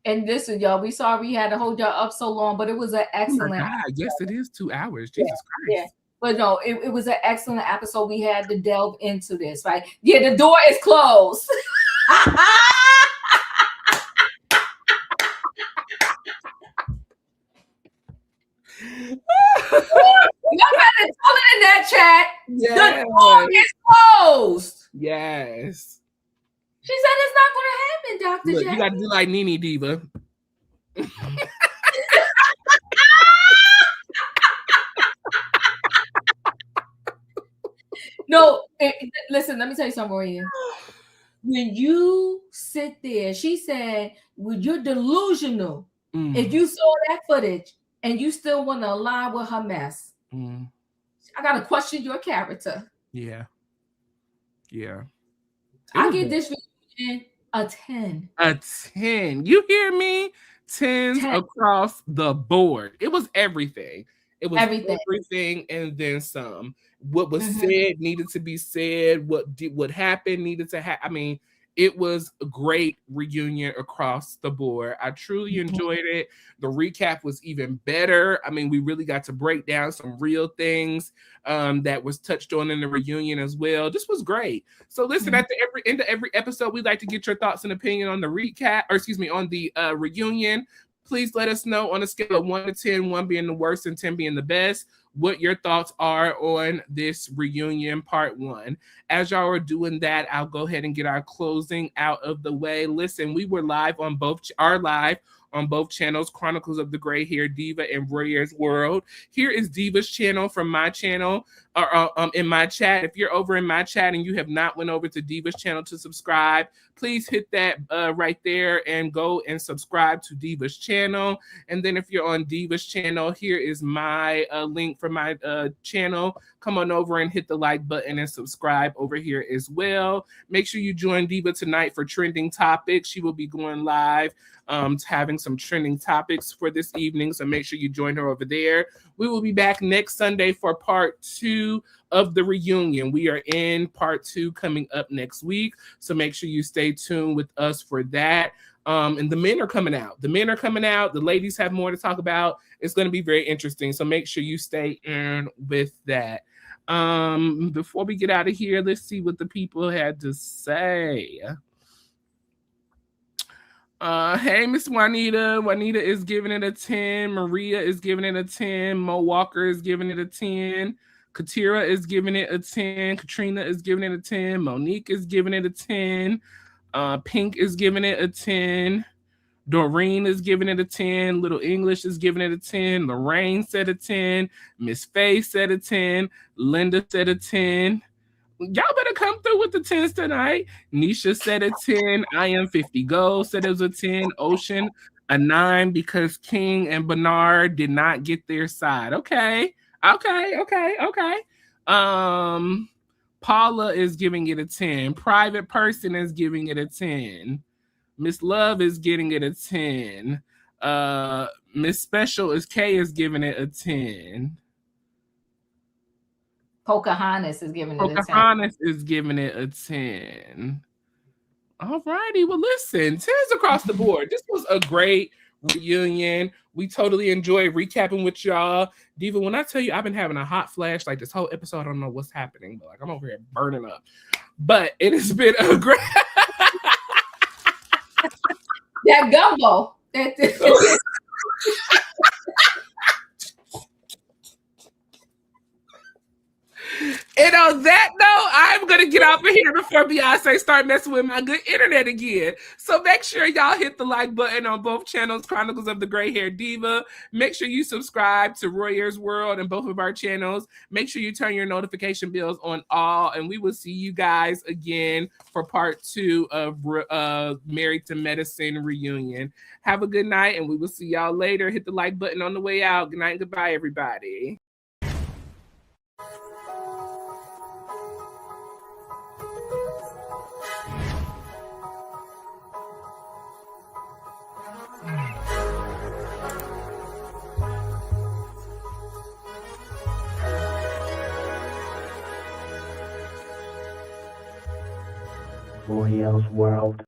[SPEAKER 2] And listen, y'all, we sorry we had to hold y'all up so long, but it was an excellent
[SPEAKER 1] episode. Yes, it is 2 hours. Jesus Christ.
[SPEAKER 2] Yeah. But no, it was an excellent episode. We had to delve into this, right? Yeah, the door is closed. Y'all better tell it in that chat.
[SPEAKER 1] Yes.
[SPEAKER 2] The door is closed.
[SPEAKER 1] Yes.
[SPEAKER 2] She said it's not going to happen, Dr.
[SPEAKER 1] Look, you got to do like Nene Diva.
[SPEAKER 2] No, listen, let me tell you something, Royaire. When you sit there, she said, well, you're delusional. If you saw that footage and you still want to align with her mess, I got to question your character.
[SPEAKER 1] Yeah.
[SPEAKER 2] I give this reunion a 10.
[SPEAKER 1] A 10. You hear me? 10s across the board. It was everything. It was everything and then some. What was said needed to be said. What happened needed to happen. I mean, It was a great reunion across the board. I truly enjoyed it. The recap was even better. I mean, we really got to break down some real things that was touched on in the reunion as well. This was great. So listen, at the end of every episode, we'd like to get your thoughts and opinion on the recap, or excuse me, on the reunion. Please let us know on a scale of 1 to 10, 1 being the worst and 10 being the best, what your thoughts are on this reunion part 1. As y'all are doing that, I'll go ahead and get our closing out of the way. Listen, we were live on both channels, Chronicles of the Gray Hair Diva and Royaire's World. Here is Diva's channel from my channel, in my chat. If you're over in my chat and you have not went over to Diva's channel to subscribe, please hit that right there and go and subscribe to Diva's channel. And then if you're on Diva's channel, here is my link for my channel. Come on over and hit the like button and subscribe over here as well. Make sure you join Diva tonight for trending topics. She will be going live having some trending topics for this evening, so make sure you join her over there. We will be back next Sunday for part 2 of the reunion. We are in part 2 coming up next week, so make sure you stay tuned with us for that. And the men are coming out. The ladies have more to talk about. It's going to be very interesting, so make sure you stay in with that. Before we get out of here, let's see what the people had to say. Hey, Miss Juanita. Juanita is giving it a 10. Maria is giving it a 10. Mo Walker is giving it a 10. Katira is giving it a 10. Katrina is giving it a 10. Monique is giving it a 10. Pink is giving it a 10. Doreen is giving it a 10. Little English is giving it a 10. Lorraine said a 10. Miss Faye said a 10. Linda said a 10. Y'all better come through with the 10s tonight. Nisha said a 10. I am 50 Gold said it was a 10. Ocean, a 9 because King and Bernard did not get their side. Okay. Paula is giving it a 10. Private Person is giving it a 10. Miss Love is getting it a 10. Miss Special is giving it a 10.
[SPEAKER 2] Pocahontas is giving it a 10.
[SPEAKER 1] Pocahontas is giving it a 10. All righty. Well, listen, 10s across the board. This was a great reunion. We totally enjoyed recapping with y'all. Diva, when I tell you I've been having a hot flash like this whole episode, I don't know what's happening, but like I'm over here burning up. But it has been a great
[SPEAKER 2] that gumbo.
[SPEAKER 1] And on that note, I'm going to get off of here before Beyonce start messing with my good internet again. So make sure y'all hit the like button on both channels, Chronicles of the Gray Hair Diva. Make sure you subscribe to Royaire's World and both of our channels. Make sure you turn your notification bells on all, and we will see you guys again for part 2 of Married to Medicine reunion. Have a good night, and we will see y'all later. Hit the like button on the way out. Good night and goodbye, everybody.
[SPEAKER 3] Royaille's World.